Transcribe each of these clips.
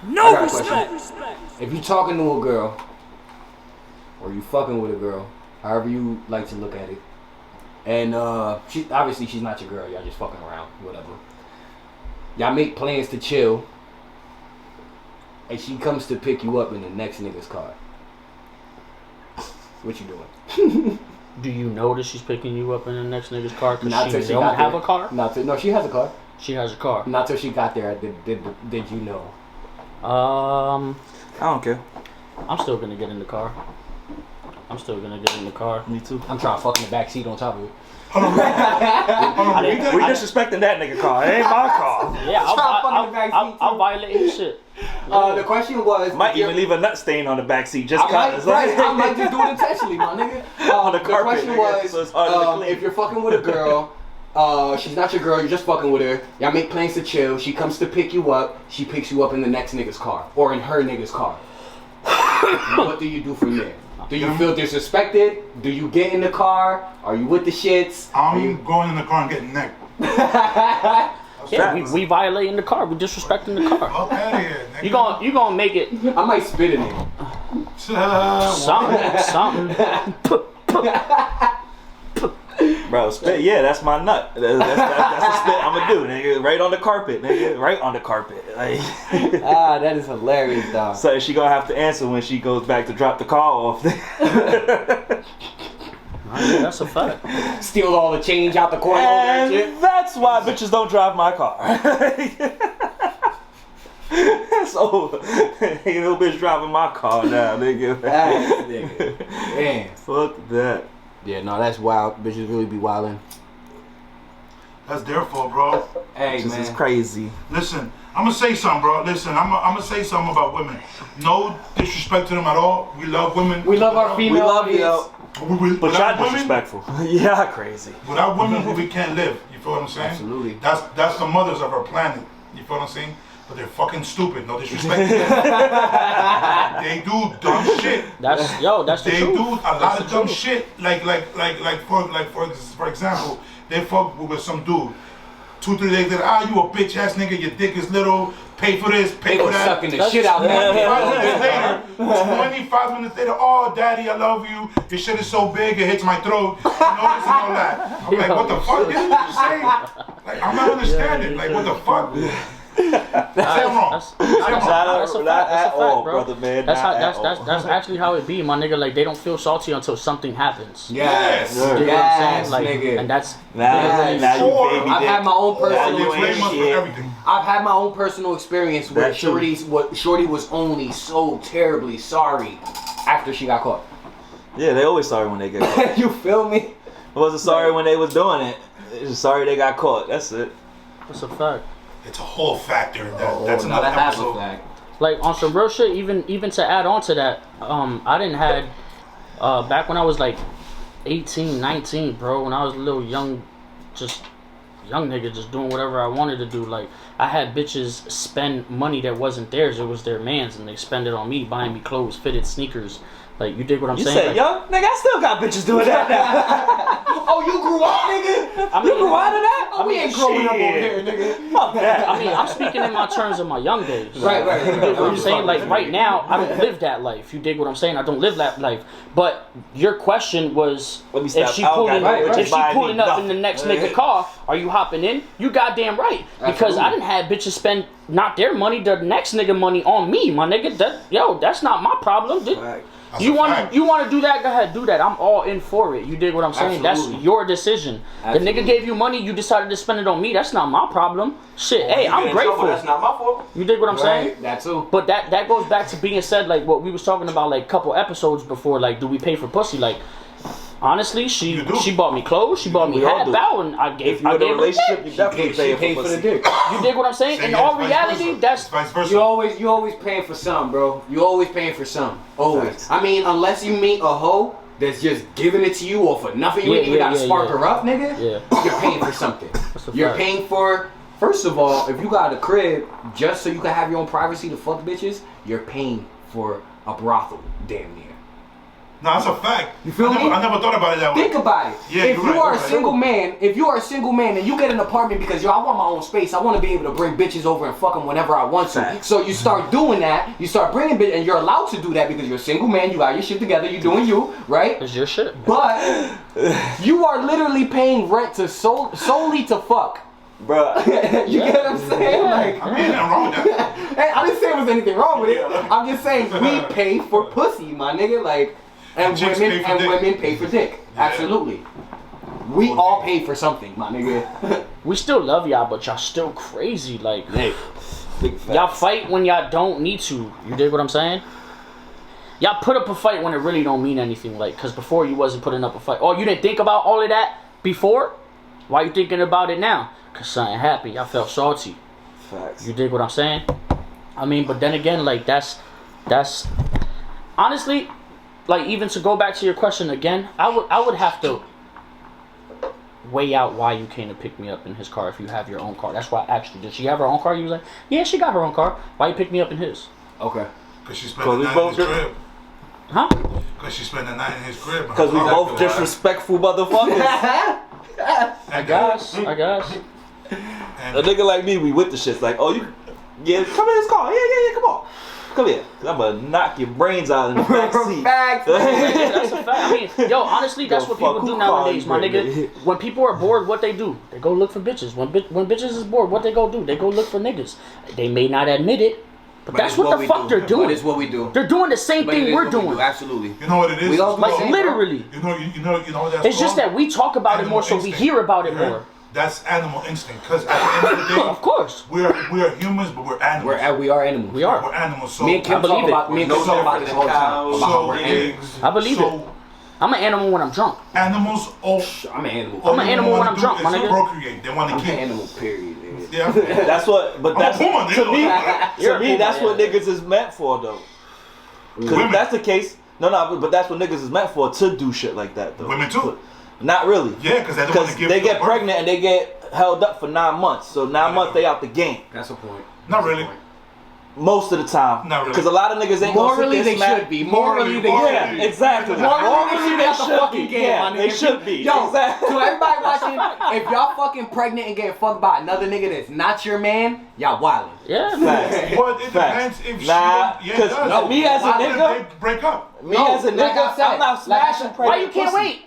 No respect. If you talking to a girl, or you fucking with a girl, however you like to look at it, and she obviously she's not your girl, y'all just fucking around, whatever. Y'all make plans to chill, and she comes to pick you up in the next nigga's car. What you doing? Do you know that she's picking you up in the next nigga's car Not till because she don't got have there. a car? No, she has a car. She has a car. Not till she got there. Did you know? I don't care. I'm still gonna get in the car. Me too. I'm trying to fuck in the back seat on top of it. We disrespecting that nigga car. It ain't my car. Yeah, I'll violate his shit. The question was... Might even leave a nut stain on the back seat just cause. I might just do it intentionally, my nigga. On the carpet, question nigga, was, so it's harder to clean. if you're fucking with a girl, she's not your girl, you're just fucking with her, y'all make plans to chill, she comes to pick you up, she picks you up in the next nigga's car, or in her nigga's car. What do you do from there? Do you feel disrespected? Do you get in the car? Are you with the shits? I'm going in the car and getting necked. Yeah, we violating the car. We disrespecting the car. Fuck out of here, nigga. You gonna make it I might spit in it. something. Bro, spit, yeah, that's my nut. That's the spit I'ma do, nigga. Right on the carpet, nigga. Right on the carpet. Like, That is hilarious, dog. so she gonna have to answer when she goes back to drop the car off. Yeah, that's a fact. Steal all the change out the corner and shit. And that's why bitches don't drive my car. So, ain't no bitch driving my car now, nigga. Nigga. Damn. Fuck that. Yeah, no, that's wild. Bitches really be wildin'. That's their fault, bro. Hey, This man. is crazy. Listen, I'm gonna say something, bro. Listen, I'm gonna say something about women. No disrespect to them at all. We love women. We love our female you. But y'all disrespectful. Yeah, crazy. Without women, we can't live. You feel what I'm saying? Absolutely. That's the mothers of our planet. You feel what I'm saying? But they're fucking stupid. No disrespect to them. They do dumb shit. That's the They truth. do a lot of dumb shit. For example, they fuck with some dude. 2-3 days later, you a bitch ass nigga. Your dick is little. Pay for this. Pay for that. Sucking the shit out of that. 25 minutes later, oh, daddy, I love you. Your shit is so big, it hits my throat. You know this and all that. I'm like, what the fuck? This is what you saying? Like, I'm not understanding. Like, what the fuck? That's wrong. That's a fact, bro. Brother, man. That's actually how it be, my nigga. Like, they don't feel salty until something happens. Yes. You know what I'm Yes, saying? Like, nigga. and that's Now you baby I've dick. had my own personal you ain't experience. shit. Everything. I've had my own personal experience where That too. Shorty was only so terribly sorry after she got caught. Yeah, they always sorry when they get caught. You feel me? It wasn't sorry when they was doing it. It was sorry they got caught. That's it. that's a fact. It's a whole factor. That's not another a half episode. fact. Like, on some real shit, even to add on to that, I didn't had back when I was like 18, 19, bro, when I was a little young nigga just doing whatever I wanted to do. Like, I had bitches spend money that wasn't theirs, it was their man's, and they spend it on me, buying me clothes, fitted sneakers. Like, you dig what I'm You saying? said, Like, yo, nigga, I still got bitches doing that now. Oh, you grew up, nigga? You grew out of that? Oh, we ain't growing up over shit. here, nigga. Fuck that. I mean, I'm speaking in my terms of my young days. Right. You dig what I'm saying? Like, right now, I don't live that life. You dig what I'm saying? I don't live that life. But your question was, Let me if stop. she I don't pulling, got no if bitches she buying me pulling up in the nothing. next nigga car, are you hopping in? You goddamn right. Because I didn't have bitches spend not their money, the next nigga money on me, my nigga. That's not my problem. Right. You want to do that? Go ahead, do that. I'm all in for it. You dig what I'm saying? Absolutely. That's your decision. Absolutely. The nigga gave you money, you decided to spend it on me. That's not my problem. Shit, hey, I'm grateful. That's not my fault. You dig what I'm saying? Right, that too. But that goes back to being said, like what we was talking about like a couple episodes before, like, do we pay for pussy? Like, honestly, she bought me clothes, she bought me We all hat do. bow, and I gave If you're in a her relationship, dick. you definitely She pay paid for for the pussy. dick. You dig what I'm saying? Same In here, all vice reality, versa. that's Vice versa. You always paying for some, bro. You always paying for some. Always. Facts. I mean, unless you meet a hoe that's just giving it to you or for nothing, you ain't even gotta spark her up, nigga. Yeah. You're paying for something. a You're fact. paying for. First of all, if you got a crib just so you can have your own privacy to fuck bitches, you're paying for a brothel, damn near. No, that's a fact. You feel me? I never thought about it that way. Think about it. Yeah, if you're you right, are a you're right. single man and you get an apartment because I want my own space, I want to be able to bring bitches over and fuck them whenever I want to. Facts. So you start doing that, you start bringing bitches, and you're allowed to do that because you're a single man, you got your shit together, you're doing you, right? It's your shit. But you are literally paying rent to solely to fuck. Bro. You get what I'm saying? Like, I mean, ain't nothing wrong with that. hey, I didn't say there was anything wrong with it. I'm just saying we pay for pussy, my nigga. Like, and Chicks pay for dick. women pay for dick. Yeah. Absolutely. We all pay for something, my nigga. We still love y'all, but y'all still crazy. Like, Hey, Big facts. y'all fight when y'all don't need to. You dig what I'm saying? Y'all put up a fight when it really don't mean anything. Like, cause before you wasn't putting up a fight. Oh, you didn't think about all of that before? Why you thinking about it now? Cause something happened. Y'all felt salty. Facts. You dig what I'm saying? I mean, but then again, like that's honestly, like even to go back to your question again, I would have to weigh out why you came to pick me up in his car if you have your own car. That's why I asked you, did she have her own car? You was like, yeah, she got her own car. Why you pick me up in his? okay. Because she spent the night in his crib. Huh? Because she spent the night in his crib. Because we both disrespectful motherfuckers. I I guess. A nigga like me, we with the shit. Like, oh, yeah, come in this car. Yeah, come on. Come here. I'm going to knock your brains out in the back seat. Facts. That's a fact. I mean, yo, honestly, that's what people do nowadays, my nigga. When people are bored, what they do? They go look for bitches. When bitches is bored, what they go do? They go look for niggas. They may not admit it, but that's what the fuck they're doing. It's what we do. They're doing the same But it thing is we're what we doing. do, absolutely. You know what it is? We all It's do the called- same, Literally. You know that's It's just called? that we talk about it more, so we Animal hear about it instinct. more. That's animal instinct. Because at the end of the day, Of course. we are humans, but we're animals. We are animals. We are. We're animals. So Me and Kim I believe talk it. about me and Kim talk about this all the time. About how we're animals. I believe it. I'm an animal when I'm drunk. Animals, I'm an animal. I'm an animal when I'm drunk, my nigga. Procreate. They want to I'm an keep. animal, period. Nigga. Yeah. That's what, but I'm that's, a puma, to nigga. me, You're a puma, that's what yeah. niggas is meant for, though. Because if Women. that's the case, no, but that's what niggas is meant for, to do shit like that, though. Women too. Not really. Yeah, because they don't want to give. they get birth. pregnant and they get held up for 9 months. So 9 months, they out the game. That's a point. Not really. Most of the time. Not really. Because a lot of niggas ain't Morally, gonna sit they there smack. should be. Morally, they Morally. should be. Yeah, exactly. Morally, they should be at the fucking game, Yeah, my nigga. they should be. Yo, Exactly. to everybody watching, if y'all fucking pregnant and getting fucked by another nigga that's not your man, y'all wildin'. Yeah. Facts. But it Facts. depends if Nah, she. Yeah, it 'cause does. me as a Why nigga- did they break up? Me No, as a like I nigga, said, I'm not like- smashing pregnant Why you can't pussy. wait?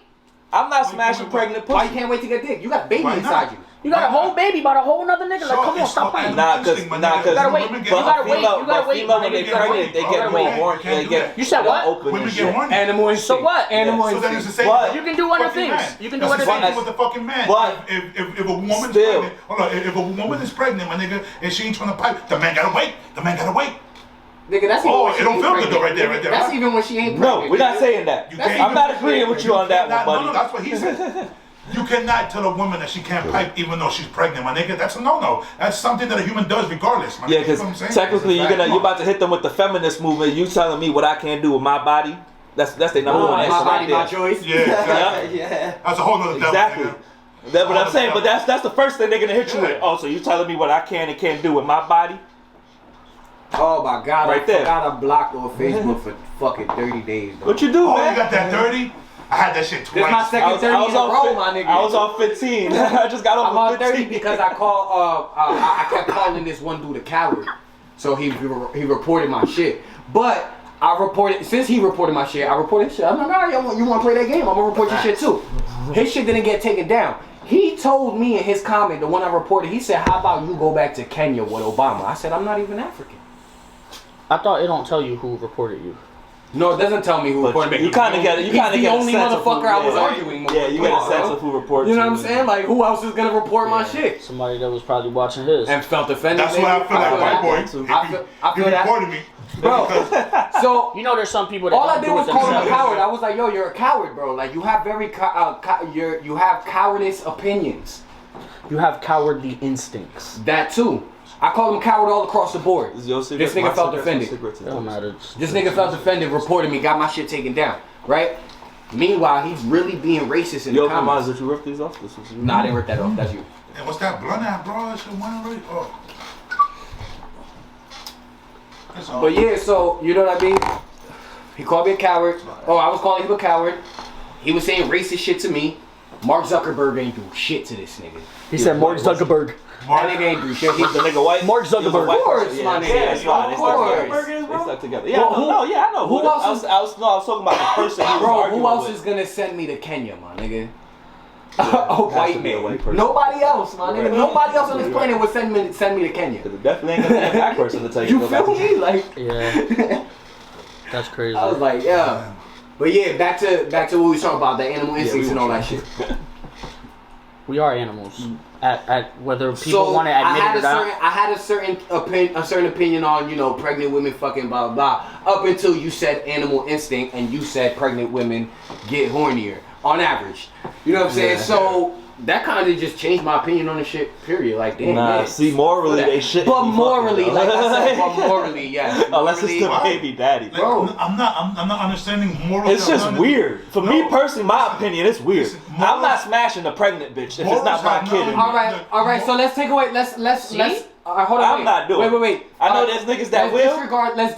I'm not smashing pregnant pussy. Why you can't wait to get dick? You got a baby Why inside not? you. You got a whole baby by a whole nother nigga. Like, So, come on, it's stop called playing. animal Nah, 'cause- instinct, my nah, nigga. 'cause- You gotta wait. Women get You gotta horny. wait. You gotta wait. Female, when they Women get pregnant, they horny. get Oh, more wait, horny. you can't They do get that. You said they what? open Women and get shit. horny. Animal instinct. So what? Animal So then it's the instinct. same. But- You can do other fucking things. man. You can do That's other the same things. thing with the fucking man. But- if a woman's Still. pregnant, hold on, if a woman is pregnant, my nigga, and she ain't trying to pipe, the man gotta wait. The man gotta wait. Nigga, that's even Oh, when she it don't ain't feel good though, pregnant. right there, right there, That's right? even when she ain't No, pregnant. we're not saying that. You That's can't I'm even- not agreeing with you on that one, cannot- buddy. No, that's what he said. You cannot tell a woman that she can't pipe even though she's pregnant, my nigga. That's a no-no. That's something that a human does regardless, my nigga. Yeah, You because know what I'm saying? technically That's a fact. you're about to hit them with the feminist movement. You telling me what I can't do with my body? That's their number Oh, one my answer body, right my there. choice. Yeah, exactly. Yeah. That's a whole nother devil, Exactly. nigga. That's what I'm saying. But that's the first thing they're gonna hit you with. Oh, so you telling me what I can and can't do with my body? Oh my God! Right I there. forgot I blocked on Facebook for fucking 30 days. Bro. What you do, Oh, man? you got that dirty? I had that shit twice. This my second 30 in a row, my nigga. I was on 15. I just got I'm off on of 30 15 because I call I kept calling this one dude a coward, so he reported my shit. But since he reported my shit, I reported his shit. I'm like, alright, you want to play that game? I'm gonna report your shit too. His shit didn't get taken down. He told me in his comment, the one I reported, he said, "How about you go back to Kenya with Obama?" I said, "I'm not even African." I thought it don't tell you who reported you. No, it doesn't tell me who reported me. You kind of get it. You kind of He's get the a only sense of who- motherfucker I was yeah. arguing with. Yeah, you get a sense of who reports. You know what I'm saying? Like, who else is gonna report my shit? Somebody that was probably watching his. And felt offended. That's what I feel like, white boy. If I feel you that. reported me. Bro, so You know, there's some people that all I don't did do was it call him a themselves. coward. I was like, yo, you're a coward, bro. Like, you have very you have cowardice opinions. You have cowardly instincts. That too. I call him coward all across the board. Is your cigarette- This nigga my felt cigarettes, offended. my cigarettes. It don't matter. This nigga felt offended, reported me, got my shit taken down, right? Meanwhile, he's really being racist in You the open mine, comments. did you rip these off? This was you. Nah, I didn't rip that off. That's you. And what's that blunt at, bro? That shit went already. Oh. But yeah, so you know what I mean. He called me a coward. Oh, I was calling him a coward. He was saying racist shit to me. Mark Zuckerberg ain't do shit to this nigga. He said Mark Zuckerberg. That nigga ain't do shit. He's the nigga white. Mark Zuckerberg. Of course, my nigga. Yeah, that's why. Of course. They stuck together. Yeah, Well, I know. Who else is... I was talking about the person he was Bro, arguing who else with. is gonna send me to Kenya, my nigga? Yeah, A white man. Nobody else, my nigga. Nobody else on this planet would send me to Kenya. Because it definitely ain't gonna be a black person to tell you. You feel me? Like, Yeah. That's crazy. I was like, yeah. But yeah, back to what we was talking about, the animal instincts and all that shit. We are animals. At whether people want to admit it or not. I had a certain opinion on, you know, pregnant women fucking blah blah, up until you said animal instinct and you said pregnant women get hornier on average. You know what I'm saying? Yeah. So that kind of just changed my opinion on the shit. Period. Like, damn, Nah, man. see, morally they shouldn't. But be morally, fucking, like I said, but morally, yes. Unless it's the baby daddy. Like, Bro. I'm not understanding morally. It's just weird. For me personally, my opinion, it's weird. Listen, I'm not smashing a pregnant bitch if it's not my kid. All right. So let's take away. Let's. Hold on. I'm not doing it. Wait. I know there's niggas that will. Let's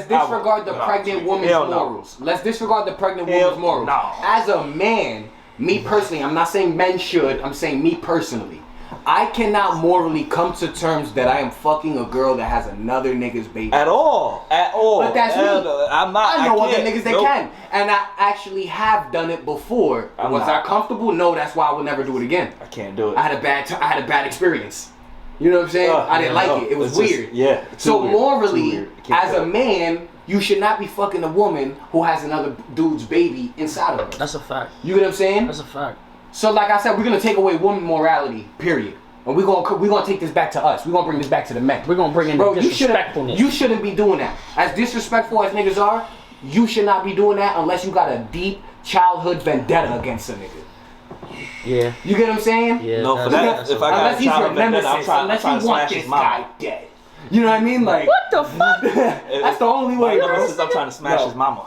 disregard the pregnant woman's morals. Let's disregard the pregnant woman's morals. No. As a man, me personally, I'm not saying men should. I'm saying me personally. I cannot morally come to terms that I am fucking a girl that has another nigga's baby. At all. But that's me. I'm not. I know other can't. niggas that can. And I actually have done it before. Was I comfortable? No, that's why I would never do it again. I can't do it. I had a bad experience. You know what I'm saying? I didn't like it. It was weird. So morally, as a man, you should not be fucking a woman who has another dude's baby inside of her. That's a fact. You get what I'm saying? That's a fact. So like I said, we're gonna take away woman morality, period. And we're gonna take this back to us. We're gonna bring this back to the men. We're gonna bring in the disrespectfulness. You shouldn't be doing that. As disrespectful as niggas are, you should not be doing that unless you got a deep childhood vendetta against a nigga. Yeah. You get what I'm saying? Yeah. No, for that, if I got Unless a he's your child vendetta, nemesis, I'm unless trying you to want smash this his mama. guy dead. You know what I mean? Like, What the fuck? that's the only way, bro. Nemesis, I'm trying to smash his mama.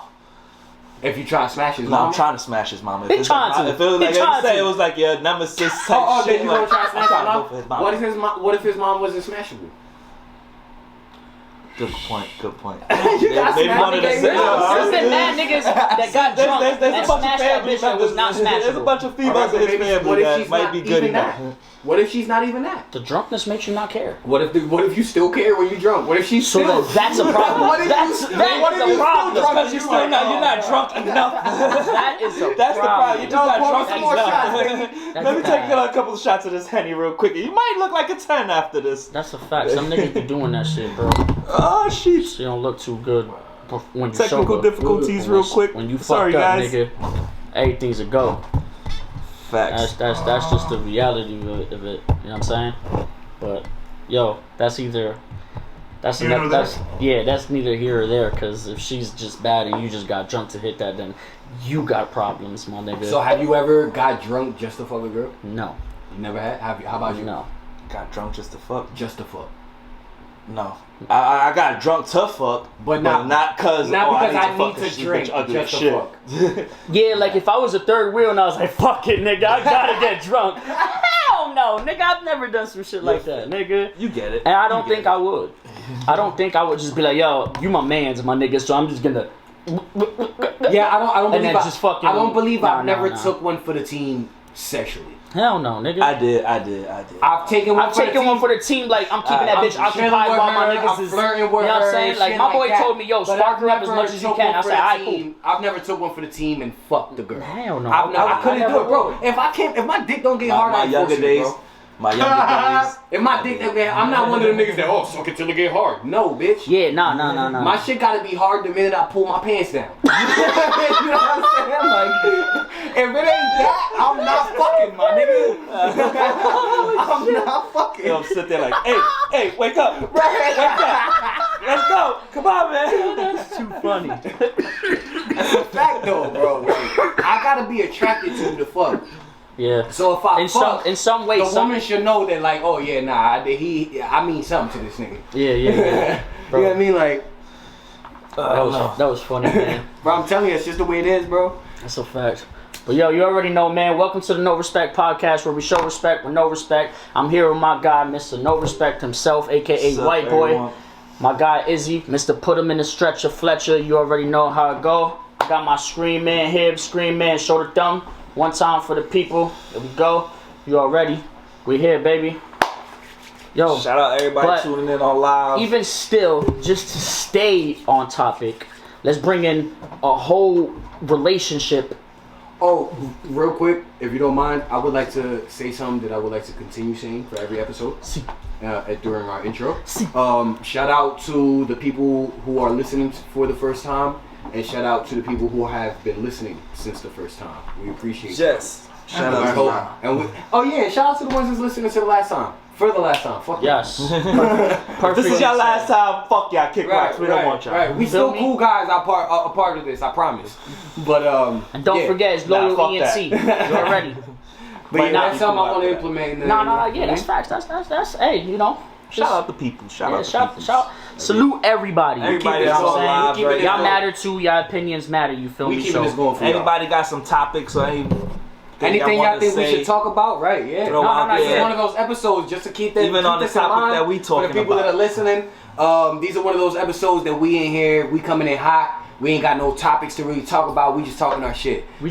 If you try to smash his No, mama, I'm trying to smash his mama. He If trying to. it was like, He trying say to. it was like your nemesis type then shit. you gonna Like, try to I'm smash trying to his go for his mom? mama. What if his mom wasn't smashable? Good point. You got Maybe smashed one of the again, six- bro. There's been mad niggas that got drunk There's and a bunch of smashed that family bitch that was not members. There's a smashable. bunch of females in his family that might be good enough. What if she's not even that? The drunkenness makes you not care. What if you still care when you're drunk? What if she's So still? that's a problem. What if That you is still a problem. drunk Because you're still not, you're not drunk enough. That is a That's the problem. You're just not pour drunk some more shots, enough. That's Let me take bad. a couple of shots of this Henny real quick. You might look like a 10 after this. That's a fact. Some niggas be doing that shit, bro. Oh, shit. So you don't look too good when you Technical sober. difficulties real quick. When you Sorry, fucked up, guys. nigga, everything's a go. Facts. That's just the reality of it. You know what I'm saying? But yo, that's neither here or there. Because if she's just bad and you just got drunk to hit that, then you got problems, my nigga. So have you ever got drunk just to fuck a girl? No. You never had? Have you? How about you? No. Got drunk just to fuck? Just to fuck. No. I got drunk to fuck, But not because I need fuck to a shit, drink bitch ugly just as to shit. fuck. Yeah, like if I was a third wheel and I was like, fuck it, nigga, I gotta get drunk. Hell no, nigga, I've never done some shit like that, nigga. You get it. And I don't think I would. I don't think I would just be like, yo, you my mans, my nigga, so I'm just gonna. Yeah, I don't And believe then just fucking. I don't believe I've never nah. took one for the team sexually. Hell no, nigga. I did. I've taken one for the team, like I'm keeping that I'm bitch occupied chilling while my with her, niggas I'm is. flirting with you know what I'm her, saying? Like shit my boy that. told me, yo, But spark I've her up as never much as you took can. one I for said, the alright, team. cool. I've never took one for the team and fucked the girl. Hell no. I couldn't do it, bro. If my dick don't get hard, My I younger force it, days. bro. My younger days. If my dick don't get, I'm not one of them niggas that suck it till it get hard. No, bitch. Yeah, nah. My shit gotta be hard the minute I pull my pants down. You know what I'm saying? Like, if it ain't that, I'm not fucking, my nigga. I'm not fucking. Yo, I'm sitting there like, hey, wake up. Wake up. Let's go. Come on, man. That's too funny. That's a fact though, bro. Like, I gotta be attracted to the fuck. Yeah. So if I fuck, in some way, the woman should know that, like, oh yeah, nah, I mean something to this nigga. Yeah. You know what I mean? Like, that was funny, man. bro, I'm telling you, it's just the way it is, bro. That's a fact. But yo, you already know, man. Welcome to the No Respect Podcast, where we show respect with no respect. I'm here with my guy, Mr. No Respect himself, aka What's up, White Boy. everyone? My guy Izzy, Mr. Put him in the stretcher, Fletcher. You already know how it go. I got my scream man here, scream man, shoulder thumb. One time for the people. Here we go. You already? We here, baby. Yo. Shout out everybody tuning in on live. Even still, just to stay on topic, let's bring in a whole relationship. Oh, real quick, if you don't mind, I would like to say something that I would like to continue saying for every episode during our intro. Shout out to the people who are listening for the first time, and shout out to the people who have been listening since the first time. We appreciate it. Yes. Shout out to shout out to the ones that's listening to the last time. For the last time, fuck yes. If this is your last time, fuck y'all, kick rocks. We don't want y'all. Right, we still cool guys. A part of this, I promise. But and don't forget, it's loyal ENT. You already. But that's something I want to implement. Yeah, that's facts. That's hey, you know. Shout out the people. Shout. Salute everybody. Everybody that's on live, right? Y'all matter too. Y'all opinions matter. You feel me? We keeping this going for y'all. Anybody got some topics or anything y'all think we should talk about, right? Yeah. No, it's one of those episodes just to keep that. Even on the topic that we talking about. For the people that are listening, these are one of those episodes that we in here, we coming in hot. We ain't got no topics to really talk about. We just talking our shit. We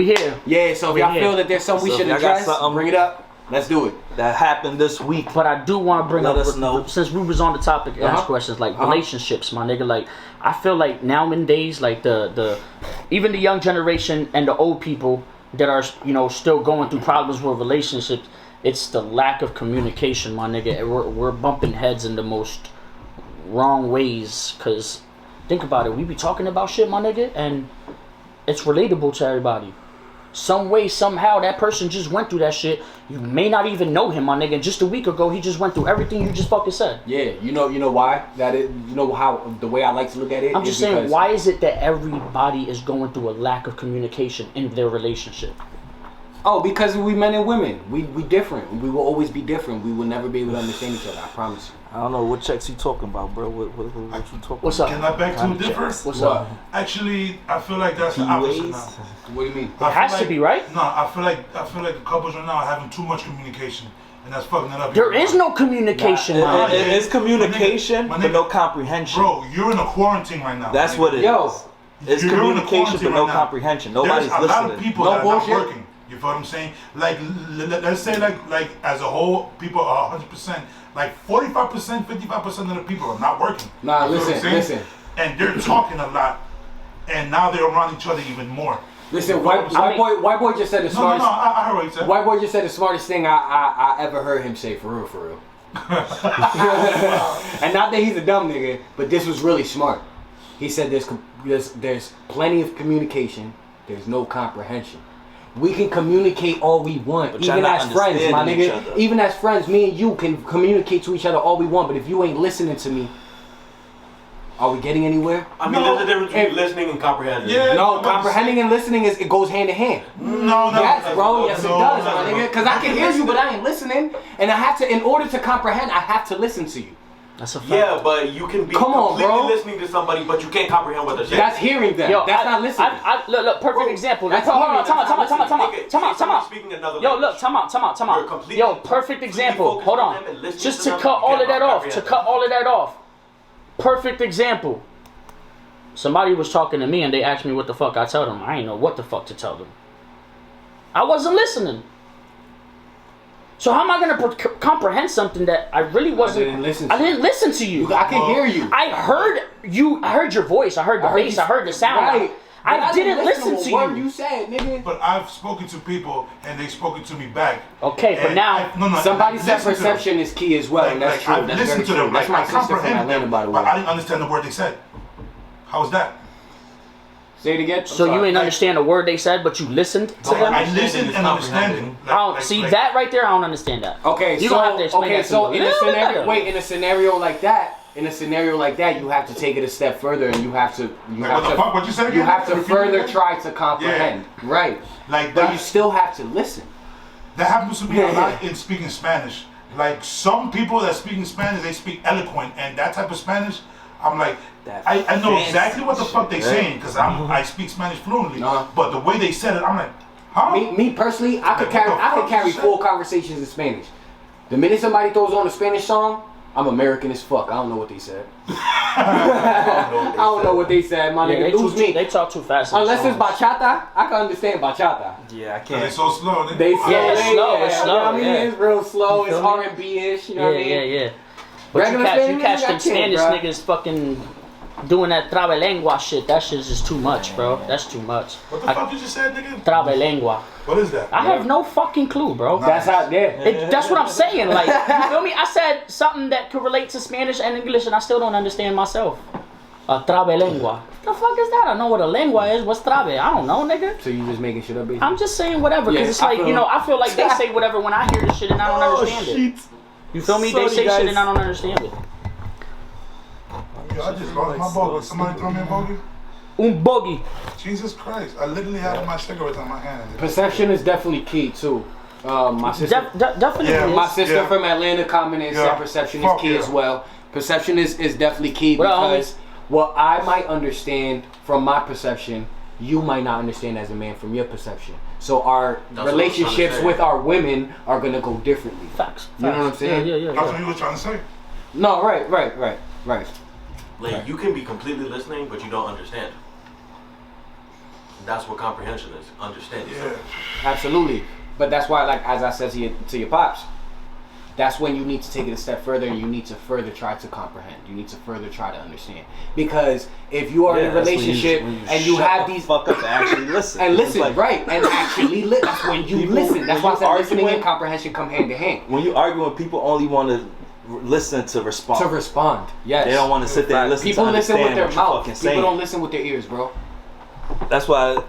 here. Yeah. So if y'all feel that there's something we should address, bring it up. Let's do it. That happened this week. But I do want to bring up, us know. Since we was on the topic, ask questions like relationships, my nigga. Like I feel like nowadays, like the even the young generation and the old people that are, you know, still going through problems with relationships, it's the lack of communication, my nigga. We're bumping heads in the most wrong ways. Cause think about it, we be talking about shit, my nigga, and it's relatable to everybody. Some way, somehow, that person just went through that shit. You may not even know him, my nigga. Just a week ago, he just went through everything you just fucking said. Yeah, you know why that is. You know how the way I like to look at it. I'm just saying, why is it that everybody is going through a lack of communication in their relationship? Oh, because we men and women, we different. We will always be different. We will never be able to understand each other. I promise you. I don't know what checks you talking about, bro. What you talking? What's up? Can I beg to differ? What's up? Actually, I feel like that's the opposite now. What do you mean? It has to be, right? No, I feel like the couples right now are having too much communication, and that's fucking it up. There is no communication, man. It is communication, but no comprehension. Bro, you're in a quarantine right now. That's what it is. It's communication, but no comprehension. Nobody's listening. There's a lot of people that are not working. You feel what I'm saying? Like, let's say like as a whole, people are 100%. Like 45%, 55% of the people are not working. Nah, listen. And they're talking a lot, and now they're around each other even more. Listen, white boy just said the smartest. No, I heard what he said. White boy just said the smartest thing I ever heard him say, for real. And not that he's a dumb nigga, but this was really smart. He said there's plenty of communication. There's no comprehension. We can communicate all we want, even as friends, my nigga. Even as friends, me and you can communicate to each other all we want. But if you ain't listening to me, are we getting anywhere? I mean, there's a difference between listening and comprehending. Yeah, no, comprehending and listening it goes hand in hand. No. Yes, bro. Yes, it does, my nigga. Because I can hear you, but I ain't listening, and I have to. In order to comprehend, I have to listen to you. That's a fact. Yeah, but you can be completely listening to somebody, but you can't comprehend what they're saying. That's hearing them. Yo, that's not listening. Look, perfect example. That's Hold on, time out. Speaking another Yo, look, time out. Yo, perfect example. Hold on. Just to cut all of that off. Perfect example. Somebody was talking to me and they asked me what the fuck I tell them. I ain't know what the fuck to tell them. I wasn't listening. So how am I gonna comprehend something that I really wasn't? I didn't listen to you. I can hear you. I heard you. I heard your voice. I heard the bass. I heard the sound. Right. I didn't listen to what you. You said, nigga. But I've spoken to people and they've spoken to me back. Okay, but now somebody said perception is key as well, and that's true. I've listened to them. That's my sister from comprehend Atlanta, them, by the way. but I didn't understand the word they said. How was that? Say it again. So you didn't understand a word they said, but you listened to them? I listened and understanding. That right there, I don't understand that. Okay, you don't have to explain that to me. In a scenario like that, you have to take it a step further, and you have to further try to comprehend. Yeah. Right. Like that. But you still have to listen. That happens to me a lot in speaking Spanish. Like some people that speak in Spanish, they speak eloquent, and that type of Spanish, I'm like, I know exactly what the fuck they saying because I speak Spanish fluently. But the way they said it, I'm like, huh? Me personally, I could carry full conversations in Spanish. The minute somebody throws on a Spanish song, I'm American as fuck. I don't know what they said. I don't know what they said, my nigga. Lose me. They talk too fast. Unless it's bachata, I can understand bachata. Yeah, I They're can't. so slow. They it's slow. It's slow. You know what I mean? Yeah. It's real slow. You It's feel me? R&B-ish. You know what I mean? Yeah. But Regular you catch them Spanish Spanish niggas, I niggas fucking doing that trabalengua shit. That shit's just too much, bro. That's too much. What the fuck you just said, nigga? Trabalengua. What is that? I have no fucking clue, bro. That's out there. That's what I'm saying. Like, you feel me? I said something that could relate to Spanish and English, and I still don't understand myself. Trabalengua. The fuck is that? I know what a lengua is. What's trabe? I don't know, nigga. So you just making shit up, basically? I'm just saying whatever, because it's like, you know, I feel like they say whatever when I hear this shit and I don't understand it. You feel me? They say shit and I don't understand it. Yo, I just lost my bogey. Somebody throw me a bogey? Un bogey. Jesus Christ. I literally had my cigarettes on my hand. Perception is definitely key, too. My sister, Definitely. Yeah, my sister Yeah. from Atlanta commented said perception is Fuck key yeah. as well. Perception is definitely key because what I might understand from my perception, you might not understand as a man from your perception. So our relationships with our women are gonna go differently. Facts. You know what I'm saying? Yeah. That's what you were trying to say. No, right. Like, you can be completely listening, but you don't understand. That's what comprehension is. Understand yourself. Yeah. Absolutely. But that's why, like, as I said to your pops, that's when you need to take it a step further and you need to further try to comprehend. You need to further try to understand. Because if you are in a relationship and you have these fuck up and actually listen. and listen, like, right, and actually that's when you listen. That's why I said listening and comprehension come hand in hand. When you argue with people, only want to listen to respond. To respond, yes. They don't want to sit there and listen People to listen with their mouth. People People don't listen with their ears, bro. That's why,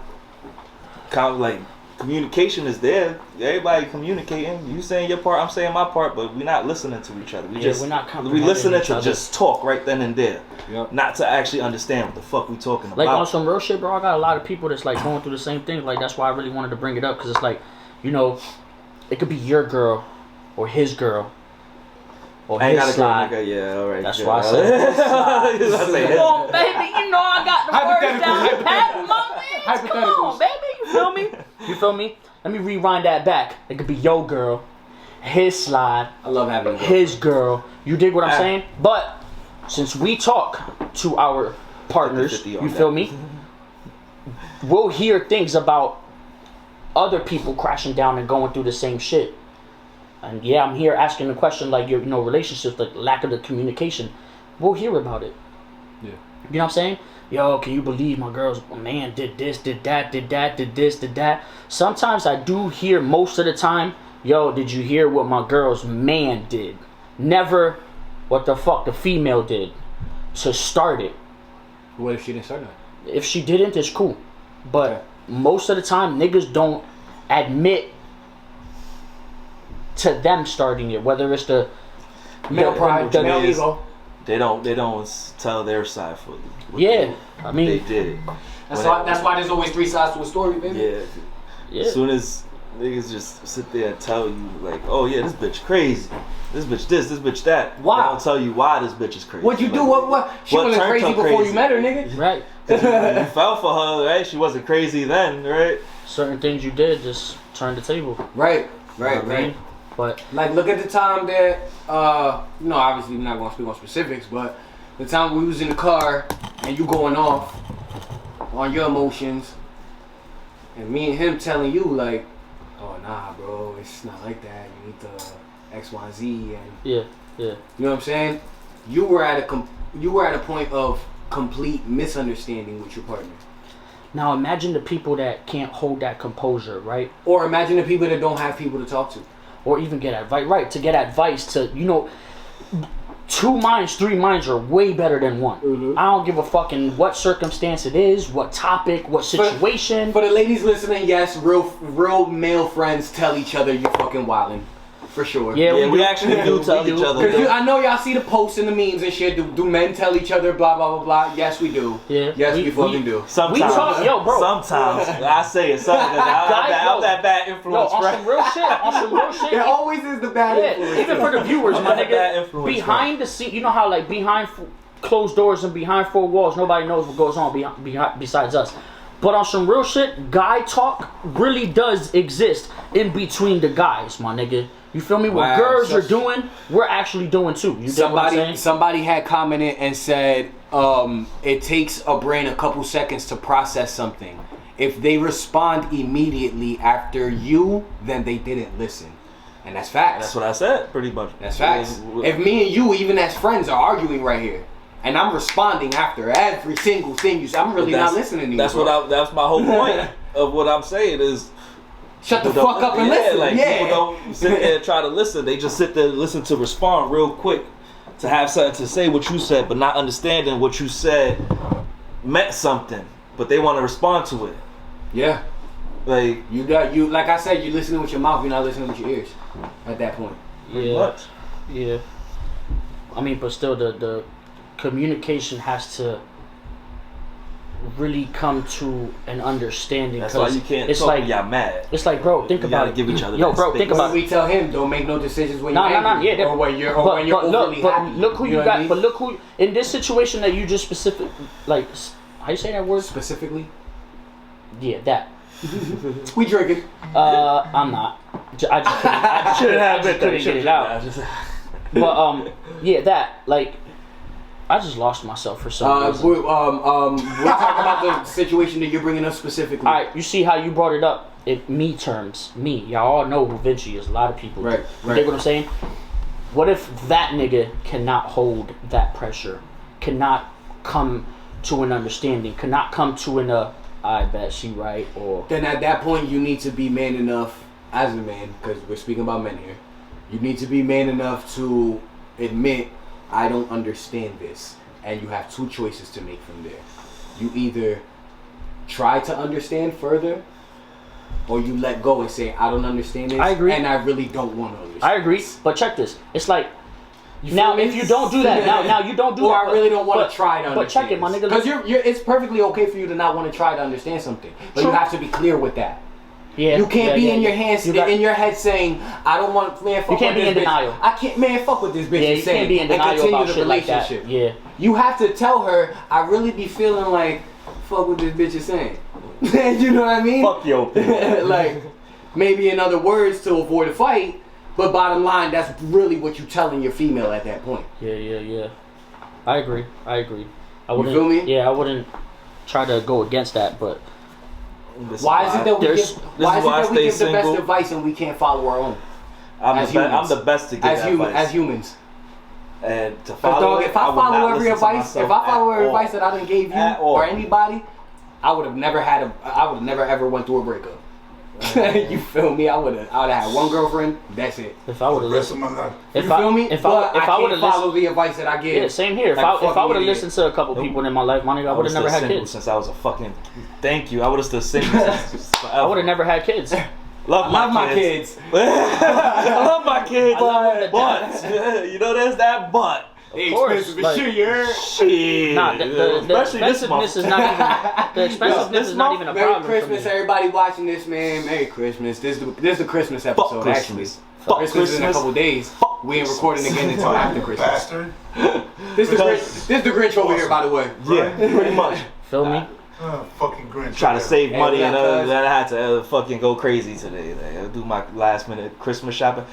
like, communication is there. Everybody communicating. You saying your part, I'm saying my part, but we're not listening to each other. We're not we listening each to other. just talk right then and there. Yep. Not to actually understand what the fuck we talking about. Like, on some real shit, bro, I got a lot of people that's like going through the same thing. Like, that's why I really wanted to bring it up, because it's like, you know, it could be your girl or his girl or I ain't his got a girl, slide. nigga. Yeah, all right. That's good. why I said his slide. I say his. Come on, baby, you know I got the words down pat, my man. Come on, Hypotheticals. baby, you feel me? You feel me? Let me rewind that back. It could be your girl, his slide, I love having a girl. his girl. You dig what I'm saying? But since we talk to our partners, 50-50 on you that. feel me? We'll hear things about other people crashing down and going through the same shit. And yeah, I'm here asking the question like your, relationships, like lack of the communication. We'll hear about it. Yeah. You know what I'm saying? Yo, can you believe my girl's man did this, did that, did this, did that? Sometimes I do hear, most of the time, yo, did you hear what my girl's man did? Never what the fuck the female did to start it. What if she didn't start that? If she didn't, it's cool. But most of the time, niggas don't admit to them starting it. Whether it's the Male pride, the male ego. They don't tell their side for what I mean, they did. That's why there's always three sides to a story, baby. Yeah. As soon as niggas just sit there and tell you like, oh yeah, this bitch crazy, this bitch this bitch that. Why? They don't tell you why this bitch is crazy. What'd you do? What? She wasn't turned crazy her before crazy? you met her, nigga. right. You fell for her, right? She wasn't crazy then, right? Certain things you did just turned the table. Right. You know what I mean? But Like, look at the time that, obviously we're not going to speak on specifics, but the time we was in the car and you going off on your emotions and me and him telling you, like, oh, nah, bro, it's not like that. You need to X, Y, Z. And yeah. you know what I'm saying? You were at a point of complete misunderstanding with your partner. Now imagine the people that can't hold that composure, right? Or imagine the people that don't have people to talk to. Or even get advice, right? To get advice to, 2 minds, 3 minds are way better than one. Mm-hmm. I don't give a fucking what circumstance it is, what topic, what situation. For the ladies listening, yes, real male friends tell each other you fucking wildin'. For sure. Yeah, we actually do tell each other. Because I know y'all see the posts and the memes and shit. Do men tell each other blah, blah, blah, blah? Yes, we do. Yeah. Yes, we fucking do. Sometimes. We talk, yo, bro. Sometimes. I say it. Sometimes. I'm that bad Yo, influence, on right? some real shit. There always is the bad influence. Even for the viewers, my Bad nigga. influence, Behind the scene, you know how like behind closed doors and behind 4 walls, nobody knows what goes on behind besides us. But on some real shit, guy talk really does exist in between the guys, my nigga. You feel me? What Wow, girls are doing, we're actually doing too. You dig what I'm saying? Somebody had commented and said, it takes a brain a couple seconds to process something. If they respond immediately after you, then they didn't listen. And that's facts. That's what I said, pretty much. That's facts. If me and you, even as friends, are arguing right here, and I'm responding after every single thing you say, I'm really not listening to you. That's that's my whole point of what I'm saying is shut the fuck up and listen. Like people don't sit there and try to listen. They just sit there and listen to respond real quick to have something to say what you said, but not understanding what you said meant something. But they want to respond to it. Yeah. Like like I said, you listening with your mouth, you're not listening with your ears at that point. Yeah. I mean, but still, the communication has to really come to an understanding. That's why you can't it's talk like when y'all mad. It's like, bro, think you about gotta it. give each other Yo, that bro, space. think about we tell him, don't make no decisions when you're angry, yeah, or when you're overly happy. But look who you know got. what I mean? But look who in this situation that you just specific, like, how you say that word? Specifically? Yeah, that. We drinking. I'm not. I just couldn't get it out. But yeah, that, like, I just lost myself for some reason. We're talking about the situation that you're bringing up specifically. All right, you see how you brought it up in me terms. Me, y'all all know who Vinci is. A lot of people. Right. You dig what I'm saying? What if that nigga cannot hold that pressure, cannot come to an understanding, cannot come to an I bet she right, or then at that point you need to be man enough as a man, because we're speaking about men here. You need to be man enough to admit, I don't understand this, and you have two choices to make from there. You either try to understand further, or you let go and say, I don't understand this. I agree, and I really don't want to understand. I agree, this. But check this. It's like, now if you don't do that, now you don't do or that. I really don't want to try to understand. But check it, my nigga. Because it's perfectly okay for you to not want to try to understand something, but you have to be clear with that. Yeah, you can't be in your hands, in your head saying, I don't want, man, fuck you can't with be in this denial. Bitch. I can't, man, fuck with this bitch. Yeah, you can't be in denial about shit like that. Yeah. You have to tell her, I really be feeling like, fuck what this bitch is saying. You know what I mean? Fuck your opinion. Like, maybe in other words to avoid a fight, but bottom line, that's really what you telling your female at that point. Yeah. I agree. I wouldn't, you feel me? Yeah, I wouldn't try to go against that, but why is it that we give the best single. advice and we can't follow our own? I'm the best to give advice. As humans. And to follow if I follow every advice that I done gave you or anybody, I would have never ever went through a breakup. You feel me? I would have had one girlfriend. That's it. If I would have listened, you feel me? If I would have follow the advice that I give. Yeah, same here. If I would have listened to a couple people in my life, my nigga, I would have never had kids. Since I was a fucking thank you. I would have still single since forever. I would have never had kids. Love my kids. I love my kids. But you know, there's that but. Of course, shit. Nah, the expensiveness is not even. The expensiveness is not even a problem. Merry Christmas, everybody watching this, man. Merry Christmas. This is the Christmas episode, actually. Christmas is in a couple days. We ain't recording again until after Christmas. Bastard. This is the Grinch over here, by the way. Yeah, pretty much. Feel me? Fucking Grinch. Try to save money, and cuz. then I had to fucking go crazy today. Like, do my last minute Christmas shopping.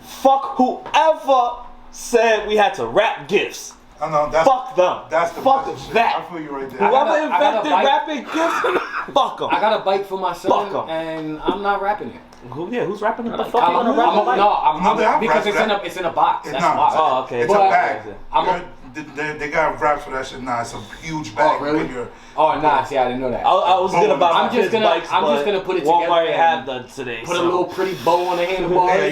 Fuck whoever said we had to wrap gifts. I know, fuck them. That's the fuck shit. that. I feel you right there. Whoever invented wrapping gifts, fuck them. I got a bike for my son, and I'm not wrapping it. Who's wrapping the bike? Because it's in a box. That's why. Oh, okay. It's a bag. They got wraps for that shit now. It's a huge bag. Oh, really? Oh, nah. See, I didn't know that. I was gonna buy my kids' bikes, I'm just gonna put it Walmart together. had done today. Put a little pretty bow on the handlebars. I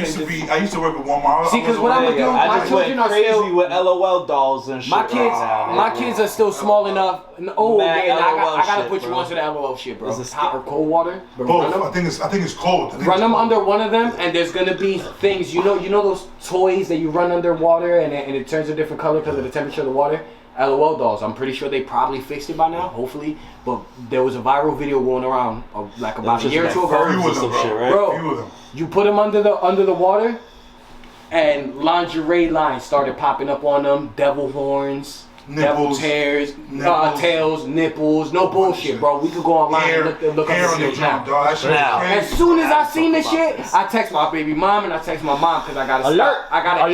used to work at Walmart. See, because what I'm gonna do, I my just children went are crazy still. with LOL dolls and shit. My kids are still small enough. Oh, Mad yeah, LOL I gotta shit, put you bro. onto the LOL shit, bro. Is it Hot or cold water? Both. I think it's cold. Run them under one of them, and there's gonna be things. You know those toys that you run under water, and it turns a different color because of the temperature of the water. LOL dolls. I'm pretty sure they probably fixed it by now, hopefully. But there was a viral video going around like about a year or two ago. Bro, you put them under the water, and lingerie lines started popping up on them. Devil horns, devil's hairs, tails, nipples, no bullshit, bro. We could go online and look hair up on the your shit now. jump, dog. That shit is crazy. As soon as I seen this shit, I text my baby mom and I text my mom because I got a Alert. I got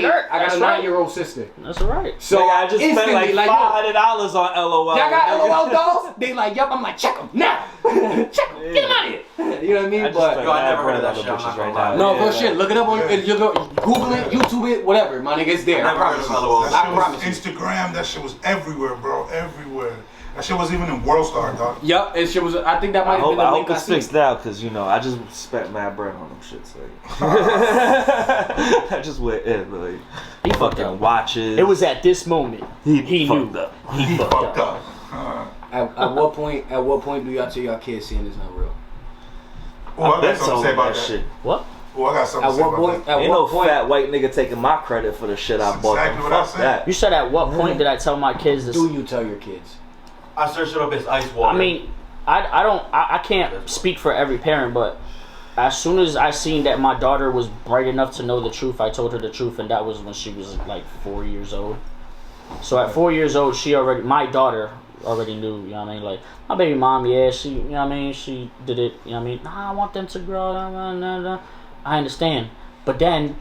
a 9-year-old sister. That's right. So Nigga, I just spent like $500 on LOL. Y'all got LOL dolls? They like, yup. I'm like, check them now. Check them. Get them out of here. You know what I mean? But Yo, I never heard of that shit. Right now. no, go shit. Look it up on you go Google it, YouTube it, whatever. My nigga, it's there. I promise you. I promise you. Instagram, that shit was everywhere, bro. Everywhere. That shit wasn't even in World Star, dog. Yup, and shit was. I think that might have been the I link hope I it's seen. fixed now, cause you know I just spent mad bread on them shits. Like, I just went in like He fucked fucking up. watches. It was at this moment he fucked knew. up. He fucked up. At what point do y'all tell y'all kids saying it's not real? Oh, I got been something to told say about that that. shit. What? Oh, I got something At to say what about point? that. At Ain't what no point fat white nigga taking my credit for the shit I That's bought exactly them. what I Fuck said. that. You said at what point did I tell my kids this? do you tell your kids? I searched it up as ice water. I mean, I can't speak for every parent, but as soon as I seen that my daughter was bright enough to know the truth, I told her the truth, and that was when she was like 4 years old. So at 4 years old, my daughter already knew, you know what I mean? Like, my baby mom, yeah, she, you know what I mean? She did it, you know what I mean? Nah, I want them to grow, I understand. But then,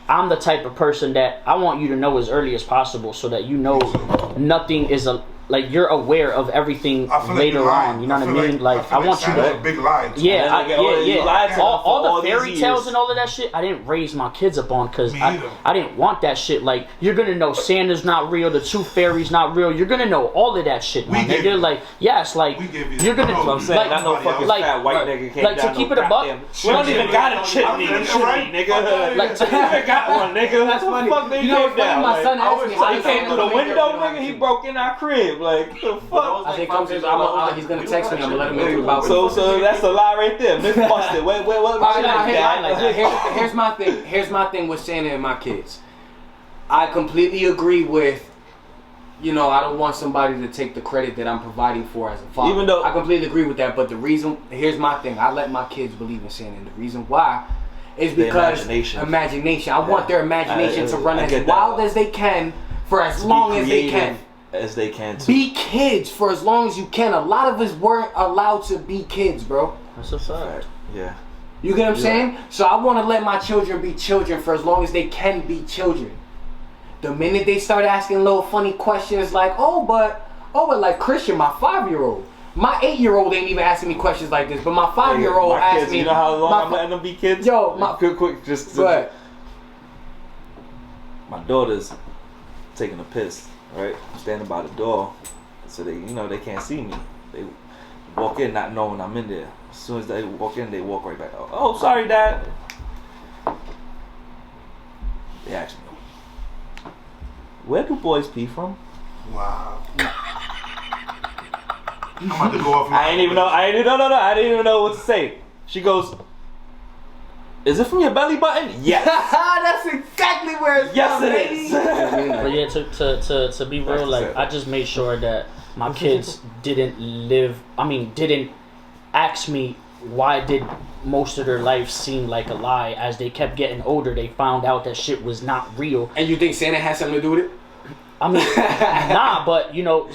I'm the type of person that I want you to know as early as possible so that you know nothing is like you're aware of everything later on. You know what I mean? Like I want you Santa's to. a big lie. Yeah, You lied to them for all the all fairy these tales years. and all of that shit. I didn't raise my kids up on because Me either. I didn't want that shit. Like you're gonna know Santa's not real, the tooth fairy's not real. You're gonna know all of that shit, my We give nigga. you- like yes, like we give you you're that. gonna. That's what I'm saying, like, not no fucking like, fat white nigga came like, to down keep no it a buck. goddamn- We don't even got a chimney, nigga. Like to We even got one, nigga. That's funny. Fuck they You know, came down. my son asked me. He came through the window, nigga. He broke in our crib. Like the fuck. I think he's gonna text me. I'm gonna let him know about. So that's a lie right there. Nigga busted. What All right, shit now, is that? here's my thing. Here's my thing with Santa and my kids. I completely agree with. You know, I don't want somebody to take the credit that I'm providing for as a father. Even though- I completely agree with that, but the reason, here's my thing. I let my kids believe in Santa, and the reason why is The because imagination. I want their imagination to run I as get that. wild as they can for as To be long as they creative can. As they can too. Be kids for as long as you can. A lot of us weren't allowed to be kids, bro. That's a fact. Yeah. You get what I'm saying? So I want to let my children be children for as long as they can be children. The minute they start asking little funny questions like, but like Christian, my 5-year-old. My 8-year-old ain't even asking me questions like this, but my 5-year-old My asked kids, me. you know how long my I'm letting them be kids? Yo, quick, just Go ahead. my daughter's taking a piss, right? I'm standing by the door, so they can't see me. They walk in not knowing I'm in there. As soon as they walk in, they walk right back out. Oh, sorry, Dad. They ask me, where do boys pee from? Wow. I'm about to go off. I didn't even know. I didn't even know what to say. She goes, "Is it from your belly button?" Yes. That's exactly where it's Yes, from, it baby. is. But yeah, to be real, like I just made sure that my kids didn't ask me why did most of their life seem like a lie. As they kept getting older, they found out that shit was not real. And you think Santa has something to do with it? I mean, nah, but you know,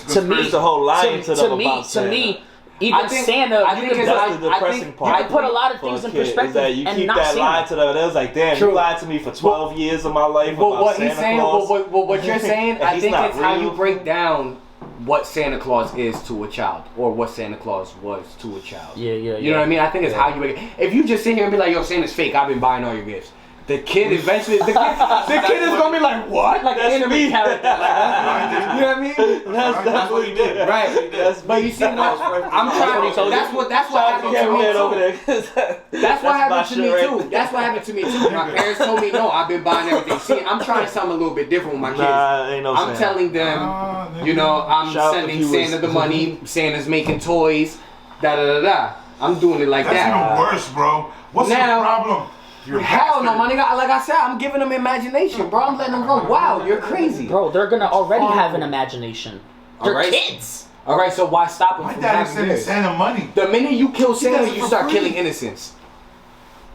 to me, It's the whole lying to them about to me, Santa. even I think- Santa, I you think can it's- That's the depressing part. you can put a lot of For a things in kid, is perspective that you and keep not that see lie it. to them. It was like, damn, True. you lied to me for 12 years of my life But about what Santa he's saying, Claus. what you're saying, And I he's think not it's how real. you break down what Santa Claus is to a child, or what Santa Claus was to a child. Yeah. You know what I mean? I think it's how you break it. If you just sit here and be like, "Yo, Santa's fake," I've been buying all your gifts. The kid eventually, the kid is gonna be like, "What?" Like an anime character. Like, you know what I mean? That's what he did. Right. But you see, what I'm trying to. That's what happened to me over too. there. That's what happened to me right too. That's what happened to me too. My parents told me no. I've been buying everything. See, I'm trying something a little bit different with my kids. Nah, ain't no I'm Santa. telling them, you know, I'm Shout out sending to Santa the money. Santa's making toys. Da da da da. I'm doing it like That's that. even worse, bro. What's Now- the problem? You're a Hell no, bastard. my nigga. Like I said, I'm giving them imagination, bro. I'm letting them run wild. You're crazy. Bro, they're gonna already have an imagination. They're Alright. kids. All right, so why stop them My from dad is having sending this? Santa money. The minute you kill Santa, does it you for start free. killing innocence.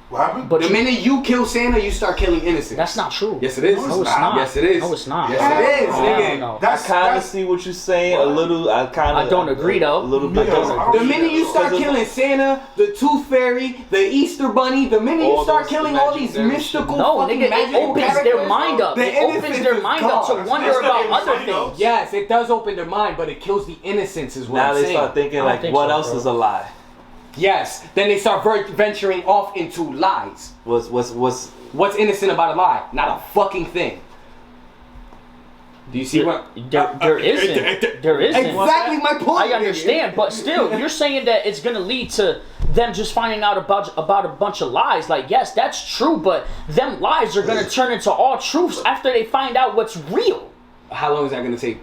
What happened? But The minute you kill Santa, you start killing innocents. that's not true. Yes, it is. No, it's not. Yes, it is. No, it's not. Yes, it is, nigga. No. I kind of see what you're saying a little. I don't agree, though. A little Yeah, bit. I The minute you start killing Santa, the Tooth Fairy, the Easter Bunny, the minute you All start those killing all these imaginary mystical No, fucking nigga, it magical opens their characters, mind up. the It opens innocence their is mind up gone. to wonder That's about the other inside, though. things. Yes, it does open their mind, but it kills the innocence is what Now I'm they saying. start thinking I don't like, think what so, else bro. is a lie? Yes, then they start venturing off into lies. What's What's innocent about a lie? Not a fucking thing. Do you see what? There isn't. There isn't. Exactly my point. I understand, but still, you're saying that it's gonna lead to them just finding out about a bunch of lies. Like, yes, that's true, but them lies are gonna turn into all truths after they find out what's real. How long is that gonna take?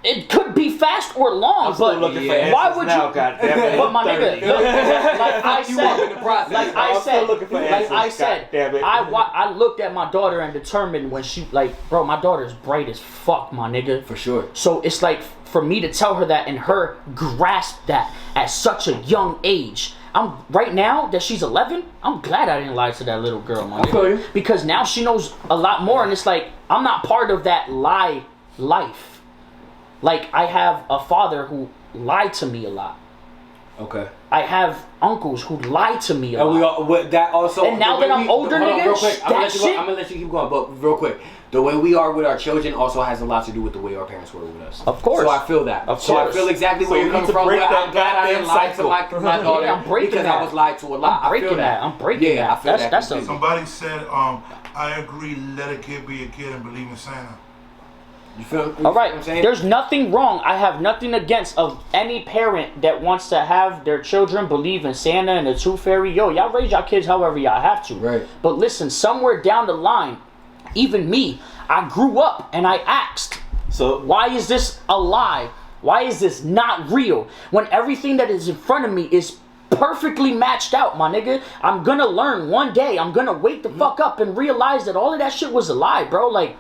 It could be fast or long, I'm still but looking for why answers would now, you? goddammit. But my nigga, like I You walk in the said, process. like I'm I still said, looking for like I answers, said, goddammit. I looked at my daughter and determined when she bro, my daughter's bright as fuck, my nigga. For sure. So it's like for me to tell her that and her grasp that at such a young age. I'm right now that she's 11. I'm glad I didn't lie to that little girl, my feel you. nigga, because now she knows a lot more, and it's like I'm not part of that lie life. Like, I have a father who lied to me a lot. Okay. I have uncles who lied to me a And lot. that also. And now the way that I'm older, hold on, nigga, real quick, I'm that shit- gonna let you keep going, but real quick, the way we are with our children also has a lot to do with the way our parents were with us. Of course. So I feel that. Of So I course. feel exactly So where you you're need coming to from. break But that I'm glad I didn't lie to goddamn my daughter I'm breaking because that. I was lied to a lot. I'm breaking I feel that. I'm breaking yeah, that. I feel that. That's completely. Somebody said, I agree, let a kid be a kid and believe in Santa. You feel? All what right, I'm saying? there's nothing wrong. I have nothing against of any parent that wants to have their children believe in Santa and the Tooth Fairy. Yo, y'all raise y'all kids however y'all have to. Right. But listen, somewhere down the line, even me, I grew up and I asked, So why is this a lie? Why is this not real? When everything that is in front of me is perfectly matched out, my nigga. I'm gonna learn one day. I'm gonna wake the fuck up and realize that all of that shit was a lie, bro. Like,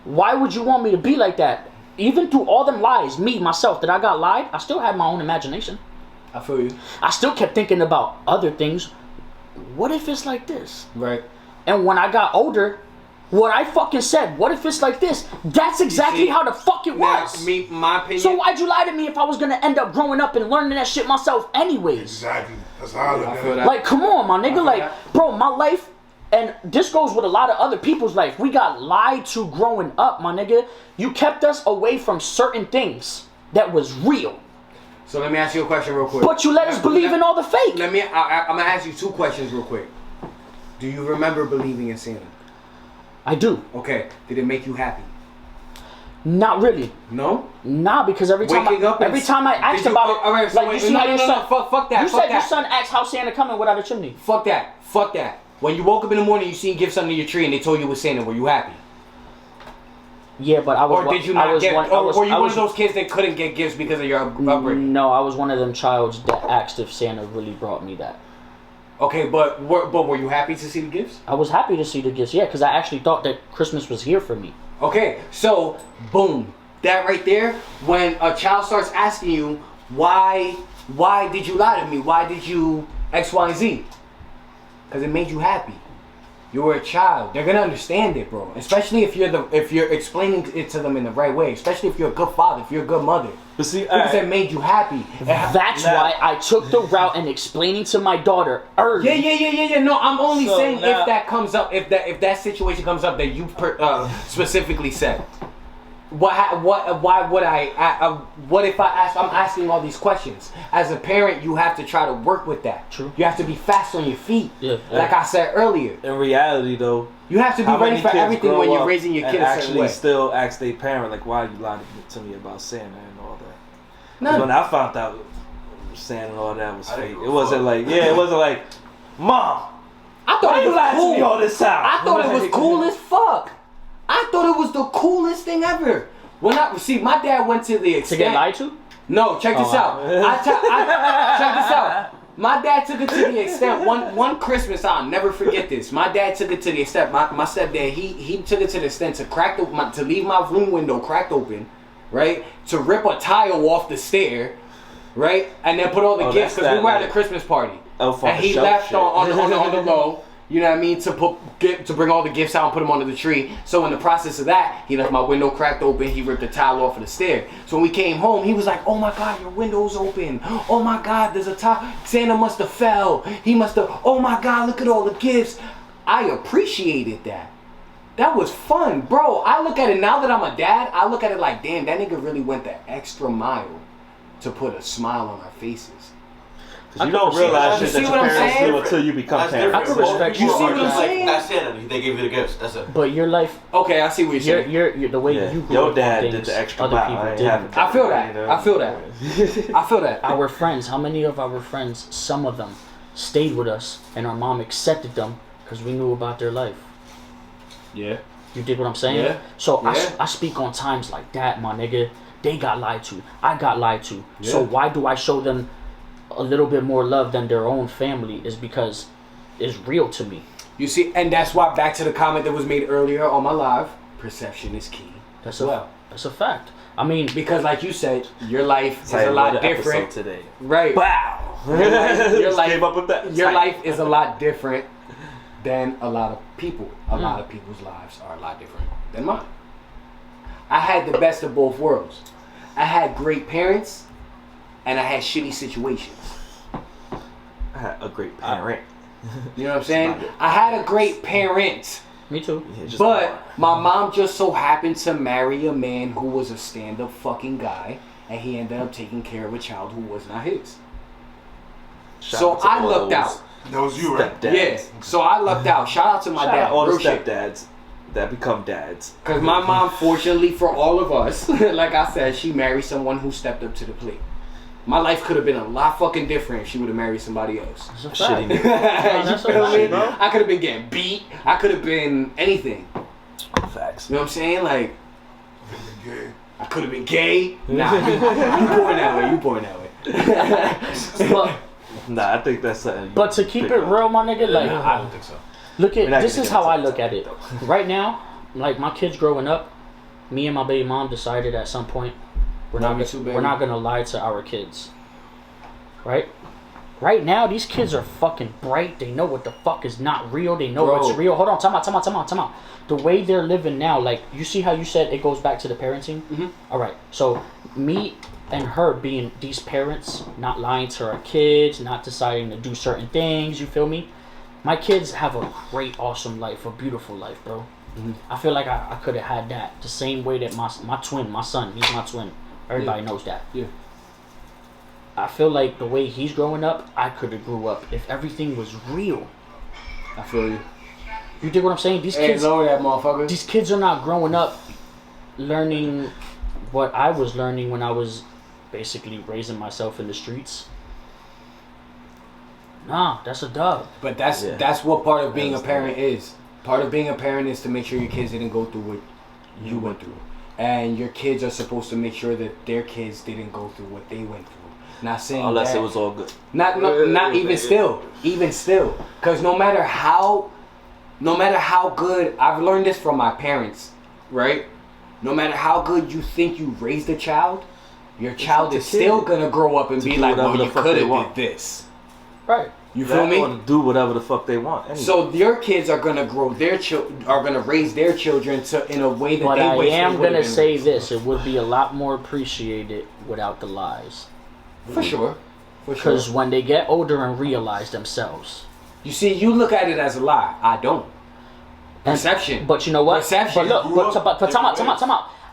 why would you want me to be like that? Even through all them lies, me, myself, that I got lied, I still had my own imagination. I feel you. I still kept thinking about other things. What if it's like this? Right. And when I got older, what I fucking said, what if it's like this? That's exactly see, how the fuck it Now, was. my opinion. So why'd you lie to me if I was gonna end up growing up and learning that shit myself anyways? Exactly. That's how I look I at feel it. that. Like, come on, my nigga. feel Like, that. bro, my life, and this goes with a lot of other people's life. We got lied to growing up, my nigga. You kept us away from certain things that was real. So let me ask you a question real quick. But you let us believe in all the fake. I'm gonna ask you two questions real quick. Do you remember believing in Santa? I do. Okay. Did it make you happy? Not really. No. Nah, because every time Waking up and every time I asked did you- about it, all right, so like wait, you see no, how no, your no, son, no, fuck that, you fuck said your that. son asked how Santa coming without a chimney. Fuck that. Fuck that. When you woke up in the morning, you seen gifts under your tree, and they told you it was Santa. Were you happy? Yeah, but I was. Or did you I not was get? one, Or were you I one was, of those kids that couldn't get gifts because of your upbringing? No, I was one of them childs that asked if Santa really brought me that. Okay, but were you happy to see the gifts? I was happy to see the gifts, yeah, because I actually thought that Christmas was here for me. Okay, so boom, that right there. When a child starts asking you why did you lie to me? Why did you X, Y, and Z? Because it made you happy. You were a child. They're gonna understand it, bro. Especially if you're explaining it to them in the right way. Especially if you're a good father, if you're a good mother. but see, Because it made you happy. That's why I took the route and explaining to my daughter early. Yeah. No, I'm only So saying now- if that comes up, if that situation comes up that you specifically said. Why would what if I ask? I'm asking all these questions. As a parent, you have to try to work with that. True. You have to be fast on your feet. Yeah. Like I said earlier, in reality though, you have to be how ready many for kids everything grow when you're up raising your kid and a certain actually way. still ask their parent like, why you lied to me about Santa and all that? 'Cause None. when I found out Santa and all that was I didn't fake, give it a wasn't fuck. like, it wasn't like, Mom, I thought why it you was lied to me all cool. this time? I thought it was cool as fuck. I thought it was the coolest thing ever. When my dad went to the extent To get lied to? No, check this Oh, out. Check this out. My dad took it to the extent one Christmas, I'll never forget this. My dad took it to the extent. My stepdad he took it to the extent to leave my room window cracked open, right? To rip a tile off the stair, right? And then put all the gifts because we were at a Christmas party. Oh, for And he shelf left shit. on the low. You know what I mean? To bring all the gifts out and put them under the tree. So in the process of that, he left my window cracked open. He ripped the tile off of the stair. So when we came home, he was like, "Oh my God, your window's open. Oh my God, there's a tile. Santa must have fell. He must have. Oh my God, look at all the gifts." I appreciated that. That was fun, bro. I look at it now that I'm a dad. I look at it like, damn, that nigga really went the extra mile to put a smile on our faces. You don't realize shit that your parents do until you become parents. I can respect you. See what I'm saying? That's sanity. They gave you the gifts. That's it. But your life. Okay, I see what you're saying. You're the way you grew your up. dad Things did the extra other mile. people didn't. I feel that. I feel that. I feel that. Our friends. How many of our friends? Some of them stayed with us, and our mom accepted them because we knew about their life. Yeah. You dig what I'm saying? Yeah. So Yeah. I speak on times like that, my nigga. They got lied to. I got lied to. Yeah. So why do I show them a little bit more love than their own family? Is because it's real to me. You see, and that's why, back to the comment that was made earlier on my live, perception is key. That's That's a fact. I mean, because like you said, your life is a lot different today. Right. Wow. Your life, came up with that. your life is a lot different than a lot of people. A lot of people's lives are a lot different than mine. I had the best of both worlds. I had great parents, and I had shitty situations. I had a great parent. You know what I'm saying? I had a great parent. me too. Yeah, But my mom just so happened to marry a man who was a stand-up fucking guy, and he ended up taking care of a child who was not his. So I lucked out. That was you, right? Yeah. So I lucked out. Shout out to my Shout dad. out all the Real shit. stepdads that become dads. Because my mom, fortunately for all of us, like I said, she married someone who stepped up to the plate. My life could have been a lot fucking different if she would have married somebody else. That's a Shitty fact. nigga. You That's a feel me? fact, I could have been getting beat. I could have been anything. Facts. You know what I'm saying? Like, Yeah. I could have been gay. Nah, you born that way. You born that way. But, Nah, I think that's something. but to keep it real, my nigga, like, Nah, I don't think so. look We're at not this gonna is get how into I that look at it. Right now, like my kids growing up, me and my baby mom decided at some point we're Love you too, baby. not gonna lie to our kids. Right? Right now, these kids are fucking bright. They know what the fuck is not real. They know Bro. what's real. Hold on, time out. The way they're living now, like, you see how you said it goes back to the parenting? Mhm. All right. So, me and her being these parents, not lying to our kids, not deciding to do certain things, you feel me? My kids have a great, awesome life, a beautiful life, bro. Mhm. I feel like I could have had that the same way that my twin, my son, he's my twin. Everybody knows that. Yeah. I feel like the way he's growing up, I could have grew up if everything was real. I feel you. You dig what I'm saying? These Hey, kids, lower that motherfucker. these kids are not growing up learning what I was learning when I was basically raising myself in the streets. Nah, that's a dub. But that's Yeah. that's what part of being a That's parent is. Part of being a parent is to make sure your kids didn't go through what you went through, and your kids are supposed to make sure that their kids didn't go through what they went through. Not saying Unless that, it was all good. not even still, because no matter how good, I've learned this from my parents, right? No matter how good you think you raised a child, your child up is to still kid gonna grow up and to be do like, whatever well, the you fuck could they have want. did this. Right. You feel me? Or to do whatever the fuck they want. Anyway. So your kids are gonna grow are gonna raise their children in a way that But they I wish am they would've gonna been say raised. this: it would be a lot more appreciated without the lies. For sure. Because when they get older and realize themselves. You see, you look at it as a lie. I don't. Perception. But you know what? Perception. But look, You grew up but time out.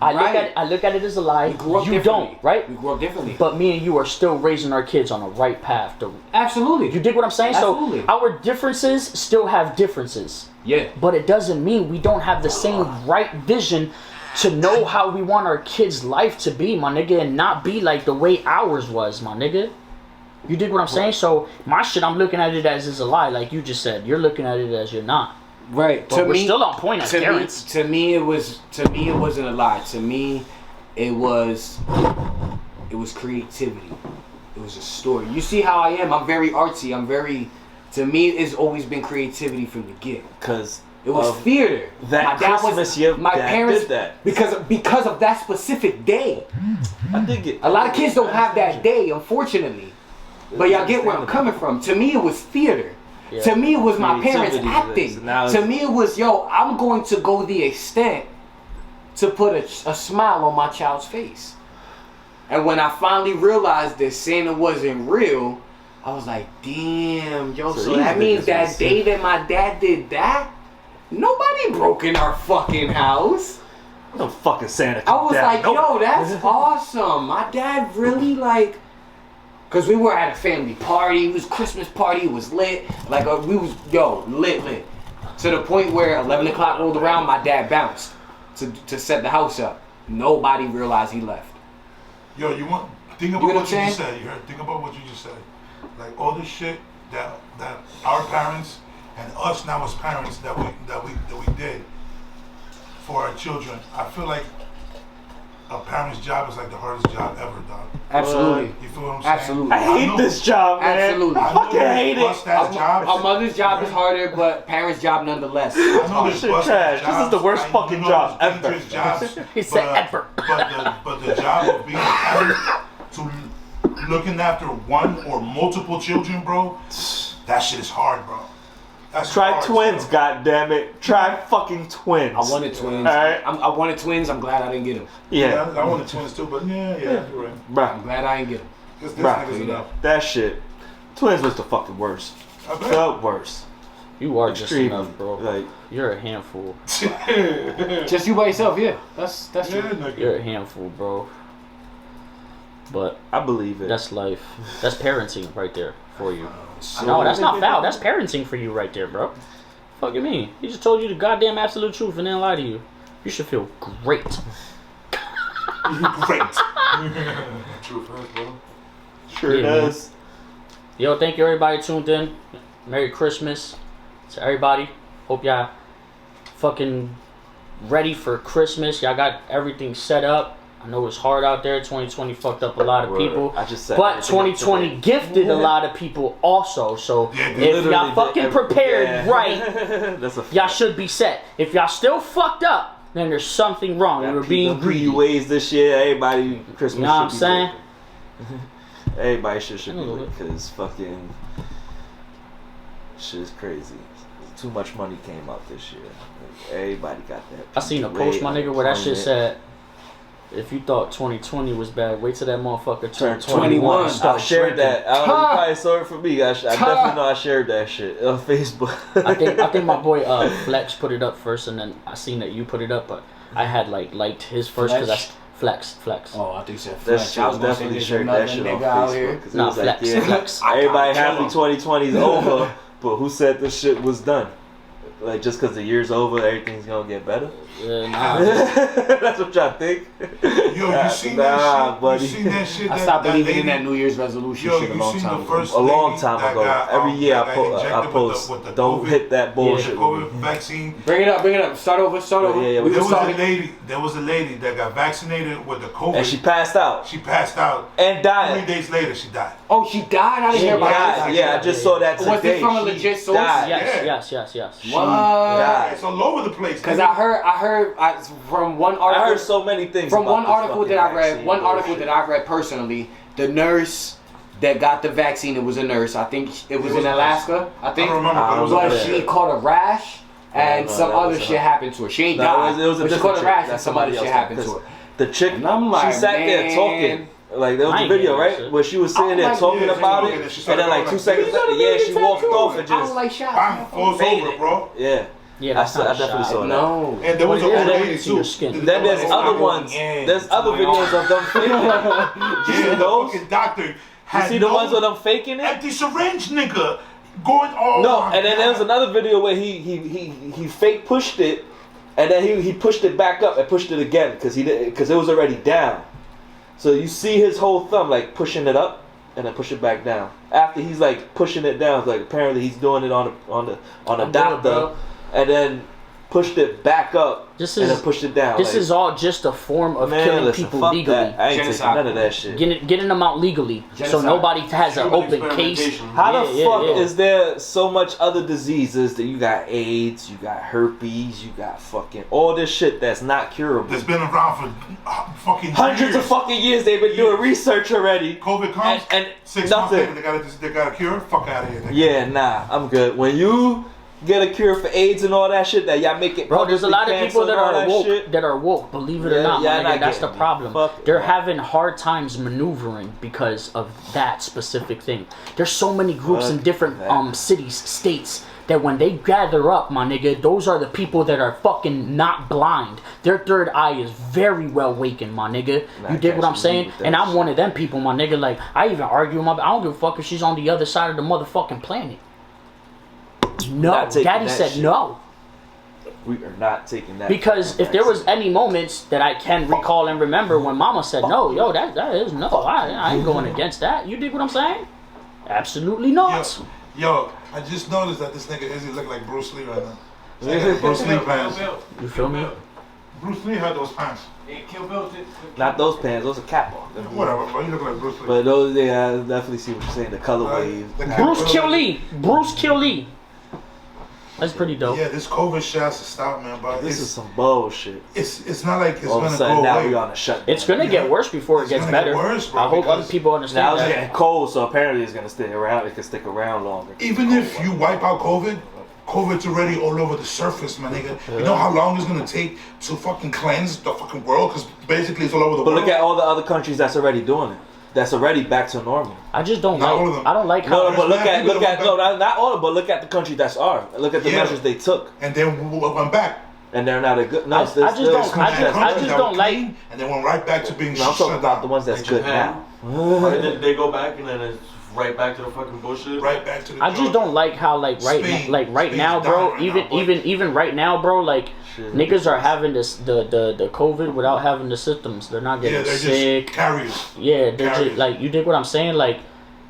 Right. I look at it as a lie. We grew up You differently. don't, right? We grew up differently. But me and you are still raising our kids on the right path. Absolutely. You dig what I'm saying? Absolutely. So our differences still have differences. Yeah. But it doesn't mean we don't have the same right vision to know how we want our kids' life to be, my nigga, and not be like the way ours was, my nigga. You dig what I'm saying? So my shit, I'm looking at it as is a lie, like you just said. You're looking at it as you're not. Right. But we're still on point as parents. To me, it wasn't a lie. To me, it was creativity. It was a story. You see how I am? I'm very artsy. To me, it's always been creativity from the get. Because it was theater. That Christmas year, my dad parents did that. because of that specific day. I dig it. A lot of kids don't have that day, unfortunately. But y'all get where I'm coming from. To me, it was theater. Yeah. To me, it was my parents Creativity, acting. now To it's- me, it was, yo, I'm going to go the extent to put a smile on my child's face. And when I finally realized that Santa wasn't real, I was like, damn, yo, so that means that day that my dad did that, nobody broke in our fucking house. No fucking Santa. I was like, yo, that's awesome. My dad really like, cause we were at a family party. It was Christmas party. It was lit. Like we was lit. To the point where 11 o'clock rolled around, my dad bounced to set the house up. Nobody realized he left. Yo, think about what you just said. You heard? Think about what you just said. Like all the shit that our parents and us now as parents that we did for our children. I feel like a parent's job is like the hardest job ever, dog. Absolutely. You feel what I'm saying? Absolutely. I hate this job, man. Absolutely. I fucking hate it. Jobs. A mother's job is harder, but parents' job nonetheless. I know there's Shit bust trash. jobs. This is the worst I fucking know job there's ever. dangerous jobs, He said ever. But the job of being a parent to looking after one or multiple children, bro, that shit is hard, bro. That's Try hard, twins, bro. goddammit. Try fucking twins. I wanted twins. Alright. I wanted twins. I'm glad I didn't get them. Yeah. I wanted twins too, but yeah, you're right. I'm Bruh. glad I didn't get them. This Bruh. nigga's enough. That shit. Twins was the fucking worst. I bet. The worst. You are just Extreme. enough, bro. Like, You're a handful. Just you by yourself, yeah. That's Yeah, true. nigga. You're a handful, bro. But I believe it. that's life. That's parenting right there for you. No, that's not foul. That's parenting for you right there, bro. Fuck you mean? He just told you the goddamn absolute truth and then lied to you. You should feel great. Great. True friends, bro. Sure Yeah, does. Yo, thank you everybody tuned in. Merry Christmas to everybody. Hope y'all fucking ready for Christmas. Y'all got everything set up. I know it's hard out there. 2020 fucked up a lot of Word. people. I just said But everything up 2020 today. gifted a lot of people also. So Yeah, if Literally y'all did fucking every- prepared yeah. right, That's a y'all should be set. If y'all still fucked up, then there's something wrong. You were being greedy. ways this year. Everybody Christmas. You know what I'm should be saying? lit. Everybody should be I know lit because fucking shit is crazy. Too much money came out this year. Like, everybody got that. I seen a post, my nigga, where that shit said, if you thought 2020 was bad, wait till that motherfucker turn 21. I Start shared drinking. that. I don't know, you probably saw it from me. I definitely know I shared that shit on Facebook. I think my boy Flex put it up first, and then I seen that you put it up, but I had liked his first because that's Flex. Oh, I think you said That Fletch. shit I was gonna say definitely there's shared another that shit on nigga out Facebook. here. 'Cause it Nah, was like, Flex, yeah, Flex. everybody Kill happy him. 2020's over, but who said this shit was done? Like, just because the year's over, everything's gonna get better? Nah. That's what y'all think? Yo, you seen that shit? buddy. You seen that shit? I stopped believing lady, in that New Year's resolution Yo, shit a you long seen time the ago. first A long lady time that ago. got, Every year that I got injected post, with the don't COVID, hit that bullshit. the COVID vaccine. Bring it up. Start over. Yeah, we we was There was a talking. lady. There was a lady that got vaccinated with the COVID. And she passed out. She passed out. And 3 died. days later, she died. Oh, she died. I didn't She hear about died, that. Yeah, I just saw that today. Was it from a She legit source? died. Yes. She What? died. It's all over the place. Because I heard from one I article. heard so many things. From about one this article fucking that I read, vaccine one article bullshit. that I read personally, the nurse that got the vaccine, it was a nurse. I think it was in Alaska. I think. I don't remember, but it was But a she caught a rash, and no, some that other wasn't shit her. happened to her. She ain't No, died. it was a but she different caught a chick. rash, and That's some other somebody shit else, happened to her. The chick, And I'm like, she sat there man. talking. Like, there was I a ain't video, getting right? that shit. Where she was sitting there like- talking yeah, about she it. started And then, like, going 2 like, seconds later, yeah, she walked off and I don't just. like shots. Bam, falls Faded over, it. bro. Yeah. Yeah, I that's not a definitely shot. saw that. No. And there was What an is old that lady into your too. skin? Then there's Oh, other I'm ones. going in. There's other videos of them faking it. Yeah, see the those? fucking doctor You had see the ones with them faking it? empty syringe, nigga, going all. No, and then there was another video where he fake pushed it, and then he pushed it back up and pushed it again because it was already down. So you see his whole thumb like pushing it up and then push it back down. After he's like pushing it down, it's like apparently he's doing it on a I'm good, doctor, bro. and then pushed it back up This and is- then pushed it down. This like, is all just a form of man, killing listen, people fuck legally. that. I ain't taking Genocide. none of that shit. Getting them out legally, so Genocide. nobody has an Human open case. experimentation. How the Yeah, fuck yeah. is there so much other diseases that you got AIDS, you got herpes, you got fucking all this shit that's not curable? That's been around for fucking Hundreds years. of fucking years they've been doing research already. COVID comes, And 6 months nothing. later they got a cure. Fuck out of here. Nigga. Yeah, nah, I'm good. When you get a cure for AIDS and all that shit that y'all make it Bro, there's a lot of publicly people that canceled and are all woke. shit, That are woke. Believe it or Yeah, not, yeah, my not nigga, that's the getting it. problem. Fuck it, They're man. having hard times maneuvering because of that specific thing. There's so many groups in Fuck different that. cities, states, that when they gather up, my nigga, those are the people that are fucking not blind. Their third eye is very well awakened, my nigga. Nah, You dig what I'm catch me saying? with that And I'm shit. one of them people, my nigga. Like, I even argue with my. I don't give a fuck if she's on the other side of the motherfucking planet. No, not taking Daddy that said shit. no. we are not taking that. Because if there was any moments that I can recall and remember when Mama said no, yo, that is no, I ain't going against that. You dig what I'm saying? Absolutely not. Yo, I just noticed that this nigga Izzy look like Bruce Lee right now. Like Bruce Lee pants. You feel me? Bruce Lee had those pants. Not those pants, those are cap on. Whatever, but you look like Bruce Lee. But those, yeah, I definitely see what you're saying. The colorways. Bruce Kill Lee. Bruce Kill Lee. That's pretty dope. Yeah, this COVID shit has to stop, man. But This is it's some bullshit. it's not like it's All of a gonna sudden go now away. we on a shutdown. It's gonna get worse before it It's gets gonna get better. worse, bro, I hope because other people Now understand it's that. getting cold, so apparently it's gonna stay around. It can stick around longer. Even if you wipe out COVID, COVID's already all over the surface, my nigga. You know how long it's gonna take to fucking cleanse the fucking world? Because basically it's all over the But world. look at all the other countries that's already doing it. That's already back to normal. I just don't Not all of like. them. I don't like how. No, but look at people that no, went not all, but look at the country that's ours. Look at the Yeah. measures they took, And then we went back. and they're not a good. No, I just don't- I just Countries that don't were like- clean, And then went right back to being No, I'm talking about the ones that's Like good Japan. now. And then they go back and then it's right back to the fucking bullshit. Right back to the I just don't like how right Spain. Spain's now, down bro. right now, boy. Even right now, bro. Like Shit. niggas are having this the COVID without having the symptoms. They're not getting Yeah, they're sick. just carriers. Yeah, they're carriers. just like, you dig what I'm saying? Like,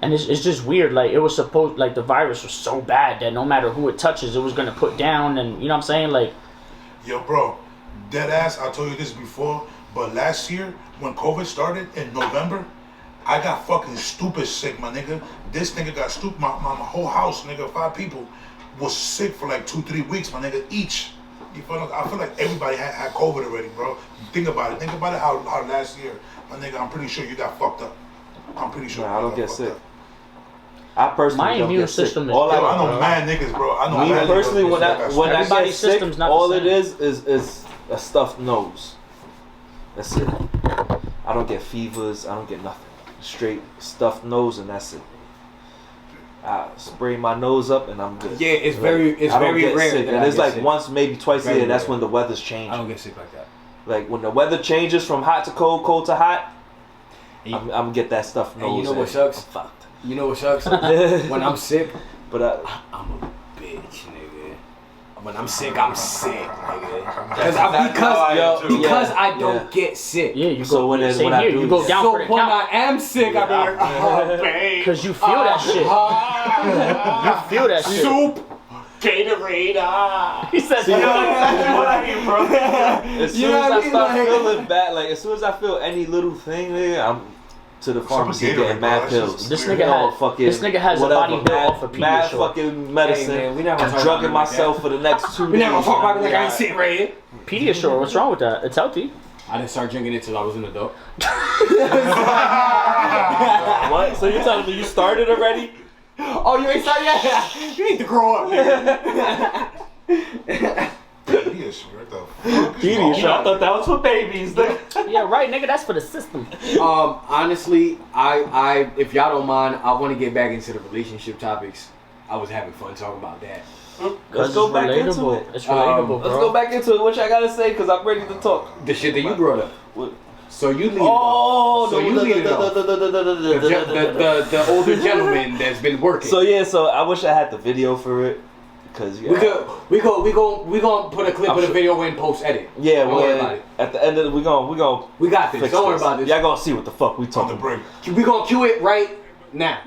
and it's just weird. Like, it was supposed, like, the virus was so bad that no matter who it touches, it was gonna put down. And you know what I'm saying? Like, Yo, bro, dead ass, I told you this before, but last year, when COVID started in November, I got fucking stupid sick, my nigga. This nigga got stupid. My whole house, nigga, 5 people, was sick for like 2-3 weeks, my nigga, each. You feel? I feel like everybody had COVID already, bro. Think about it. Think about it how last year, my nigga, I'm pretty sure you got fucked up. I'm pretty sure Nah, I you don't got get fucked sick. up. I personally My don't immune get sick. system is All Yo, I good. know mad niggas, bro. I know Me mad personally, niggas when that got I Everybody's get sick, system's not the all same. it is a stuffed nose. That's it. I don't get fevers. I don't get nothing. Straight stuffed nose, and that's it. I spray my nose up, and I'm good. Yeah, it's very I don't get rare sick. that And I it's get like sick. once, maybe twice a Very year. That's rare. when the weather's I changing. don't get sick like that. Like when the weather changes from hot to cold, cold to hot, And I'm gonna get that stuffed and nose. you know what sucks? I'm fucked. You know what sucks? When I'm sick, But I'm a bitch, nigga. When I'm sick, I'm sick, nigga. That's exactly how I am too. Because Yeah, I don't yeah. get sick. yeah, you So go. when Same I here. do- You go down So for the when count I am sick, I be like, oh, babe. because you feel that shit. You feel that shit. Soup. Gatorade, He said, See, "Yo, exactly what I mean, bro?" as You soon know as what I I mean? start Like- feeling bad, like as soon as I feel any little thing, nigga, I'm to the pharmacy Gatorade, getting bro. mad That's pills. just This weird. nigga All had- fucking this nigga has a whatever, body built mad- off of mad Pediasure. fucking medicine. Hey, man, we not gonna I'm talk drugging about it like myself that. for the next 2 We days. never fuck about it like I ain't sitting right here. Pediasure, what's wrong with that? It's healthy. I didn't start drinking it till I was an adult. What? So you're telling me you started already? Oh, you ain't started yet? You need to grow up, nigga. Pediasure, what the fuck is Pediasure. wrong? I thought that was for babies. Nigga. Yeah, right, nigga. That's for the system. Honestly, I if y'all don't mind, I want to get back into the relationship topics. I was having fun talking about that. Let's go back into relatable. it. It's relatable, bro. Let's go back into it. What y'all gotta say? Because I'm ready to talk. The shit that you brought up. What? So you lead Oh, it off. So you lead it off. The older gentleman that's been working. So yeah, so I wish I had the video for it, because we gonna put a clip I'm of the sure- video in post edit. yeah, Don't worry about well, it. at the end of it, we gonna We got this. fix Don't worry this. about this. Y'all gonna see what the fuck we On the talking. break. We gonna cue it right now.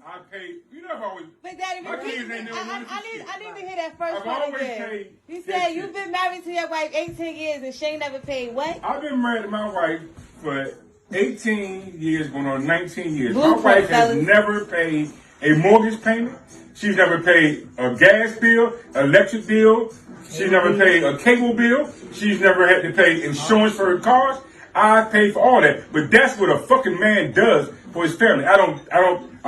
I paid, you know how we But Daddy, My repeat. kids ain't never wanted to I see need to hear that first I've part always again. paid You that said shit. you've been married to your wife 18 years and she ain't never paid what? I've been married to my wife for 18 years, going on 19 years. My Blueprint, wife has fellas. never paid a mortgage payment. She's never paid a gas bill, electric bill. She's never paid a cable bill. She's never had to pay insurance for her cars. I pay for all that. But that's what a fucking man does for his family. I'm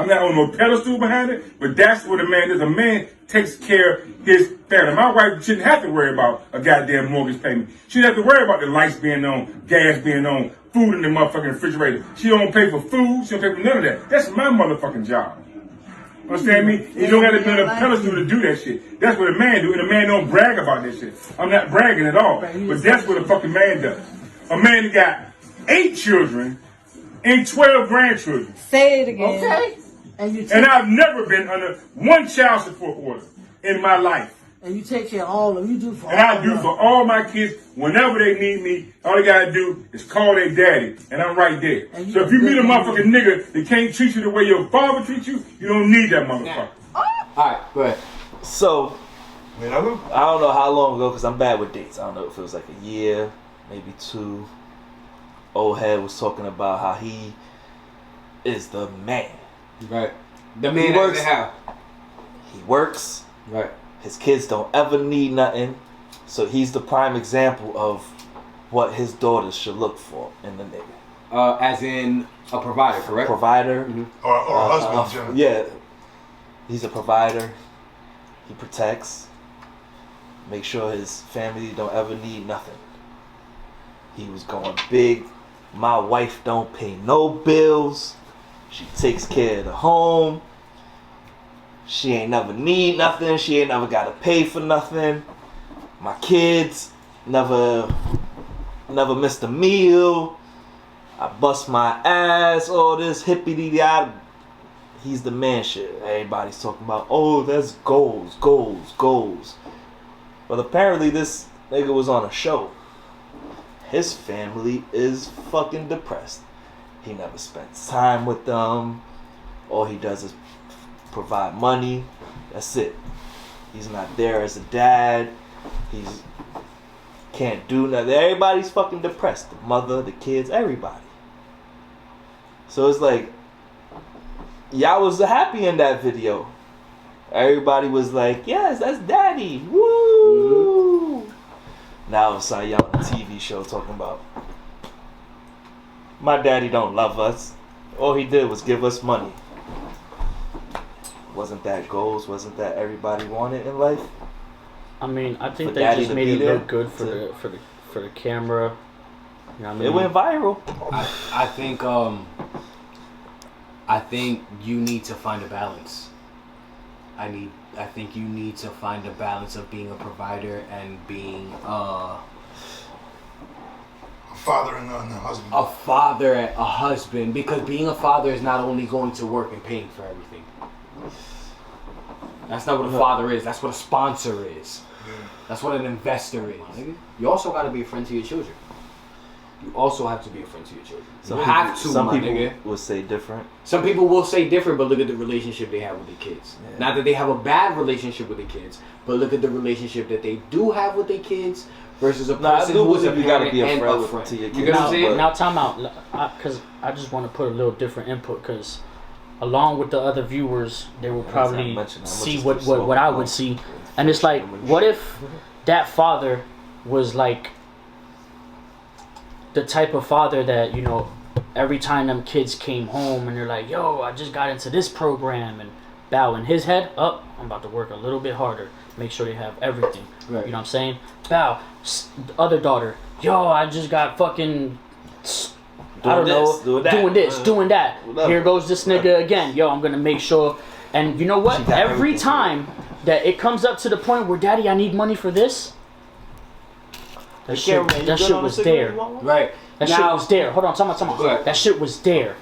not on no pedestal behind it, but that's what a man does. A man takes care of his family. My wife shouldn't have to worry about a goddamn mortgage payment. She doesn't have to worry about the lights being on, gas being on, food in the motherfucking refrigerator. She don't pay for food. She don't pay for none of that. That's my motherfucking job. Understand me? You don't have to be on a pedestal to do that shit. That's what a man do, and a man don't brag about that shit. I'm not bragging at all, but that's what a fucking man does. A man that got 8 children and 12 grandchildren. Say it again. Okay. And I've never been under one child support order in my life. And you take care of all of them. You do for And all I of do them. for all my kids whenever they need me. All they gotta do is call their daddy, and I'm right there. And you So if you a meet a good motherfucking nigga that can't treat you the way your father treats you, you don't need that motherfucker. Alright, go ahead. So, Man, I look. I don't know how long ago, because I'm bad with dates. I don't know if it was like a year, maybe 2. Old head was talking about how he is the man. Right. The man He works. has how. He works. Right. His kids don't ever need nothing. So he's the prime example of what his daughters should look for in the nigga. As in a provider, correct? Provider. Or a husband, Jim. Yeah. He's a provider. He protects. Make sure his family don't ever need nothing. He was going big. My wife don't pay no bills. She takes care of the home. She ain't never need nothing. She ain't never got to pay for nothing. My kids never missed a meal. I bust my ass. All this hippity-yada. He's the man shit. Everybody's talking about, oh, that's goals. But apparently this nigga was on a show. His family is fucking depressed. He never spends time with them. All he does is provide money. That's it. He's not there as a dad. He's can't do nothing. Everybody's fucking depressed. The mother, the kids, everybody. So it's like, y'all was happy in that video. Everybody was like, yes, that's daddy. Woo! Mm-hmm. Now all of a sudden y'all on a TV show talking about, my daddy don't love us. All he did was give us money. Wasn't that goals? Wasn't that everybody wanted in life? I mean, I think For they daddy just to made be it there look good for to- the camera. You know what I mean? It went viral. I think you need to find a balance. I think you need to find a balance of being a provider and being A father and a husband. a father and a husband, because being a father is not only going to work and paying for everything. That's not what a father is. That's what a sponsor is. That's what an investor is. You also got to be a friend to your children. You also have to be a friend to your children. You have to, Some my people nigga. would say different. Some people will say different, but look at the relationship they have with their kids. Yeah. Not that they have a bad relationship with their kids, but look at the relationship that they do have with their kids versus a Nah, I person do who is a believe you gotta parent be a and friend a with- friend. to your You kids. get what I'm saying? Now time out, because I just want to put a little different input, because along with the other viewers, they will probably see what I would see, and it's like, what if that father was like the type of father that, you know, every time them kids came home and they're like, yo, I just got into this program, and bow in his head, up, I'm about to work a little bit harder, make sure they have everything. Right. You know what I'm saying? Bow, the other daughter, yo, I just got fucking, I don't know, doing this, doing that. Whatever. Here goes this nigga again. Yo, I'm gonna make sure. And you know what? She got Every everything. time that it comes up to the point where, daddy, I need money for this, that shit was there. Right. That shit was there. Hold on, tell me. Go ahead. That shit was there.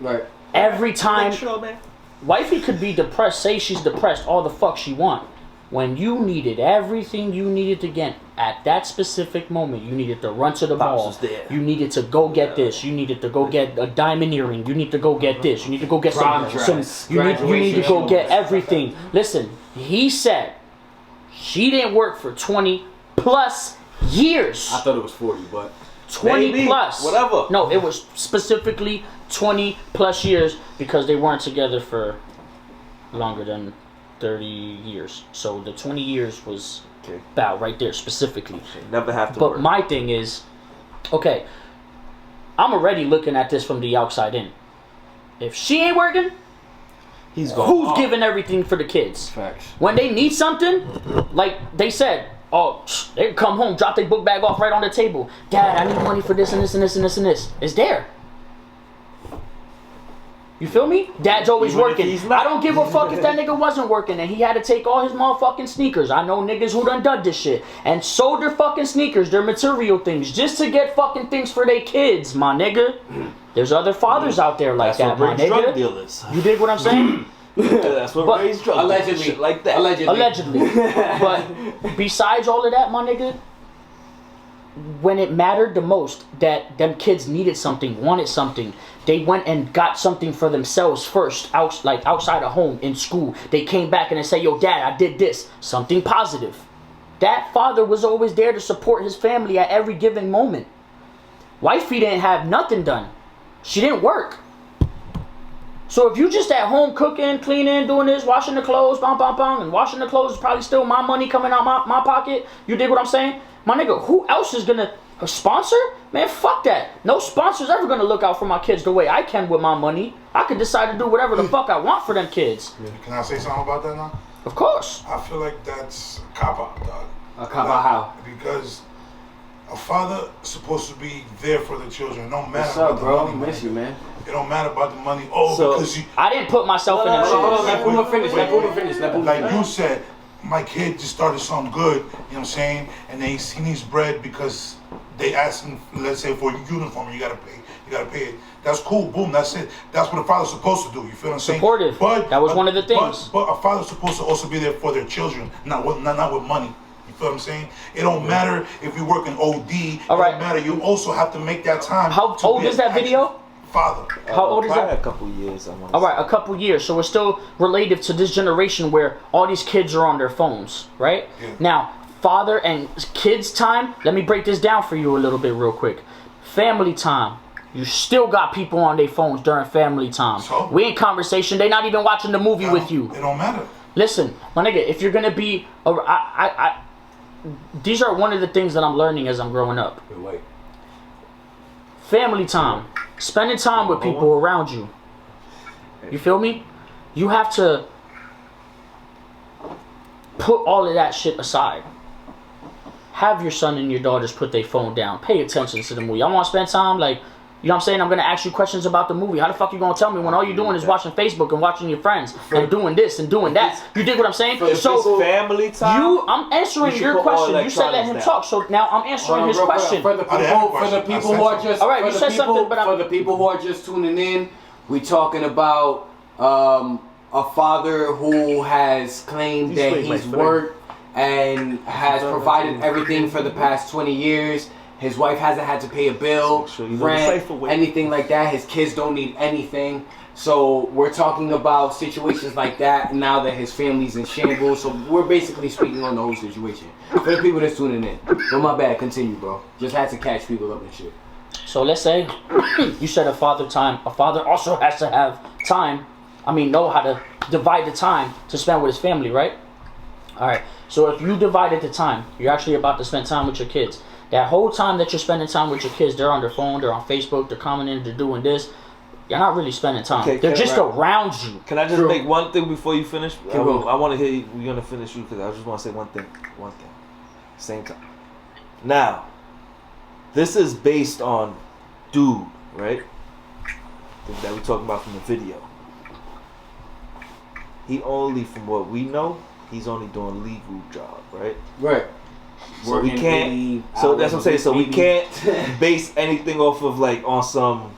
Right. Every time. Sure, man. Wifey could be depressed, say she's depressed all the fuck she want. When you needed everything you needed to get at that specific moment, you needed to run to the Pops mall. was there. You needed to go get this. You needed to go get a diamond earring. You need to go get this. You need to go get Prom some. dress, You need to graduation go get shoes. everything. Listen, he said she didn't work for 20 plus years. I thought it was 40, but 20 Maybe, plus. whatever. No, it was specifically 20 plus years because they weren't together for longer than 30 years. So the 20 years was Okay. about right there specifically. Never have to But work. my thing is, okay, I'm already looking at this from the outside in. If she ain't working, He's gone. who's giving everything for the kids? facts. When they need something, like they said, oh, they come home, drop their book bag off right on the table. Dad, I need money for this and this and this and this and this. It's there. You feel me? Dad's always Even if working. he's not. I don't give a fuck if that nigga wasn't working and he had to take all his motherfucking sneakers. I know niggas who done this shit and sold their fucking sneakers, their material things, just to get fucking things for their kids, my nigga. There's other fathers out there like That's that, what my brings drug nigga. dealers. You dig what I'm saying? That's what But- raised drug Allegedly. dealers. Shit like that. Allegedly. But besides all of that, my nigga, when it mattered the most that them kids needed something, wanted something, they went and got something for themselves first, outside of home, in school. They came back and they say, yo, Dad, I did this. Something positive. That father was always there to support his family at every given moment. Wifey didn't have nothing done. She didn't work. So if you just at home cooking, cleaning, doing this, washing the clothes, and washing the clothes is probably still my money coming out my pocket. You dig what I'm saying? My nigga, who else is gonna sponsor? Man, fuck that. No sponsor's ever gonna look out for my kids the way I can with my money. I can decide to do whatever the fuck I want for them kids. Can I say something about that now? Of course. I feel like that's a cop-out, dog. A cop-out how? Because a father supposed to be there for the children, no matter What's about up, the bro? money. Miss you, man. It don't matter about the money. Oh, So- because you, I didn't put myself in them Hold on, shoes. let Puma finish. Let Puma finish. Let Puma like finish. you said, my kid just started something good, you know what I'm saying? And he needs bread because they asked him, let's say, for a uniform, you gotta pay it. That's cool, boom, that's it. That's what a father's supposed to do, you feel what I'm saying? Supportive. That was one of the things. But a father's supposed to also be there for their children, not with money. You feel what I'm saying? It don't matter if you work in OD, All right. it don't matter, you also have to make that time. How to old be is an that active video? Father. How old is Probably that? a couple years. I want. All right, a couple years. So it's still relative to this generation where all these kids are on their phones, right? Yeah. Now, father and kids time, let me break this down for you a little bit real quick. Family time. You still got people on their phones during family time. So? We in conversation. They not even watching the movie with you. It don't matter. Listen, my nigga, if you're gonna be, these are one of the things that I'm learning as I'm growing up. Wait. Family time, spending time with people around you. You feel me? You have to put all of that shit aside. Have your son and your daughters put their phone down. Pay attention to the movie. I want to spend time, like, you know what I'm saying? I'm going to ask you questions about the movie. How the fuck you going to tell me when all you're doing is watching Facebook and watching your friends and doing this and doing that? You dig what I'm saying? If So it's family time. I'm answering You should your put all question. You said let him electronics talk. So now I'm answering his question. For the I didn't have a people, for the question. people I who said are just, All right, for you the said people, something, but for the people who are just tuning in, we talking about a father who has claimed that he's worked and has provided everything for the past 20 years. His wife hasn't had to pay a bill, Make sure you know the rent, safer way. anything like that. His kids don't need anything. So we're talking about situations like that now that his family's in shambles. So we're basically speaking on the whole situation. For the people that's tuning in. But my bad, continue, bro. Just had to catch people up and shit. So let's say you said a father time. A father also has to have time. Know how to divide the time to spend with his family, right? All right. So if you divided the time, you're actually about to spend time with your kids. That whole time that you're spending time with your kids, they're on their phone, they're on Facebook, they're commenting, they're doing this. You're not really spending time. Okay, They're just right. around you. Can I just make one thing before you finish? I going. want to hear you. We're gonna finish you because I just want to say one thing. Same time. Now, this is based on dude, right? That we talking about from the video. He only, from what we know, he's only doing legal job, right? Right. So we can't. So that's what I'm saying. So we can't base anything off of like on some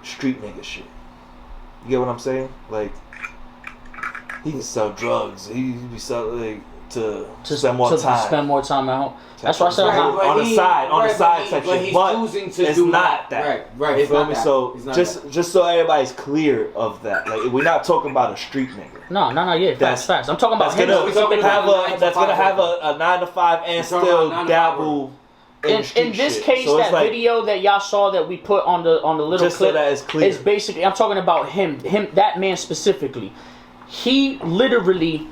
street nigga shit. You get what I'm saying? Like He can sell drugs. He be selling to spend more time. Spend more time at home. That's why I said on the side type but shit. he's But choosing to it's do not that. Right. You It's feel not me? that. So It's not just so everybody's clear of that. Like we're not talking about a street nigga. No, yeah, facts. I'm talking about That's him. gonna have a 9 to 5 and still dabble. In this shit. case, so that like, video that y'all saw that we put on the little just clip so that it's clear. is basically, I'm talking about him, that man specifically. He literally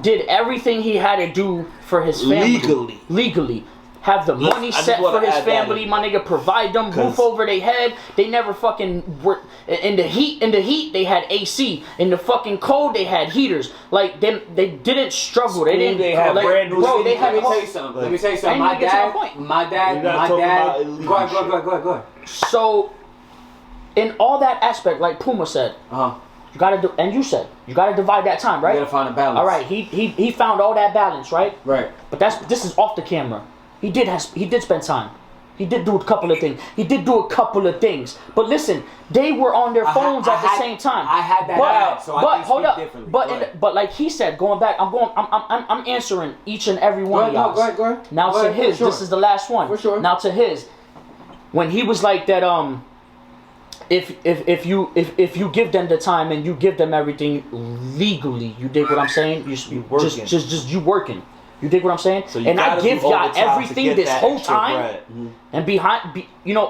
did everything he had to do for his family. Legally. Have the money set for his family, my nigga, provide them roof over their head. They never fucking work in the heat they had AC. In the fucking cold they had heaters. Like they didn't struggle. They didn't have brand new bro, they had Let me tell you something. My dad. Go ahead. So in all that aspect, like Puma said, you gotta do, and you said you gotta divide that time, right? You gotta find a balance. All right, he found all that balance, right? Right. But this is off the camera. He did spend time. He did do a couple of things. But listen, they were on their phones at the same time. I had that. So I can hold speak up. differently. But like he said, going back, I'm answering each and every one of y'all. Go ahead. Now to his, this is the last one. For sure. Now to his, when he was like that, if you give them the time and you give them everything legally, you dig what I'm saying? You working. Just you working. You dig what I'm saying? So and I give y'all everything this whole time. Mm-hmm. And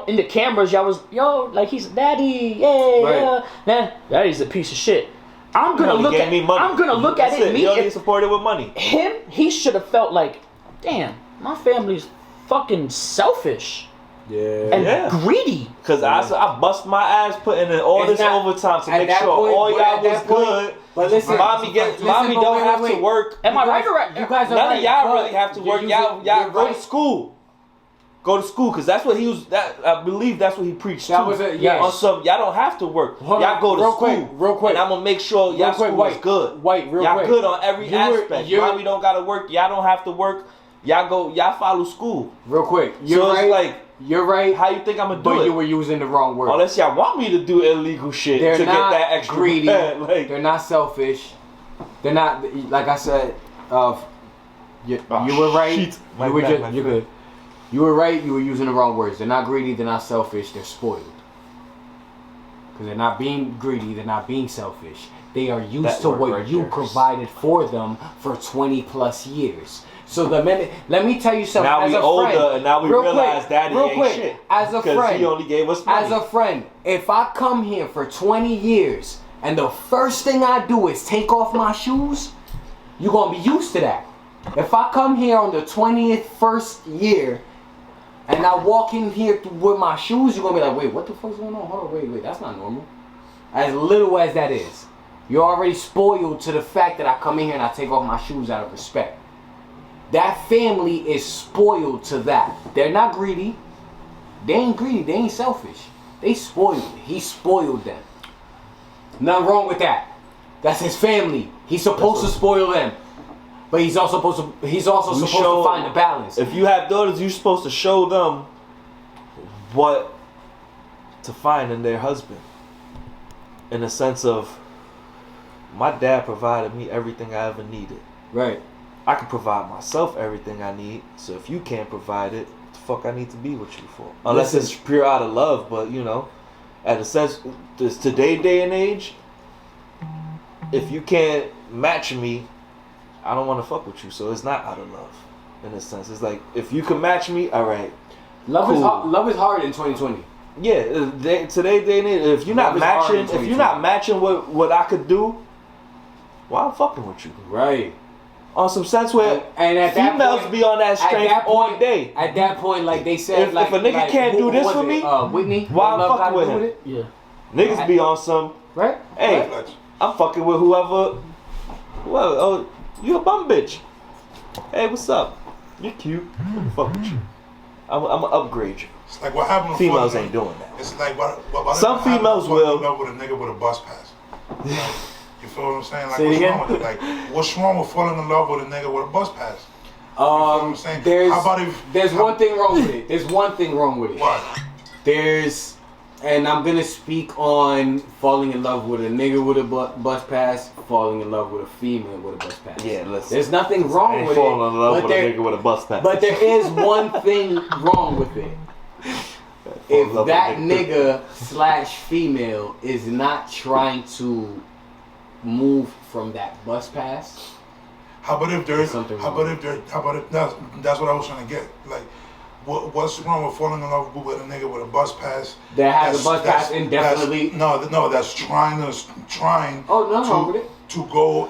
in the cameras, y'all was, like he's daddy, yeah. Man, daddy's a piece of shit. I'm gonna look at it. You don't get supported with money. He should have felt like, damn, my family's fucking selfish. And greedy. Cause I bust my ass putting in all this overtime to make sure all y'all was good. But listen, mommy don't have to work. Am I right or right? You guys are None right. of y'all really have to work. Y'all go to school. Go to school, cause that's what he was. I believe that's what he preached. That was it. Yeah. On some, y'all don't have to work. Y'all go to school. Real quick. And I'm gonna make sure y'all school is good. Y'all good on every aspect. Mommy don't gotta work. Y'all don't have to work. Y'all follow school. Real quick. You're right. How you think I'm gonna do but it? You were using the wrong word. Unless y'all want me to do illegal shit They're to not get that extra greedy. like, they're not selfish. They're not, like I said, you were right. You're good. You were right. You were using the wrong words. They're not greedy. They're not selfish. They're spoiled. Because they're not being greedy. They're not being selfish. They are used to what you provided for them for 20 plus years. So the minute, let me tell you something. Now as we a older friend, and now we realize daddy ain't shit. As a friend, he only gave us money. As a friend, if I come here for 20 years and the first thing I do is take off my shoes, you're gonna be used to that. If I come here on the 21st year and I walk in here with my shoes, you're gonna be like, wait, what the fuck's going on? Hold on, wait, that's not normal. As little as that is, you're already spoiled to the fact that I come in here and I take off my shoes out of respect. That family is spoiled to that. They're not greedy. They ain't greedy. They ain't selfish. They spoiled. He spoiled them. Nothing wrong with that. That's his family. He's supposed to spoil them. But he's also supposed to find the balance. If you have daughters, you're supposed to show them what to find in their husband. In the sense of, my dad provided me everything I ever needed. Right. I can provide myself everything I need. So if you can't provide it, what the fuck I need to be with you for? Unless it's pure out of love, but at a sense, this today day and age, if you can't match me, I don't want to fuck with you. So it's not out of love, in a sense. It's like, if you can match me, all right. Love is hard in 2020. Yeah, today day and age, if you're not matching what I could do, why I'm fucking with you? Right. On some sense where and at females that point, be on that strength all day. At that point, like they said, if a nigga can't do this for me, Whitney, why I'm fucking with him? Yeah. Niggas be on some, right? Hey, I'm fucking with whoever. Well, oh, you a bum bitch. Hey, what's up? You're cute. Let me fuck with you. I'm gonna upgrade you. It's like what happened. Females ain't doing that. It's like what some females will. Love with a nigga with a bus pass. You feel what I'm saying? Like, Say what's again? wrong with it? Like, what's wrong with falling in love with a nigga with a bus pass? You know what I'm saying? There's one thing wrong with it. There's one thing wrong with it. What? There's And I'm gonna speak on falling in love with a nigga with a bus pass, falling in love with a female with a bus pass. Yeah, listen. There's nothing wrong with it. Falling in love with a nigga with a bus pass. But there is one thing wrong with it. If that nigga / female is not trying to move from that bus pass, How about if there's something how about if there how about if that's what I was trying to get. Like what's wrong with falling in love with a nigga with a bus pass? that has a bus pass indefinitely. That's trying. Oh, no, wrong with it. To go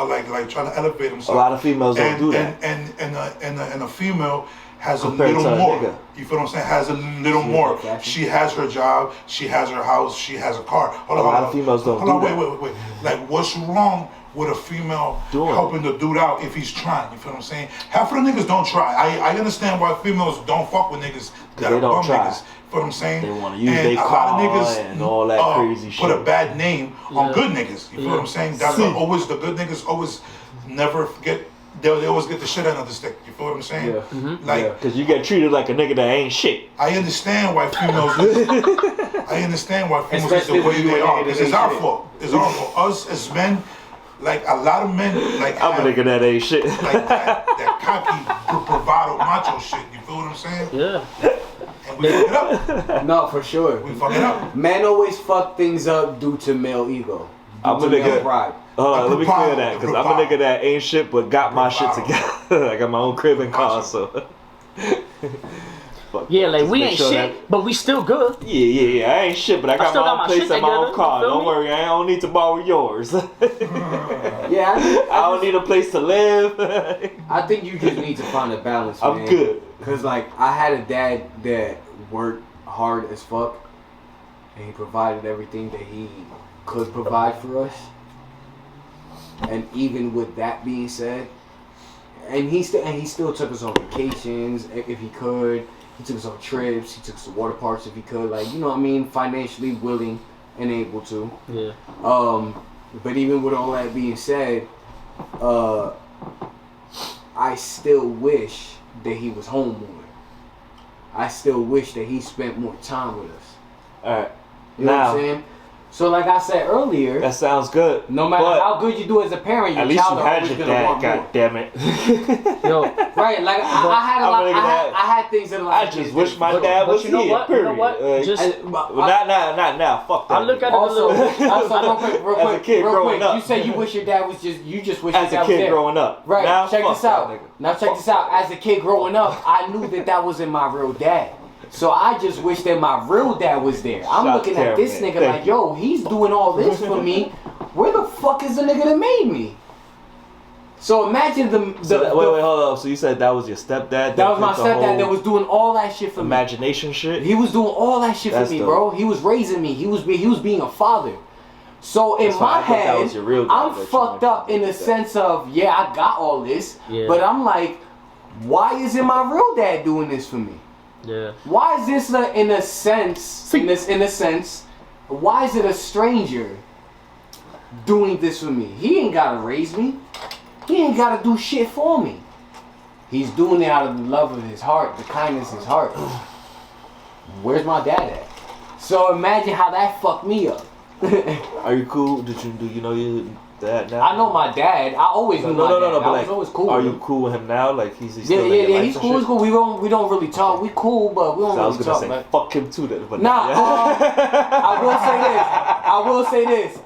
like trying to elevate himself. A lot of females don't do that. And a female has Compared a little to a more. nigga. You feel what I'm saying? Has a little more. She has her job. She has her house. She has a car. A lot of females don't do that. Wait. Like, what's wrong with a female helping the dude out if he's trying? You feel what I'm saying? Half of the niggas don't try. I understand why females don't fuck with niggas that are bum niggas. You feel what I'm saying? They want to use their car and all that crazy shit. Put a bad name on good niggas. You feel what I'm saying? That's always the good niggas always never get. They always get the shit out of the stick. You feel what I'm saying? Yeah. Mm-hmm. Like, because you get treated like a nigga that ain't shit. I understand why females. I understand why females is the way they are. Because it's our fault. It's our fault. Us as men, like a lot of men, like I'm a nigga that ain't shit. Like that cocky, bravado, macho shit. You feel what I'm saying? Yeah. And we fuck it up. No, for sure. We fuck it up. Men always fuck things up due to male ego. I'm a nigga. Pride. Hold on, let me clear that, because I'm a nigga that ain't shit but got my shit together. I got my own crib and car, so. Yeah, like we ain't sure shit, but we still good. Yeah, I ain't shit, but I got my own place and my own car. Don't worry, I don't need to borrow yours. Yeah, I don't need a place to live. I think you just need to find a balance, man. I'm good. Because, like, I had a dad that worked hard as fuck, and he provided everything that he could provide for us. And even with that being said, and he still took us on vacations if he could. He took us on trips. He took us to water parks if he could. Like, you know what I mean? Financially willing and able to. Yeah. But even with all that being said, I still wish that he was home more. I still wish that he spent more time with us. All right. You know what I'm saying? So like I said earlier, that sounds good. No matter how good you do as a parent, your at least child you are had always your gonna dad. want God more. damn it. Yo, right? Like I had a lot. I had things that I just wish my dad was you know here. what? Period. You know what? Just not now. Fuck that. I look at it also, real quick, as a kid growing up. You said you wish your dad was just. You just wish as your dad a kid was there. growing up. Right. Now, check this out. Now check this out. As a kid growing up, I knew that wasn't my real dad. So I just wish that my real dad was there. I'm looking at this nigga like, yo, he's doing all this for me. Where the fuck is the nigga that made me? So imagine the wait, hold up. So you said that was your stepdad? That was my stepdad that was doing all that shit for me. Imagination shit? He was doing all that shit for me, bro. He was raising me. He was being a father. So in my head, I'm fucked up in the sense of, yeah, I got all this, but I'm like, why isn't my real dad doing this for me? Yeah. Why is this in a sense? Why is it a stranger doing this for me? He ain't gotta raise me. He ain't gotta do shit for me. He's doing it out of the love of his heart, the kindness of his heart. Where's my dad at? So imagine how that fucked me up. Are you cool? Do you know your dad now? I know my dad. I always knew my dad. But I like, was always cool. Are you cool with him now? Like he's still yeah. He's cool. He's cool. We don't really talk. We cool, but we don't really talk. I was gonna say fuck him too. Then, but nah. I will say this.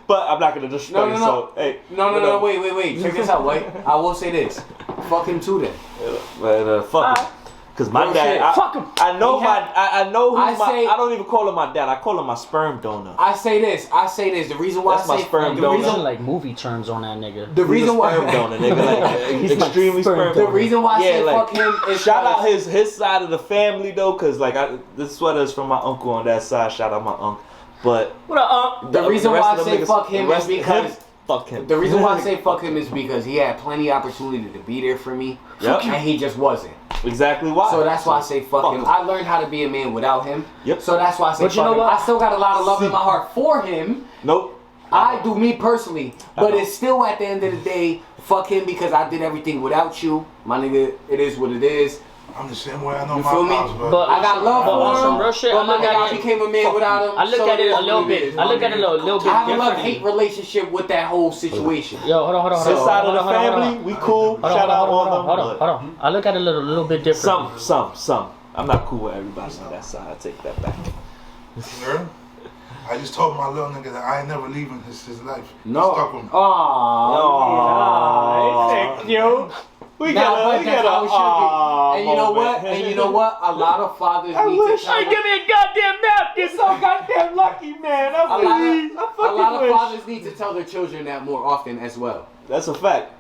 But I'm not gonna disrespect you. So hey. No. Wait. Check this out, White. I will say this. Fuck him too then. But fuck him. Cause my dad, fuck him. I know I don't even call him my dad. I call him my sperm donor. I say this. The reason why that's I my say sperm the donor. reason like movie terms on that nigga. The reason why sperm donor, nigga, like He's extremely sperm The donor. reason why I say like, fuck him is shout out his side of the family though, cause like this sweater is from my uncle on that side. Shout out my uncle. But What up, the reason why I say fuck him is because fuck him. The reason why I say fuck him is because he had plenty of opportunity to be there for me, and he just wasn't. Exactly why. So that's why I say fuck him. I learned how to be a man without him. Yep. So that's why I say But fuck you know him. what? I still got a lot of love in my heart for him. Nope. I do, me personally. But it's still at the end of the day, fuck him because I did everything without you. My nigga, it is what it is. I'm the same way I know You my feel me? pops, bro. But I got love But on for some him. real shit, but I look my nigga, at I it. became a man without him. I look so at it a what little it bit. is, I look my at it a nigga. little bit I have a differently. love-hate relationship with that whole situation. Yo, hold on. This side of the family, we cool. Shout out all them. Hold on. I look at it a little bit different. Some. I'm not cool with everybody on that side. I take that back. Yeah. I just told my little nigga that I ain't never leaving his life. No. Stuck with me. Aww. Thank you. We Nah, got but that's how it should be. And you know what? moment. And you know what? A lot of fathers need to tell Hey, give me a goddamn napkin. so goddamn lucky, man. a lot of fathers need to tell their children that more often as well. That's a fact.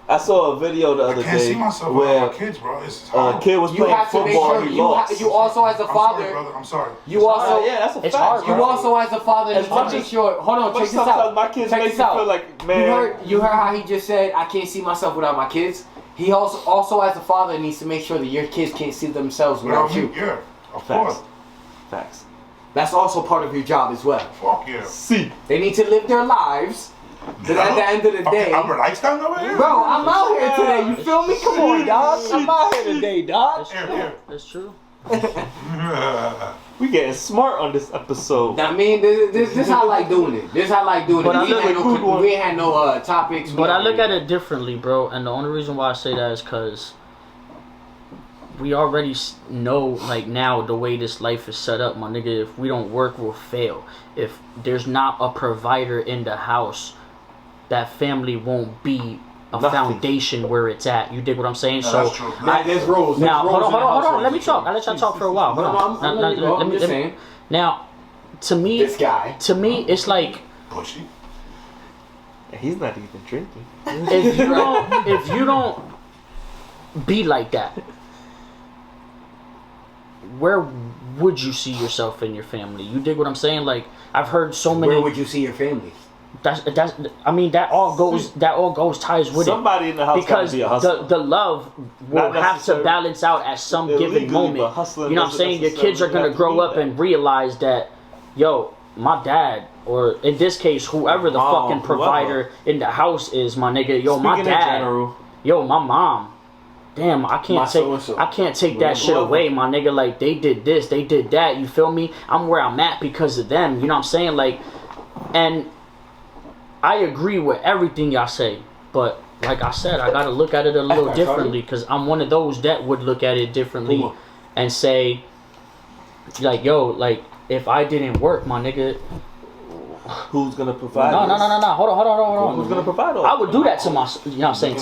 I saw a video the other I can't day see myself where with my kids, bro. It's a hard. kid was You playing have to make football. sure He lost. you also as a I'm sorry, father, brother. I'm sorry. you also Yeah, that's a It's fact. hard, you bro. also as a father As need to much make as- sure. Hold on, But check this sometimes out. my kids Check make this me out. feel like, man. You heard how he just said, I can't see myself without my kids. He also as a father needs to make sure that your kids can't see themselves without you. Yeah, of Facts. course. Facts. That's also part of your job as well. Fuck yeah. See. They need to live their lives, but at the end of the day, Albert Einstein over here? bro, I'm out here today. You feel me? Come on, dog. I'm out here today, dog. That's Here, true. here. That's true. We getting smart on this episode. I mean, this how I like doing it. This how I like doing But it. I We look ain't at had no, we ain't had no topics. But I look at it differently, bro. And the only reason why I say that is because we already know, like, now the way this life is set up, my nigga. If we don't work, we'll fail. If there's not a provider in the house, that family won't be a Nothing. foundation where it's at. You dig what I'm saying? No, So that's true. There's rules. now, hold on. Let me talk. I let y'all talk for a while. Hold No, on. I'm letting you go. I'm just saying. Now, to me, This guy. it's like Pushy. He's not even drinking. if you don't be like that, where would you see yourself in your family? You dig what I'm saying? Like, I've heard so many. Where would you see your family? That's I mean, that all goes ties with Somebody in the house it because gotta be a hustler. the love will Not have to necessarily balance out at some illegally, given but moment. hustling You know what I'm doesn't saying? Your kids are necessarily gonna have to grow be up that. and realize that, yo, my dad, or in this case, whoever the Mom, fucking provider in the house is, my nigga. Yo, my Speaking in dad. general, Yo, my mom. Damn, I My can't so-and-so. take that shit away, my nigga. Like, they did this, they did that. You feel me? I'm where I'm at because of them. You know what I'm saying? Like, and I agree with everything y'all say, but like I said, I gotta look at it a little differently because I'm one of those that would look at it differently and say, like, yo, like, if I didn't work, my nigga. who's gonna provide? No. this? Hold on. Who's gonna provide all? I would do that to my, you know what I'm saying,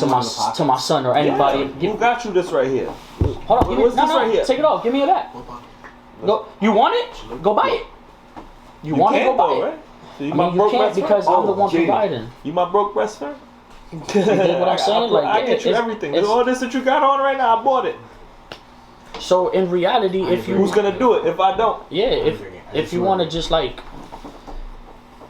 to my son or anybody. Yeah. Who got you this right here? Hold on, What's this right here? take it off. Give me it back. Go. You want it? Go buy it. You want it? Go can't buy though, it. right? So you I my mean, you broke can't best because friend? I'm the one Gee. providing. You my broke best friend? You dig what I'm saying? Like, I yeah, get you it's- everything. it's- All this that you got on right now, I bought it. So in reality, if you Who's gonna do it if I don't? if you want to just like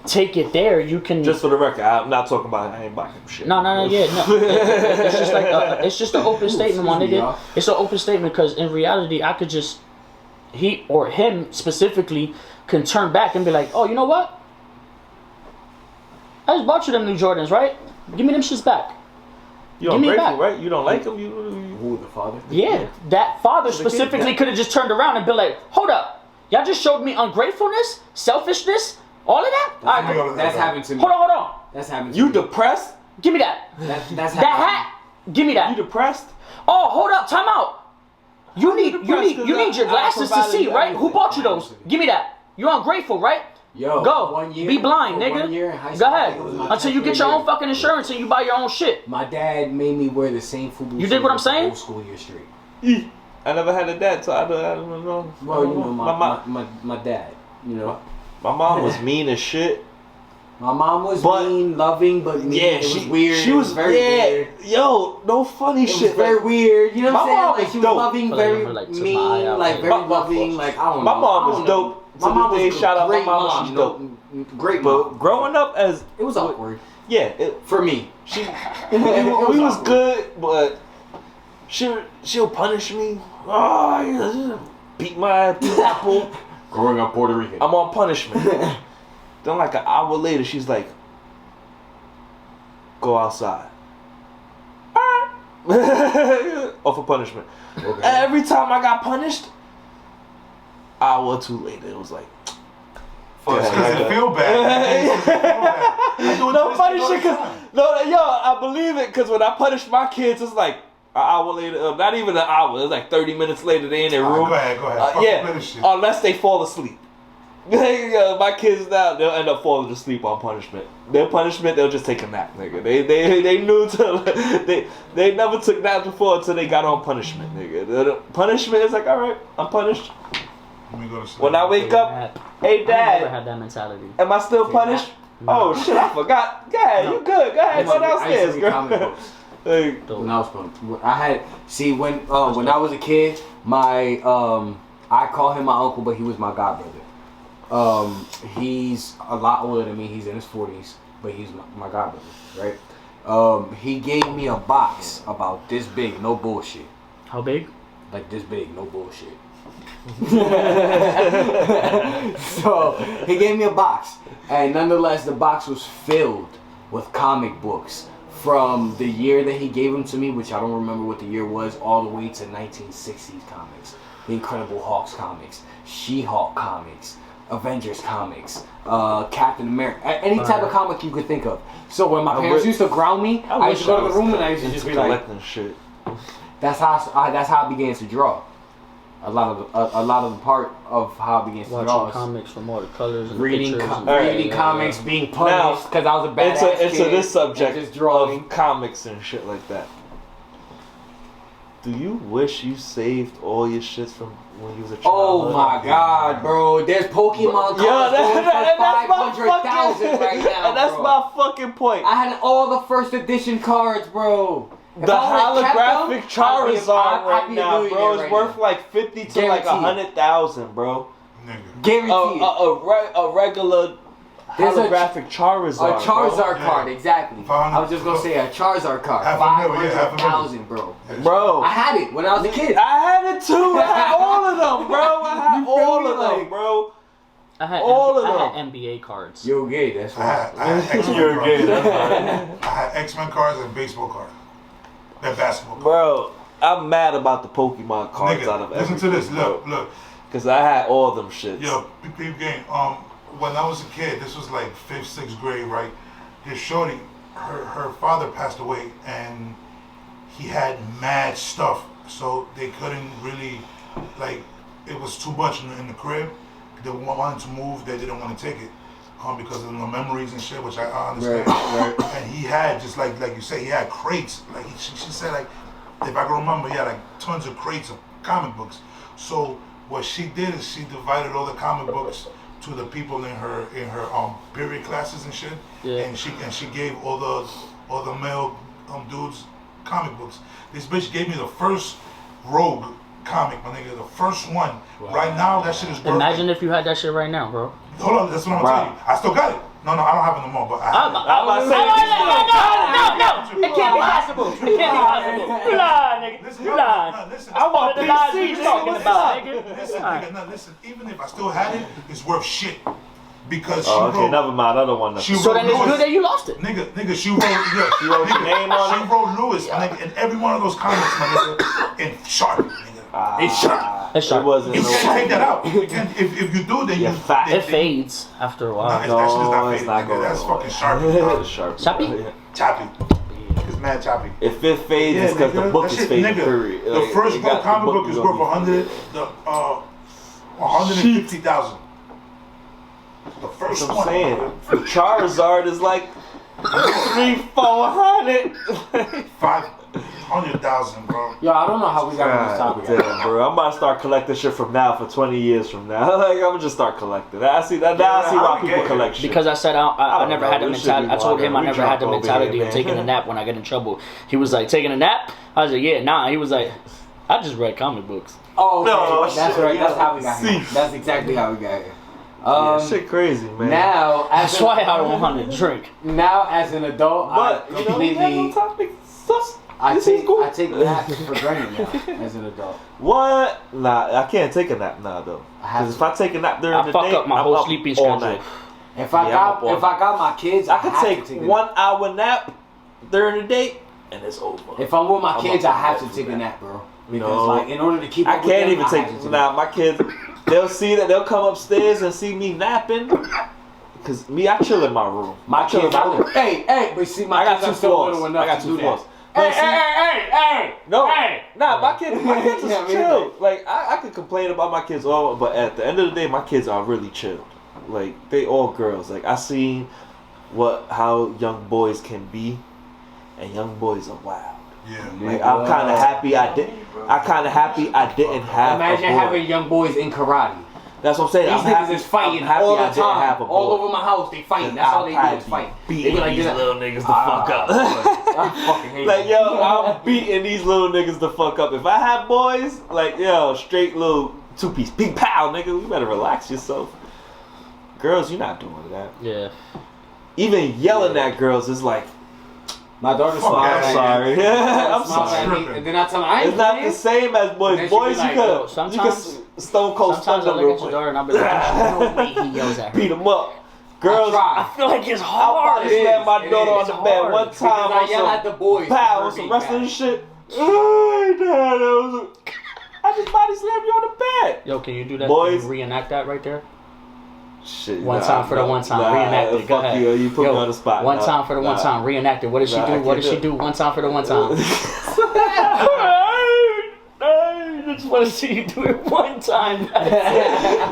take it there, you can. Just for the record, I'm not talking about I ain't buying him shit. No. It's just like it's just an open statement, my nigga. It's an open statement because in reality, I could just he or him specifically can turn back and be like, oh, you know what? I just bought you them new Jordans, right? Give me them shits back. You Give me it ungrateful, back. right? You don't like him. You Who, the father? Yeah, that father specifically could have just turned around and been like, hold up, y'all just showed me ungratefulness, selfishness, all of that? All right, All of That's that. happened to me. hold on. That's happened to you me. depressed? Give me that. That's That happened. hat, give me You that. depressed? Oh, hold up, time out. You need depressed 'cause your I glasses to provided see, you right? Who everything. bought you those? Give me that. You're ungrateful, right? Yo, Go. 1 year, Be blind, for nigga. 1 year in high Go school, I ahead. think it was my Until you 10th get your grade own fucking insurance and you buy your own shit. My dad made me wear the same football. You dig what I'm saying? Whole school year straight. I never had a dad, so I don't know. Well, you know, my my dad. You know, mom was mean as shit. my mom was But- mean, loving, but mean. Yeah, it was weird. She It was very weird. Yo, no funny It shit. was very weird. You know My what I'm saying? mom Like was she was dope. loving, Like, very I'm like, took my mean, eye out, like like- very My- loving. Like I don't know. My mom I was don't know. dope. My To mom this was day, shout out my great mom. She's dope. Great mom. But growing up as It was awkward yeah, for me. she It we was awkward. good, but she'll punish me. Oh, yeah, beat my apple. Growing up Puerto Rican. I'm on punishment. Then like an hour later, she's like, "Go outside." off of punishment. Okay. Every time I got punished, hour or two later, it was like, fuck. Because it feel bad. No funny shit, I believe it, because when I punish my kids, it's like an hour later, not even an hour, it's like 30 minutes later, they in their room. Go ahead. Unless they fall asleep. My kids now, they'll end up falling asleep on punishment. Their punishment, they'll just take a nap, nigga. They knew they never took naps before until they got on punishment, nigga. The punishment is like, alright, I'm punished. When I wake up, hey I never Dad, had that mentality. am I still punished? Oh shit, I forgot. Go ahead, you good. Go ahead, go downstairs, girl. When I was fun. When I was a kid, my I call him my uncle, but he was my godbrother. He's a lot older than me. He's in his 40s, but he's my godbrother, right? He gave me a box about this big, no bullshit. How big? Like this big, no bullshit. So he gave me a box, and nonetheless, the box was filled with comic books from the year that he gave them to me, which I don't remember what the year was, all the way to 1960s comics, the Incredible Hulk's comics, She-Hulk comics, Avengers comics, Captain America, any type of comic you could think of. So when my parents used to ground me, I used to go to the room and I used to just be like, collecting shit. That's how I began to draw. A lot of the part of how I began to draw. Watching comics from all the colors and reading pictures. reading comics, being punished because I was a badass kid. Into this subject just drawing of comics and shit like that. Do you wish you saved all your shits from when you was a child? Oh my god, bro! There's Pokemon cards going for 500,000 right now, and that's my fucking point. I had all the first edition cards, bro. The holographic Charizard right now, bro, is worth like 50 to like 100,000, bro. Guaranteed. A regular holographic Charizard. A Charizard card, exactly. I was just gonna say a Charizard card. 500,000, bro. Bro, I had it when I was a kid. I had it too. I had all of them, bro. I had all of them, bro. I had NBA cards. You're gay, that's right. I had You're gay, that's right. I had X-Men cards and baseball cards. That basketball cards. Bro, I'm mad about the Pokemon cards out of everything. Listen to this. Look. Because I had all them shits. Yo, big game. When I was a kid, this was like 5th, 6th grade, right? His shorty, her father passed away, and he had mad stuff, so they couldn't really, like, it was too much in the crib. They wanted to move, they didn't want to take it, because of the memories and shit, which I understand. Right. And he had, just like you say, he had crates. Like she said, like, if I can remember, he had like tons of crates of comic books. So what she did is she divided all the comic books to the people in her period classes and shit. Yeah. And she gave all the male dudes comic books. This bitch gave me the first Rogue comic, my nigga, the first one. Wow. Right now, that shit is perfect. Imagine if you had that shit right now, bro. Hold on, that's what I'm gonna tell you. I still got it. No, I don't have it no more, but I have it. No, it can't be possible. It can't be possible. You lying, nigga. You lying. Listen, I want the lies you talking about, nigga. Listen, even if I still had it, it's worth shit. Because she wrote, never mind, I don't want nothing. So then it's good that you lost it. Nigga, she wrote your name on it. She wrote Lewis, nigga, in every one of those comics, my nigga, in sharp, nigga. It's sharp. It's sharp. It wasn't. You can't take that out. If you do, then you fat. It fades after a while. That shit is not fading, nigga. That's fucking sharp. Choppy? Choppy. It's mad choppy. If it fades, it's because the book is fading. Period. The first comic book is worth 150,000. The first That's what one. I'm saying. The Charizard is like 300-400. 500,000, bro. Yo, I don't know how we got on this topic. Damn, bro. I'm about to start collecting shit from now for 20 years from now. Like, I'm gonna just start collecting. I see that now. I see why people collect shit. Because I said I never had the mentality. I told him I never had the mentality of taking a nap when I get in trouble. He was like, taking a nap? I was like, yeah, nah. He was like, I just read comic books. Oh, okay. No, that's shit, right. That's how we got here. That's exactly how we got here. Shit crazy, man. Now, that's why I don't want to drink. Now, as an adult, but I completely. I take naps for granted now as an adult. What? Nah, I can't take a nap now though. Because if I take a nap during the day, I fuck up my whole sleeping schedule. Night. If I got my kids, I could take 1 hour nap during the day. and it's over. If I'm with my kids, up I have to to take a nap, bro. Because No. like in order to keep I up with can't them, even I take have to now. My kids, they'll see that they'll come upstairs and see me napping. Cause me, I chill in my room. My I chill kids, in my room. hey, but see, my I got kids two are still floors. little I enough got to two do floors. that. But see, Hey, no, hey. nah, my kids is Yeah, chill. Like I could complain about my kids all, but at the end of the day, my kids are really chill. Like they all girls. Like I seen how young boys can be, and young boys are wild. Yeah. Like I'm kind of happy I didn't have. Imagine a boy. having young boys in karate. That's what I'm saying. These I'm niggas happy, is fighting I'm happy all I the didn't have a time. boy. All over my house, they fighting. That's all they do is fight. They Beating be like these this. little niggas the fuck up. I fucking hate Like, it. yo, I'm beating these little niggas the fuck up. If I have boys, like, yo, straight little two-piece. Big pow, nigga. You better relax yourself. Girls, you're not doing that. Yeah. Even yelling at girls is like, My daughter's Fuck smiling that at shit. sorry. me. I'm Smiling sorry. at me, and then I tell her, I ain't It's not playing. the same as And boys. then she Boys, be like, you yo, could sometimes- Stone Cold Sometimes I Stunner look real at your quick. daughter and I'll be like, there's no way he yells at her. Beat them up. Girls, I feel like it's I hard. probably slammed my It daughter is. on It's the bed hard. one Because time I on yell at the boys. pow, for on some being wrestling bad. shit. Hey, Dad, I just body slammed you on the bed. Yo, can you do that? Boys. Can you reenact that right there? Shit. One time for the one time. Reenact it. Go Fuck ahead. you. You put Yo, me on the spot. One Nah, time for the one nah. time. Reenact it. What did she Nah, I do? What can't did she do do? One time for the one time. I just want to see you do it one time.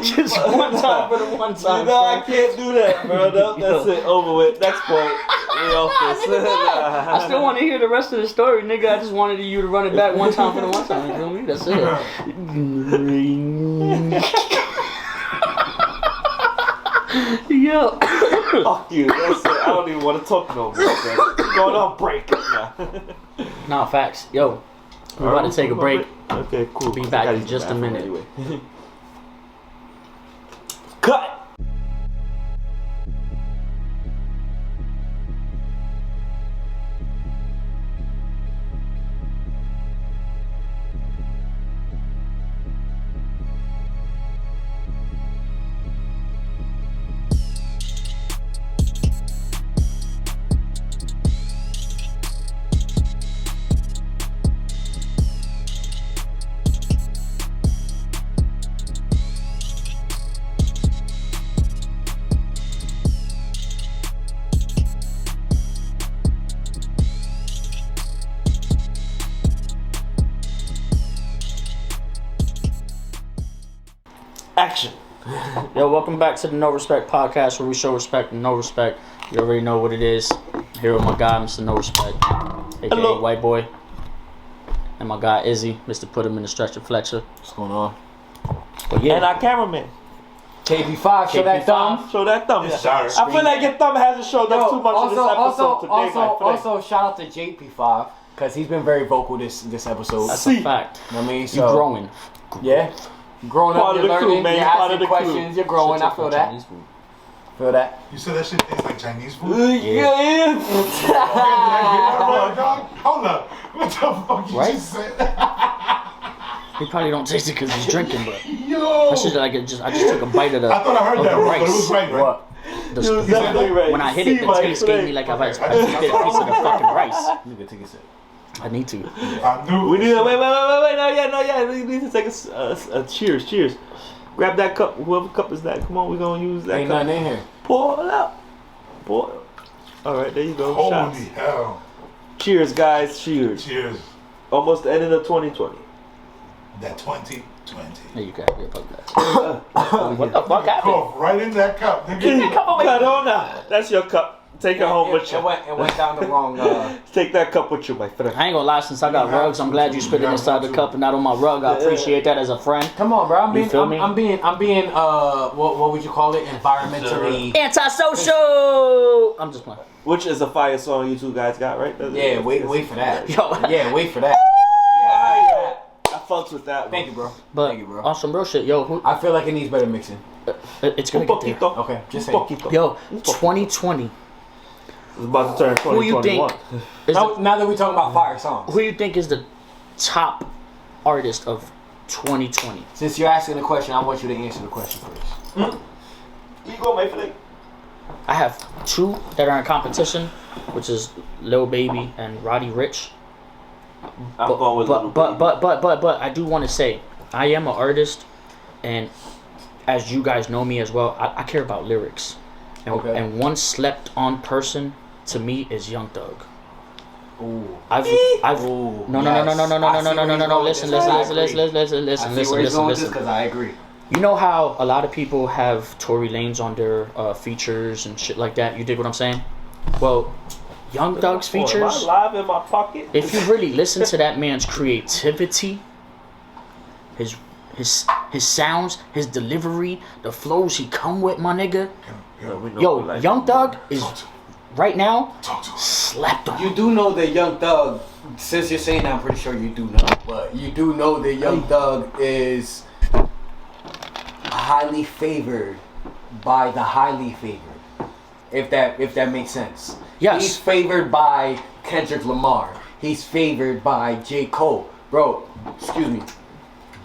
Just one time for the one time. No, I son. can't do that, bro. That's it. Over with. Next point. We off this. I still want to hear the rest of the story, nigga. I just wanted you to run it back one time for the one time. You feel me? That's it. Yo. Fuck you. That's it. I don't even want to talk no more. Going on break. Nah. Nah, facts. Yo, we're about to take a break. Okay, cool. Be I back gotta in use just the a bathroom minute. Anyway. Cut. Action. Yo, welcome back to the No Respect Podcast, where we show respect and no respect. You already know what it is. Here with my guy, Mr. No Respect, aka Hello. White Boy, and my guy Izzy, Mr. Put Him in the Stretcher, Fletcher. What's going on? But yeah, And our cameraman. KP5, show that thumb. Show that thumb. Yes, sir. I feel like your thumb hasn't showed up too much in this episode today, my friend. Also, shout out to JP5 because he's been very vocal this episode. that's see. a fact. I mean, You so growing. yeah, growing Part up, of you're the crew, learning, man. you're Part of asking the crew. questions, you're growing. I feel that. Feel that. You said that shit tastes like Chinese food? Yeah. Hold up. What the fuck you Right? just said? He probably don't taste it because he's drinking, but Yo. I just took a bite of the. I thought I heard of that the wrong, but it rice. was right, right? What? The- You was definitely right. When I hit it, See the my taste gave me like I just hit a piece of the fucking rice. You can take a sip. I need to. I knew. We need to wait. No, yeah. We need to take a cheers. Grab that cup. Whoever cup is that? Come on, we're gonna use that Ain't cup. nothing in here. Pour it out. Pour. All right, there you go. Holy Shots. hell. Cheers, guys. Cheers. Cheers. Almost the end of 2020. That 2020. There you go. Yeah, fuck that. What the fuck happened? Cough right in that cup, nigga. Corona. That's your cup. Take it home with you. It went down the wrong. Take that cup with you, my friend. I ain't gonna lie, since I got rugs, I'm glad you spit it inside the cup and not on my rug. I appreciate that as a friend. Come on, bro. You feel me? I'm being. What would you call it? Environmentally. Antisocial! I'm just playing. Which is a fire song you two guys got, right? Yeah, wait for that. Yo. Yeah, wait for that. I fucks with that. Thank you, bro. But Thank you, bro. on some real shit, yo, I feel like it needs better mixing. it's Un gonna get there. poquito. Okay, just Un saying. poquito. Yo, 2020. It's about to turn Who you 2021. think? Is Now that we're talking about fire songs, who you think is the top artist of 2020? since you're asking the question, I want you to answer the question first. You go, my friend. I have two that are in competition. which is Lil Baby and Roddy Ricch. I'm going with Lil Baby. But I do want to say, I am an artist, and as you guys know me as well, I care about lyrics. And one slept on person to me is Young Thug. Ooh. No. Listen. Because I agree. You know how a lot of people have Tory Lanez on their features and shit like that. You dig what I'm saying? Well, Young Thug's features. Am I live in my pocket? If you really listen to that man's creativity, his sounds, his delivery, the flows he come with, my nigga. Yo, Young Thug is right now slept on. You do know that Young Thug, since you're saying that, I'm pretty sure you do know, but you do know that Young Thug is highly favored by the highly favored. If that makes sense. Yes. He's favored by Kendrick Lamar. He's favored by J. Cole. Bro, excuse me.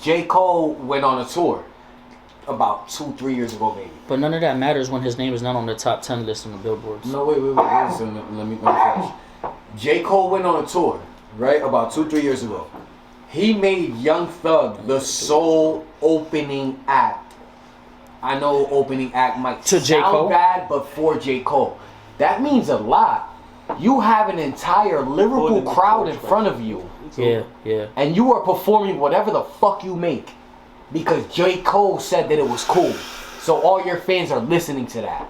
J. Cole went on a tour about 2-3 years ago, maybe. But none of that matters when his name is not on the top 10 list on the billboards. No, wait. Listen, let me finish. J. Cole went on a tour, right, about 2-3 years ago. He made Young Thug the sole opening act. I know opening act might to J. Cole? sound bad, but for J. Cole. That means a lot. You have an entire lyrical crowd in front of you. Yeah. And you are performing whatever the fuck you make. Because J. Cole said that it was cool. So all your fans are listening to that.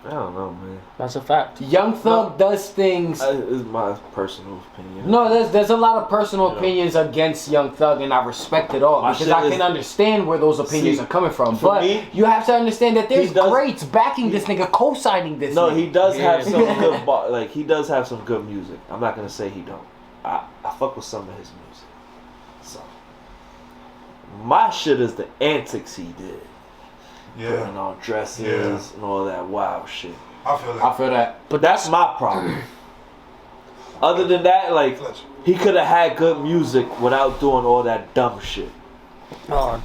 I don't know, man. That's a fact. Young Thug does things. It's my personal opinion. No, there's a lot of personal opinions against Young Thug, and I respect it all because I can understand where those opinions are coming from. But me, you have to understand that there's greats backing this nigga, co-signing this. No, nigga. he does have some good, he does have some good music. I'm not gonna say he don't. I fuck with some of his music. So my shit is the antics he did. Yeah. Putting on dresses and all that wild shit. I feel that. But that's my problem. Other than that, like, he could have had good music without doing all that dumb shit. Oh,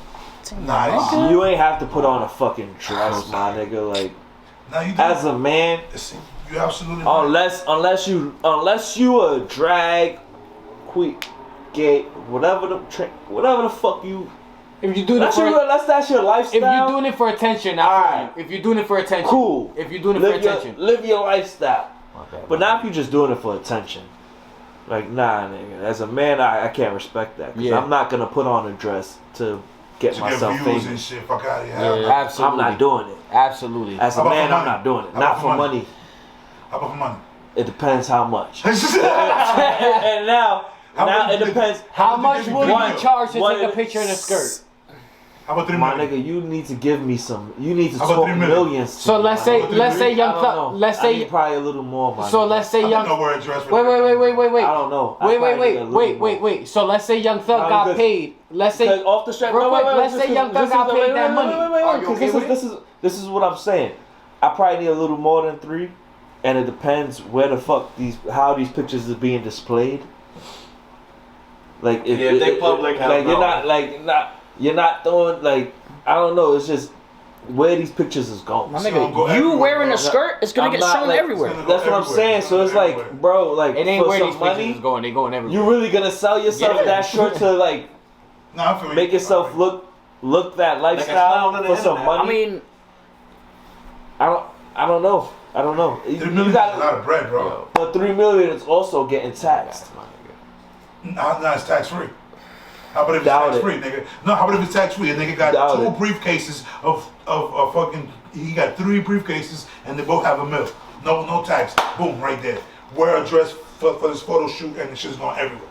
Nice. You ain't have to put on a fucking dress, my nigga. Like, as a man, you absolutely unless you a drag queen, gay, whatever the fuck you. If you're doing that's your lifestyle. If you're doing it for attention, if you're doing it for attention, cool. If you're doing it for attention, live your lifestyle. Okay, but not if you're just doing it for attention. Like, nah, nigga. As a man, I can't respect that. Cause I'm not gonna put on a dress to get myself famous. And shit. Fuck out of here. Absolutely. I'm not doing it. Absolutely. As a man, I'm not doing it. Not for money. How about for money? It depends how much. And now it depends. How much will you charge to take a picture in a skirt? How about 3 million? My nigga, you need to give me some. You need to talk millions. So let's say Young Thug. Let's say probably a little more. So let's say Young. Wait. I don't know. Wait. So let's say Young Thug got paid. Let's say off the strap. Let's say Young Thug got paid that money. Are you okay with it? This is what I'm saying. I probably need a little more than 3, and it depends where the fuck how these pictures are being displayed. Like if they public, like you're not throwing, like, I don't know. It's just where these pictures is going. My nigga, you wearing a skirt is gonna get shown everywhere. That's what I'm saying. So it's like, bro, like, it ain't for where some these money, pictures is going. They going everywhere. You really gonna sell yourself that short to like make yourself look that lifestyle for some money? I mean, I don't know. 3 million is a lot of bread, bro. But 3 million is also getting taxed. Nah, it's tax free. How about if it's tax free, nigga? No, how about if it's tax free? A nigga got 2 briefcases of fucking. He got 3 briefcases and they both have $1 million. No tax. Boom, right there. Wear a dress for this photo shoot and the shit's going everywhere.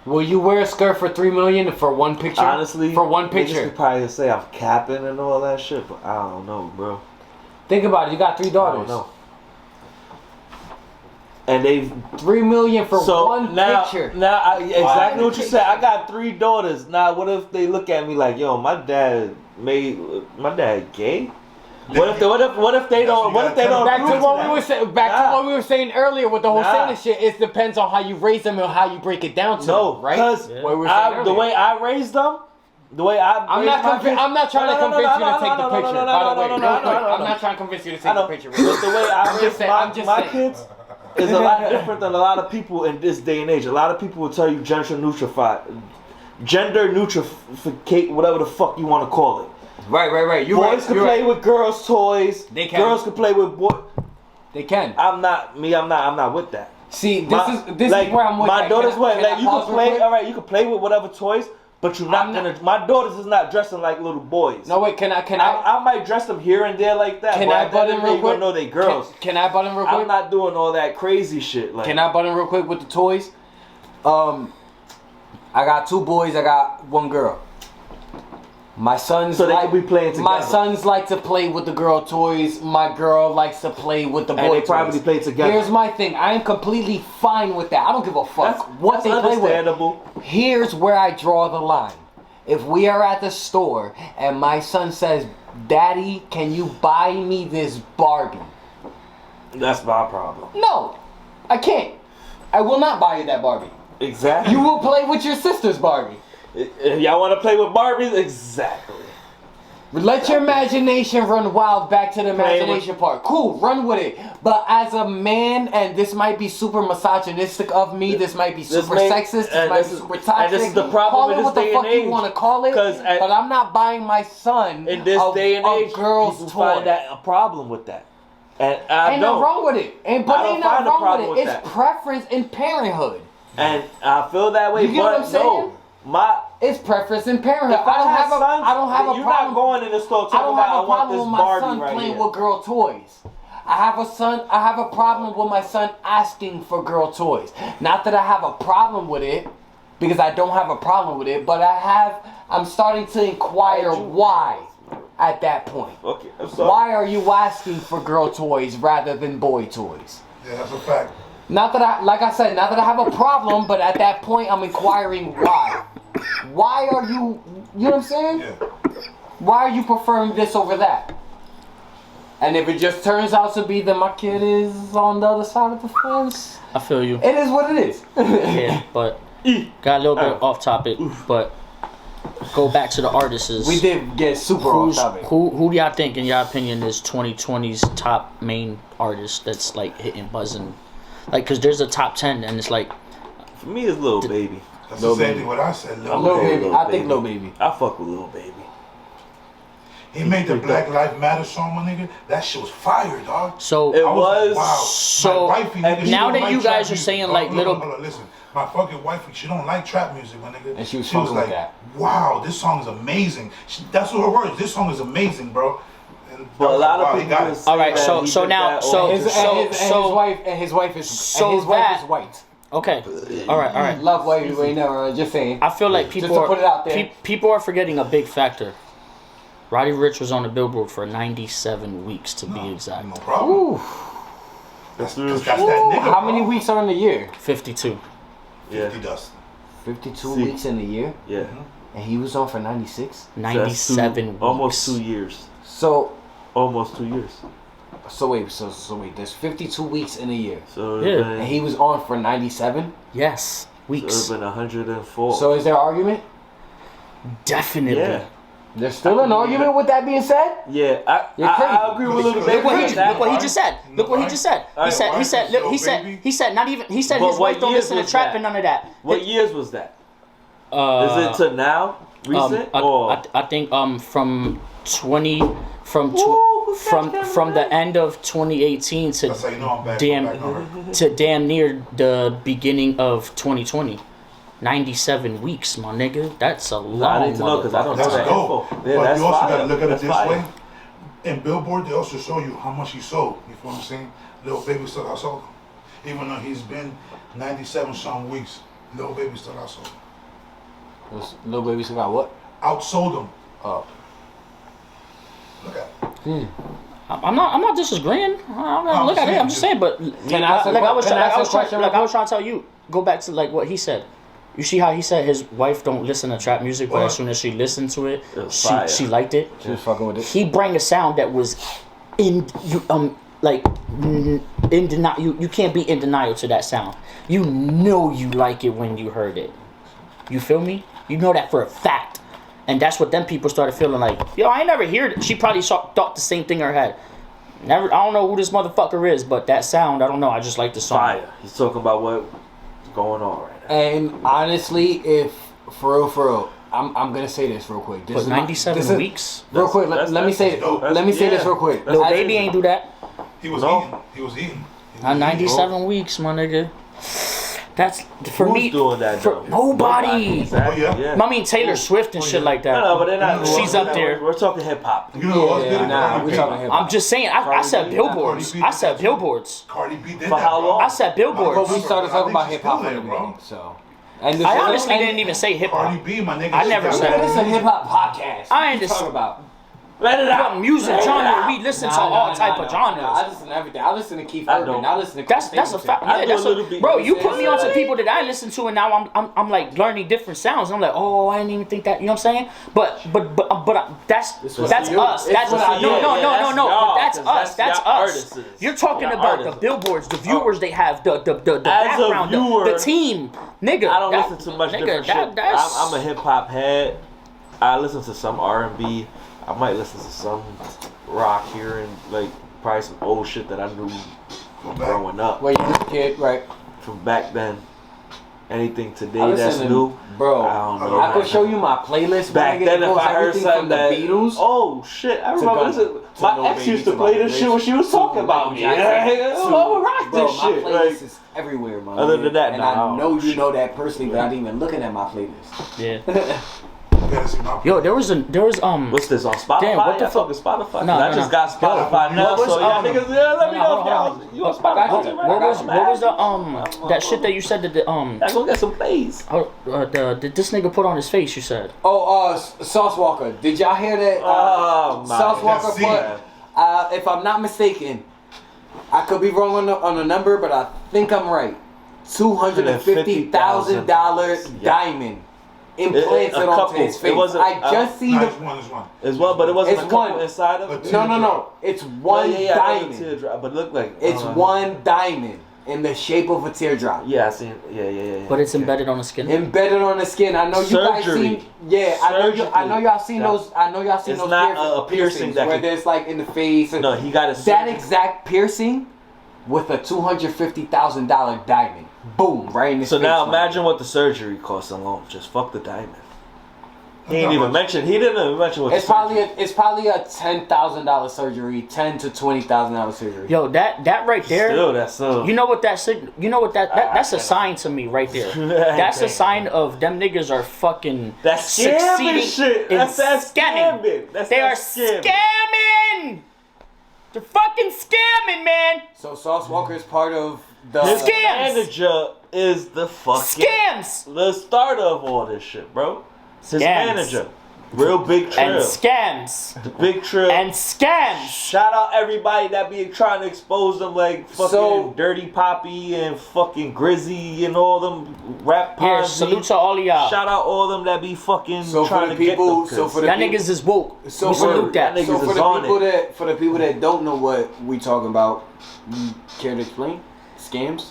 Will you wear a skirt for 3 million for one picture? Honestly, for one picture. Niggas could probably say I'm capping and all that shit, but I don't know, bro. Think about it. You got 3 daughters. I don't know. And they've 3 million for one picture. Now, exactly what you said. I got 3 daughters. Now, what if they look at me like, yo, my dad gay? What if they don't? Back to what we were saying earlier with the whole Santa shit. It depends on how you raise them and how you break it down to them, right? Because the way I raised them, The way I'm not trying to convince you to take the picture. By the way, real quick, I'm not trying to convince you to take the picture. But the way I raise my kids is a lot different than a lot of people in this day and age. A lot of people will tell you gender neutralificate, whatever the fuck you want to call it. Right. Boys can play with girls' toys. They can. Girls can play with boys. They can. I'm not with that. See, this is where I'm with. My daughter's way. Like you can play. Quick? All right, you can play with whatever toys. But you're not gonna. My daughters is not dressing like little boys. No wait, can I might dress them here and there like that. Can I butt in real quick? Know they girls. Can I butt in real quick? I'm not doing all that crazy shit. Like, can I butt in real quick with the toys? I got 2 boys. I got 1 girl. My sons so they can be playing together. My sons like to play with the girl toys. My girl likes to play with the boy toys. And they probably play together. Here's my thing. I am completely fine with that. I don't give a fuck what they play with. Here's where I draw the line. If we are at the store and my son says, "Daddy, can you buy me this Barbie?" That's my problem. No, I can't. I will not buy you that Barbie. Exactly. You will play with your sister's Barbie. If y'all want to play with Barbies, exactly. Let your imagination run wild back to the imagination part. Cool, run with it. But as a man, and this might be super misogynistic of me, this might be super sexist, this might be super toxic. And this is the problem in this day and age. Call it what the fuck you want to call it, but I'm not buying my son in this day and age, girls' people toy. find that a problem with that. And ain't nothing wrong with it. Ain't nothing wrong with it. It's preference in parenthood. And I feel that way, you get what I'm saying? It's preference in parenthood. I don't have a problem. You're not going in the store talking about I want this Barbie right here. I don't have a problem with my son playing with girl toys. I have a problem with my son asking for girl toys. Not that I have a problem with it, because I don't have a problem with it, but I'm starting to inquire why at that point. Okay, I'm sorry. Why are you asking for girl toys rather than boy toys? Yeah, that's a fact. Not that I have a problem, but at that point I'm inquiring why. Why are you know what I'm saying? Yeah. Why are you preferring this over that? And if it just turns out to be that my kid is on the other side of the fence, I feel you. It is what it is. Yeah, but got a little bit off topic, but go back to the artists. We did get super off topic. Who do y'all think, in your opinion, is 2020's top main artist that's like hitting, buzzing? Like, cause there's a top 10, and it's like, for me, it's Lil Baby. That's the same thing what I said. Lil Baby. I think Lil Baby. I fuck with Lil Baby. He made the Black Lives Matter song, my nigga. That shit was fire, dog. So it was. Wow. So wifey, nigga, now that you guys are saying like little. Hold on, listen. My fucking wifey, she don't like trap music, my nigga. And she was like, that. Wow, this song is amazing. That's what her words. This song is amazing, bro. But a lot of people. All right, so his wife is white. Okay, all right. Love white people, never. Just saying. I feel like people put it out there. People are forgetting a big factor. Roddy Ricch was on the Billboard for 97 weeks to be exact. No problem. That's that nigga. How many weeks are in a year? 52. 50 dust. 52 weeks in a year. Yeah. And he was on for 96. 97 weeks. Almost 2 years. So. Almost 2 years. So wait, there's 52 weeks in a year. So yeah. And he was on for 97? Yes, weeks. So it's been 104. So is there an argument? Definitely. Yeah. There's still an argument with that being said? Yeah, I agree with Little Baby. Look what he just said. Look what he just said. He said not even his wife don't listen to trap and none of that. What years was that? Is it to now? Recent? I think from the end of 2018 to damn near the beginning of 2020. 97 weeks, my nigga. That's a long. I need to know because I don't know that info. Yeah, but you also fire. gotta look at it That's this fire. way. In Billboard, they also show you how much he sold. You feel what I'm saying? Lil Baby still outsold him. Even though he's been 97 some weeks, Lil Baby still outsold him. Lil Baby still got what? Outsold him. Oh. Look at it. I'm not disagreeing. Look at it. I'm just saying, but I was trying to tell you. Go back to like what he said. You see how he said his wife don't listen to trap music, but as soon as she listened to it, she liked it. She was fucking with it. He bring a sound that was you can't be in denial to that sound. You know you like it when you heard it. You feel me? You know that for a fact. And that's what them people started feeling like, yo, I ain't never heard it. She probably thought the same thing in her head. Never, I don't know who this motherfucker is, but that sound, I don't know. I just like the song. Fire. He's talking about what's going on right now. And honestly, if for real, I'm gonna say this real quick. But 97 weeks? Real quick, let me say this real quick. Lil Baby ain't do that. He was eating. 97 weeks, my nigga. That's for Who's me. doing that for though? nobody. Exactly. Oh, yeah. I mean Taylor Swift and shit like that. No, but they're not. She's up there. We're talking hip hop. You know what's good? We're talking hip hop. I'm just saying. I said billboards. I said billboards. Cardi B did For that, how bro. long? I said billboards. But we started talking about hip hop Still in a there, bro. minute, so. And I honestly didn't even say hip Cardi hop. B, my nigga. I never she said got it. It's a hip hop podcast. I What you understand. talking about? Let it out. Music genre. We listen to all type of genres. I listen to everything. I listen to Keith I Urban. don't. I listen to That's a fact. I Yeah, do a that's little bit. bro. You put me on some Yeah. people that I listen to, and now I'm like learning different sounds. I'm like, oh, I didn't even think that. You know what I'm saying? But that's what that's you- us. it's That's what I do. no. that's But y'all, that's 'cause us. That's y'all us. artists. You're talking Y'all about the artists. billboards, the viewers they have, the As a background, viewer, the team, nigga. I don't that- listen to much nigga, different that- shit. that's- I'm a hip hop head. I listen to some R&B. I might listen to some rock here and like probably some old shit that I knew from growing up. Wait, you was a kid, right? From back then. Anything I today listen that's to- new, Bro, I don't know. I could show you my playlist. Back nigga. then, It if goes I heard everything something from the that Beatles. oh shit, I remember Gunna, listen. to My No ex Baby, used to to play Michael this shit when she was Jackson, talking about me. Michael Yeah, Jackson, I would rock bro, this my shit. playlist Like, is everywhere, man. Other than that, and nah, I I don't know know you shit. know that personally, but I didn't even looking at my playlist. Yeah. You gotta see my Yo, there was what's this on Spotify? Damn, what the Y'all fuck? talking Spotify? No, I no, just no. got Spotify now, What was, so y'all niggas, yeah, let me no, know hold if on, y'all hold on. you on Spotify. What was the that shit that you said that the I go get some plays. did this nigga put on his face? You said. Oh, Sauce Walker. Did y'all hear that? Oh my Sauce Walker God. put. If I'm not mistaken, I could be wrong on the number, but I think I'm right. $250,000 diamond implanted a onto couple. his It face. wasn't- I just see Nah, the. it's one. It's one, but it wasn't It's a couple one. inside of But it. No. It's one diamond. Teardrop, but it looked like It's one diamond in the shape of a teardrop. Yeah, I seen. Yeah. But it's embedded on the skin. Embedded on the skin. I know you guys Surgery. seen. Yeah, I know y'all seen Yeah. those. I know y'all seen It's those not a piercing piercings that where can- there's like in the face. And No, he got it. that exact piercing with a $250,000 diamond. Boom, right in his So face. now man. imagine what the surgery costs alone. Just fuck the diamond. He didn't even mention. He didn't even mention what. It's probably a $10,000 surgery, $10,000 to $20,000 surgery. Yo, that right there. Still, that's so. You know what that's that's a sign to me right there. That's a sign of them niggas are fucking That's scamming shit. in That's that scamming. scamming. That's They that are scamming. scamming. They're fucking scamming, man. So Sauce Walker is part of the. His Scams. manager is the fucking Scams the starter of all this shit, bro. His Scams. manager, real big and trill, scams the big trill. and scams. Shout out everybody that be trying to expose them like fucking So- Dirty Poppy and fucking Grizzy and all them rap Here, Ponzi. salute to all of y'all. Shout out all them that be fucking So for trying the to get people- them. so for the Y'all people- niggas is woke. So We for salute that. niggas So for is the on people it. that people that don't know what we talking about, you care to explain? Scams?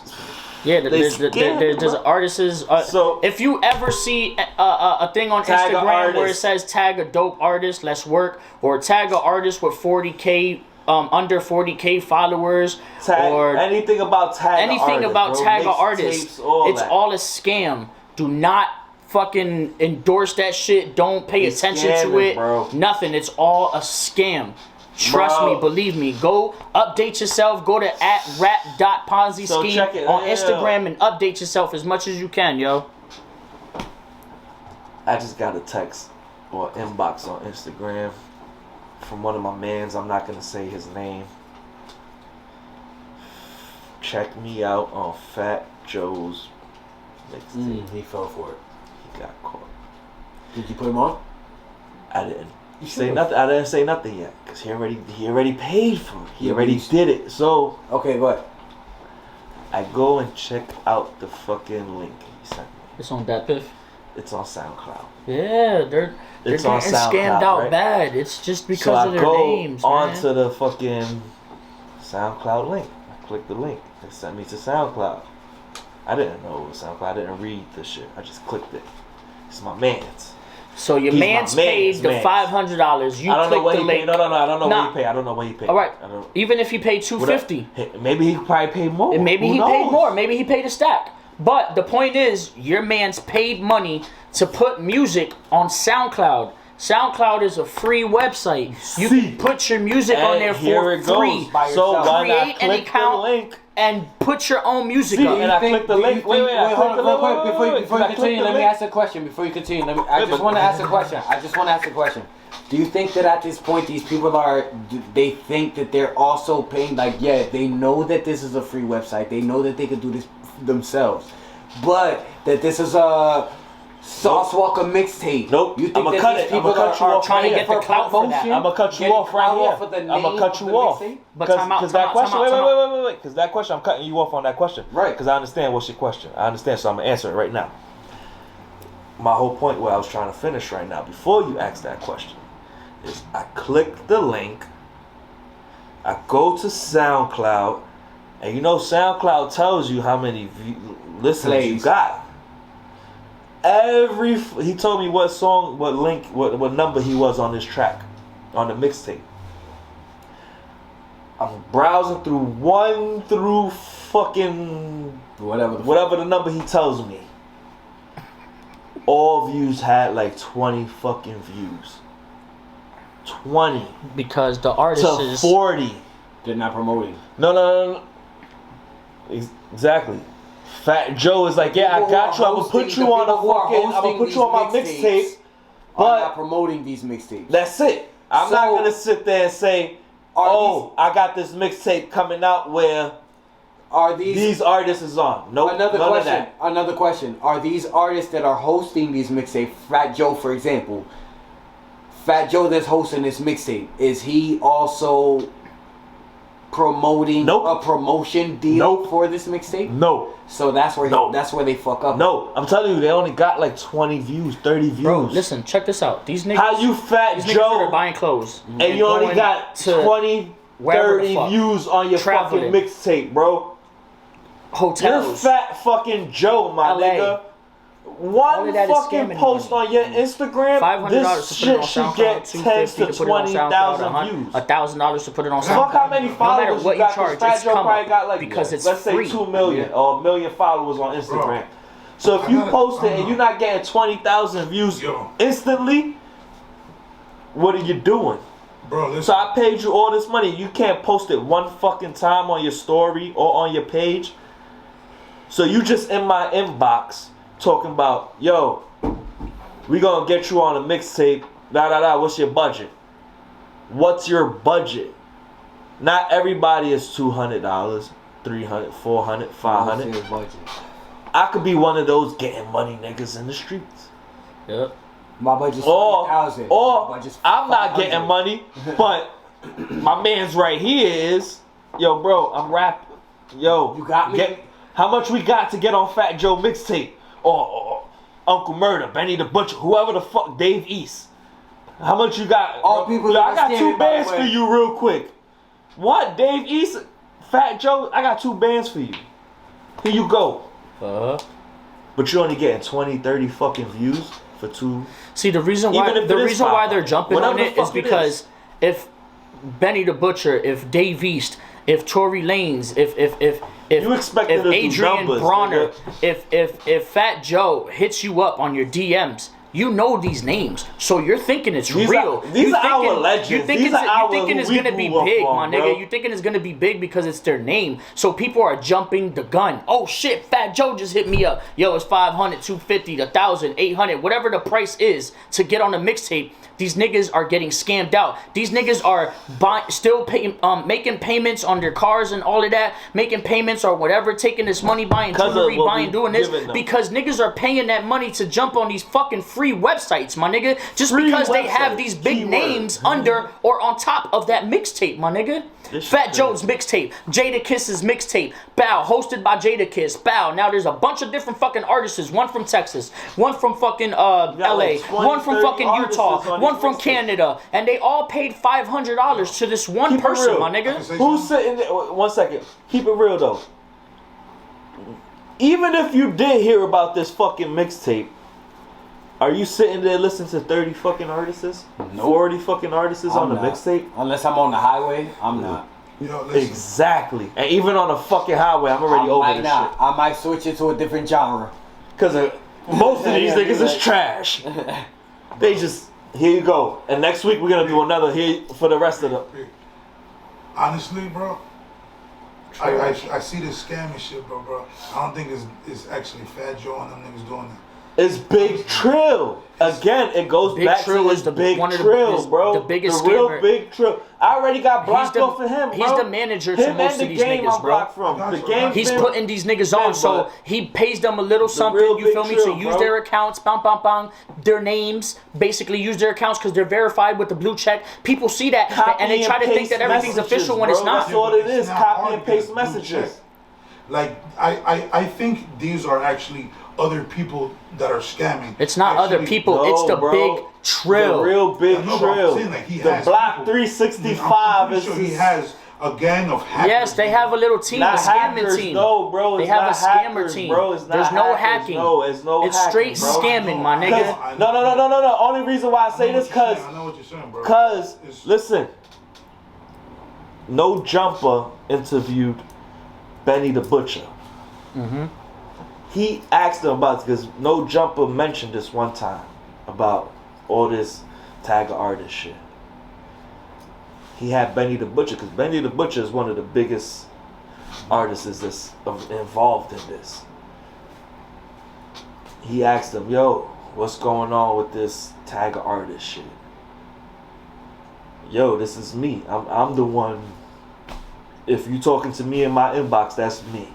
Yeah, They there's scam, there's bro. artists. So- if you ever see a thing on Tag a Instagram where it artist. says tag a dope artist, let's work, or tag a artist with 40K under 40K followers, Tag, or anything about tag anything artist, about bro. tag a Mixtapes, artist, all it's that. all a scam. Do not fucking endorse that shit. Don't pay It's attention to scamming, it. bro. Nothing. It's all a scam. Trust Bro. me, believe me. Go update yourself. Go to @rap.ponzi So scheme check it, on yeah. Instagram and update yourself as much as you can, yo. I just got a text or inbox on Instagram from one of my mans. I'm not gonna say his name. Check me out on Fat Joe's mixtape. He fell for it. He got caught. Did you put him on? I didn't You say should've. nothing. I didn't say nothing yet because he already paid for it. He Yeah, already but you- did it. So Okay, but I go and check out the fucking link he sent me. It's on that piff. It's on SoundCloud. Yeah, they're It's getting on SoundCloud, scammed out right? bad. It's just because So I of their go names, onto man. the fucking SoundCloud link. I click the link. It sent me to SoundCloud. I didn't know it was SoundCloud. I didn't read the shit. I just clicked it. It's my man's. So your He's man's my paid the man's. $500. You I don't know click what the he link. paid. No, I don't know Nah. what he paid. I don't know what he paid. All right. I don't, Even if he paid $250, maybe he probably paid more. and maybe Who he knows? paid more. Maybe he paid a stack. But the point is, your man's paid money to put music on SoundCloud. SoundCloud is a free website. You can put your music on there here for it free. goes. So why not Create an click the account link? and put your own music See, up. and I click the link. Wait, I hold click the on, real link. quick, before you continue, let me ask a question. Before you continue, I just want to ask a question. Do you think that at this point these people they think that they're also paying, like, yeah, they know that this is a free website, they know that they could do this themselves, but that this is a Sauce Walker mixtape? Nope. You think I'ma that cut these it. people I'ma cut you are off trying to paying get the for clout for that. promotion? I'm gonna cut you Getting off right clout here. off of the I'm gonna name cut of you the off. mixtape? But time out, Because time that out, question, time out. wait. Because that question, I'm cutting you off on that question. Right. Because I understand what's your question. I understand, so I'm gonna answer it right now. My whole point, where I was trying to finish right now, before you ask that question, is I click the link. I go to SoundCloud, and you know SoundCloud tells you how many listens you got. He told me what song, what link, what number he was on this track, on the mixtape. I'm browsing through 1 through fucking whatever the number he tells me. All views had like 20 fucking views. 20 Because the artist to is 40. They're not promoting. No. Exactly. Fat Joe is like, yeah, I got you. I'm gonna put you on I'm gonna put you on my mixtape. But not But promoting these mixtapes. that's it. I'm not gonna sit there and say, I got this mixtape coming out where are these artists is on. Nope, Another none question. of that. Another question. Are these artists that are hosting these mixtapes, Fat Joe, for example, Fat Joe that's hosting this mixtape, is he also promoting a promotion deal for this mixtape? No. So that's where they fuck up. No, I'm telling you, they only got like 20 views, 30 views. Bro, listen, check this out. These niggas, how you Fat these niggas Joe that are buying clothes and you only going got to 20, wherever the 30 fuck, views on your traveling. fucking mixtape, bro? hotels. You're Fat fucking Joe, my LA. nigga. All One of that is fucking scamming post money. on your Instagram, $500 this to put it shit on should SoundCloud, get 10 $250 to to put it on 20,000 SoundCloud, views. $1,000 to put it on SoundCloud. Fuck how many No followers matter what you got, you charge, Fat it's Joe come probably up got like, because it's let's free. say 2 million or 1 million followers on Instagram. So if you post it and you're not getting 20,000 views instantly, what are you doing? Bro, listen. So I paid you all this money. You can't post it one fucking time on your story or on your page. So you just in my inbox talking about, yo, we gonna get you on a mixtape, what's your budget? What's your budget? Not everybody is $200, $300, $400, $500. I could be one of those getting money niggas in the streets. Yep. My budget's Or $20,000. I'm not getting money, but my man's right here is, yo, bro, I'm rapping. Yo, You got me? How much we got to get on Fat Joe mixtape? Or Uncle Murder, Benny the Butcher, whoever the fuck, Dave East. How much you got? All people Yo, that I are got scamming, 2 by the bands way. for you real quick. What? Dave East, Fat Joe, I got 2 bands for you. Here you go. But you're only getting 20, 30 fucking views for 2. See, the reason Even why if it is why $5, they're jumping whatever on the it is fuck it because is. if Benny the Butcher, if Dave East, if Tory Lanez, if You expected to do Adrian numbers, Bronner, nigga. if Fat Joe hits you up on your DMs, you know these names, so you're thinking it's real. These are our legends. You thinking These are our it's who we gonna be grew up big, on, my nigga. bro. You thinking it's gonna be big because it's their name. So people are jumping the gun. Oh shit, Fat Joe just hit me up. Yo, it's 500, 250, 1,000, 800, whatever the price is to get on the mixtape. These niggas are getting scammed out. These niggas are making payments on their cars and all of that, making payments or whatever, taking this money, buying jewelry, buying, doing this, because niggas are paying that money to jump on these fucking free websites, my nigga, just Free because they have websites, these big keyword. names under or on top of that mixtape, my nigga. This Fat shit Joe's mixtape, Jada Kiss's mixtape, bow, hosted by Jada Kiss, bow. Now there's a bunch of different fucking artists, one from Texas, one from fucking LA, like 20, one from 30 fucking artists Utah, on one these from mixtapes. Canada, and they all paid $500 to this one Keep it person, real. my nigga. Who's sitting there? 1 second. Keep it real though. Even if you did hear about this fucking mixtape, Are you sitting there listening to 30 fucking artists? Nope. 40 fucking artists on the I'm not. mixtape? Unless I'm on the highway, I'm not. Yo, listen. Exactly. And even on a fucking highway, I'm already over this shit. I might switch it to a different genre. Because most of these niggas is trash. They just, here you go. And next week we're going to do another here for the rest of the... Honestly, bro, I see this scamming shit, bro. I don't think it's actually Fat Joe and them niggas doing that. It's Big Trill. Again, it goes Big back Trill to is the the- Big one of the- Trill, is bro. the biggest the real scammer. Big Trill. I already got blocked He's the- off of him, bro. he's the manager to Him most and of these the game niggas, I'm bro. blocked from. I got The you. game He's been- putting these niggas on, so but he pays them a little something, real you Big feel me, Trill, to use bro. their accounts, bang, bang, bang, their names, basically use their accounts because they're verified with the blue check. People see that, Copy and they try to think paste that everything's messages, official when it's bro. not. That's all it is. It's not Copy hard and to paste do messages. check. Like, I think these are actually other people that are scamming. It's not other Actually, people, No, it's the bro. Big Trill. The real Big I know, but I'm Trill. saying, like, he The has Block people. 365 I'm pretty is sure he has a gang of hackers. Yes, they have a little team, a not scamming hackers, team. no, bro. They It's have not a scammer hackers, team. bro. It's not There's no hackers. hacking. No, it's no It's hacking, straight bro. scamming, my nigga. I know. No. Only reason why I say this, cause I know what you're saying, bro. Cause It's- listen, No Jumper interviewed Benny the Butcher. Mm-hmm. He asked him about it because No Jumper mentioned this one time about all this tag artist shit. He had Benny the Butcher because Benny the Butcher is one of the biggest artists that's involved in this. He asked him, "Yo, what's going on with this tag artist shit?" Yo, this is me. I'm the one. If you talking to me in my inbox, that's me.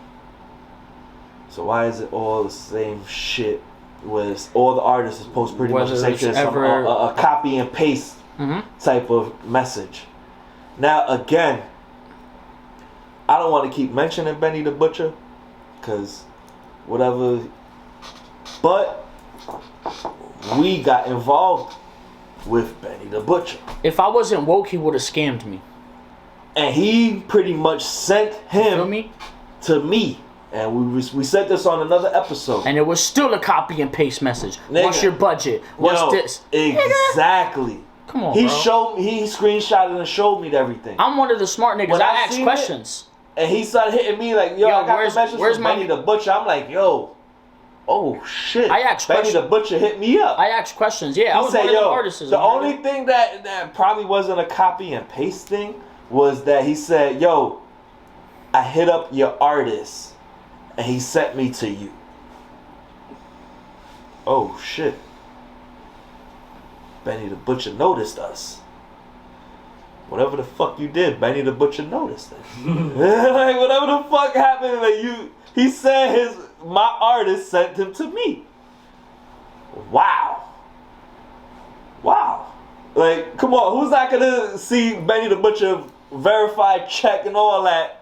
So why is it all the same shit? Where all the artists is supposed to pretty much Whether say it's this ever- a copy and paste type of message. Now again, I don't want to keep mentioning Benny the Butcher, cause whatever. But we got involved with Benny the Butcher. If I wasn't woke, he would have scammed me. And he pretty much sent Feel him me? to me. And we said this on another episode. And it was still a copy and paste message. Nigga. What's your budget? What's Yo, this? Exactly. Come on, He bro. showed me, he screenshotted and showed me everything. I'm one of the smart niggas. When I I ask seen questions. And he started hitting me like, yo, I got where's- the message where's from my- Benny the Butcher. I'm like, yo, oh shit. I asked Benny questions. the Butcher hit me up. I ask questions. Yeah, I He was said, one of them yo, artists. the only thing that probably wasn't a copy and paste thing was that he said, yo, I hit up your artist and he sent me to you. Oh shit. Benny the Butcher noticed us. Whatever the fuck you did, Benny the Butcher noticed it. Like whatever the fuck happened, like he said my artist sent him to me. Wow. Like, come on, who's not gonna see Benny the Butcher verified check and all that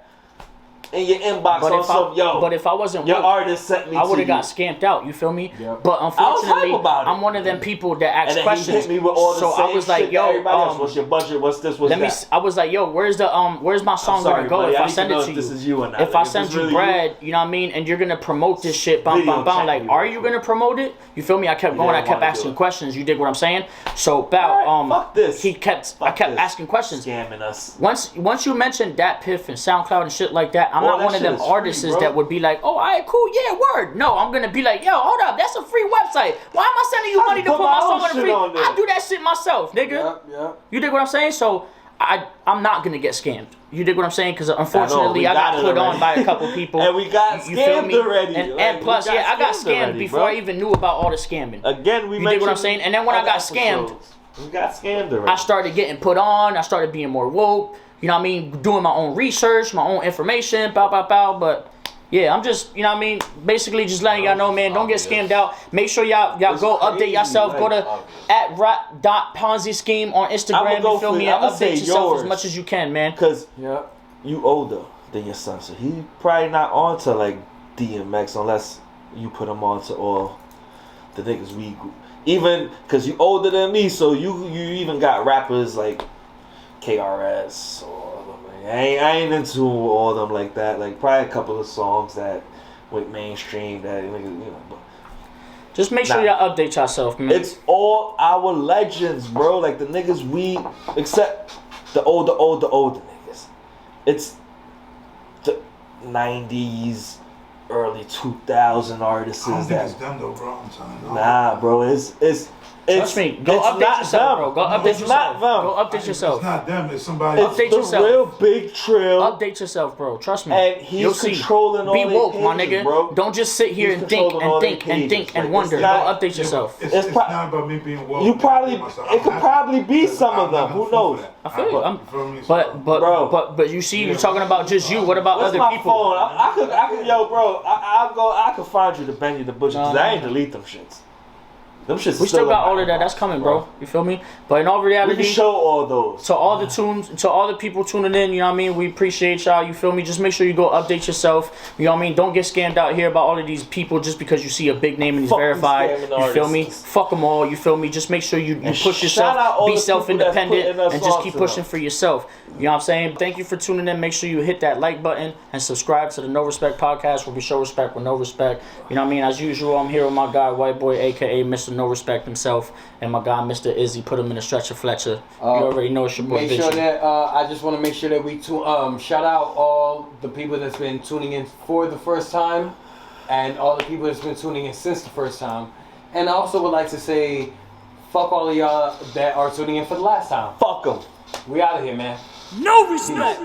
in your inbox But on if some, yo, but if I wasn't your woke, artist sent me I to would have you. got scammed out. You feel me? Yep. But unfortunately, hype about it. I'm one of them people that ask And then questions. he hit me with all the so same I was shit like, that yo, everybody else. What's your budget? What's this? What's let me. that? I was like, yo, where's my song sorry, gonna go buddy. if I I need send to know it to if you? this is you or not. If Like, I if send it's you really bread, you know what I mean, and you're gonna promote this shit, bam, Video bam, bam. check Like, me are real you quick. gonna promote it? You feel me? I kept going. I didn't kept wanna do asking it. questions. You dig what I'm saying? So about Alright, fuck this. I Fuck kept this. asking questions. Scamming us. Once you mentioned Dat Piff and SoundCloud and shit like that, I'm All not that one of shit them is free, artists bro. that would be like, oh, alright, cool, yeah, word. No, I'm gonna be like, yo, hold up, that's a free website. Why am I sending you money to put put my my own song on the shit free? on there. I do that shit myself, nigga. Yep. You dig what I'm saying? So I'm not gonna get scammed. You dig what I'm saying? Because unfortunately, we I got got it put on already. by a couple people. And we got You feel scammed me? already. And, Like, and we plus, got yeah, I got scammed scammed already, before bro. I even knew about all the scamming. Again, we You dig what I'm saying? And then when I got scammed, we got scammed already. I started getting put on. I started being more woke. You know what I mean? Doing my own research, my own information, bow. But yeah, I'm just, you know what I mean? Basically just letting y'all know, man, don't get scammed out. Make sure y'all go update crazy, yourself. Go like, to @rap.ponzi scheme on Instagram. I'ma go You feel for me? it. And I'ma update say yourself yours. as much as you can, man. Because Yep. you older than your son, so he probably not on to like DMX unless you put him on to all the niggas we group. Even because you older than me, so you even got rappers like KRS or I ain't into all them like that. Like probably a couple of songs that went mainstream that niggas, you know. But Just make sure y'all update yourself, man. It's all our legends, bro. Like the niggas we, except the older niggas. It's the 90s, early 2000 artists. I don't think it's them though, bro. I'm telling you. Nah, bro. It's Trust me. Go update yourself, bro. Go update yourself. Go update yourself. It's not them. It's somebody. It's Update the yourself. real Big Trill. Update yourself, bro. Trust me. And he's You'll see. controlling all Be their woke, my pages, nigga. bro. Don't just sit here He's and think controlling all and their think and pages. think and Like, wonder. it's Go not- update yourself. It's not about me being woke. You probably, Myself. it could probably be some of them. Who knows? I feel you. You feel me? So- But you see, you're talking about just you. What about Where's other my people? phone? I could, yo, bro. I could find you to bend you the bushes because I ain't delete them shits. Them shits. We still got all of that. That's coming, bro. You feel me? But in all We reality, can show all those. to all the people tuning in, you know what I mean? We appreciate y'all, you feel me? Just make sure you go update yourself, you know what I mean? Don't get scammed out here about all of these people just because you see a big name and he's Fuck these verified, scamming you feel me? artists. Fuck them all, you feel me? Just make sure you And push shout out yourself, all be the people self-independent, that's putting and us just on keep to pushing them. for yourself. You know what I'm saying? Thank you for tuning in. Make sure you hit that like button and subscribe to the No Respect Podcast where we show respect with no respect. You know what I mean? As usual, I'm here with my guy, White Boy, a.k.a. Mr. No Respect himself, and my guy, Mr. Izzy. Put him in a Stretcher Fletcher. You already know it's your boy, Make Vinci. sure that I just want to make sure that we shout out all the people that's been tuning in for the first time, and all the people that's been tuning in since the first time. And I also would like to say, fuck all of y'all that are tuning in for the last time. Fuck them. We out of here, man. No respect.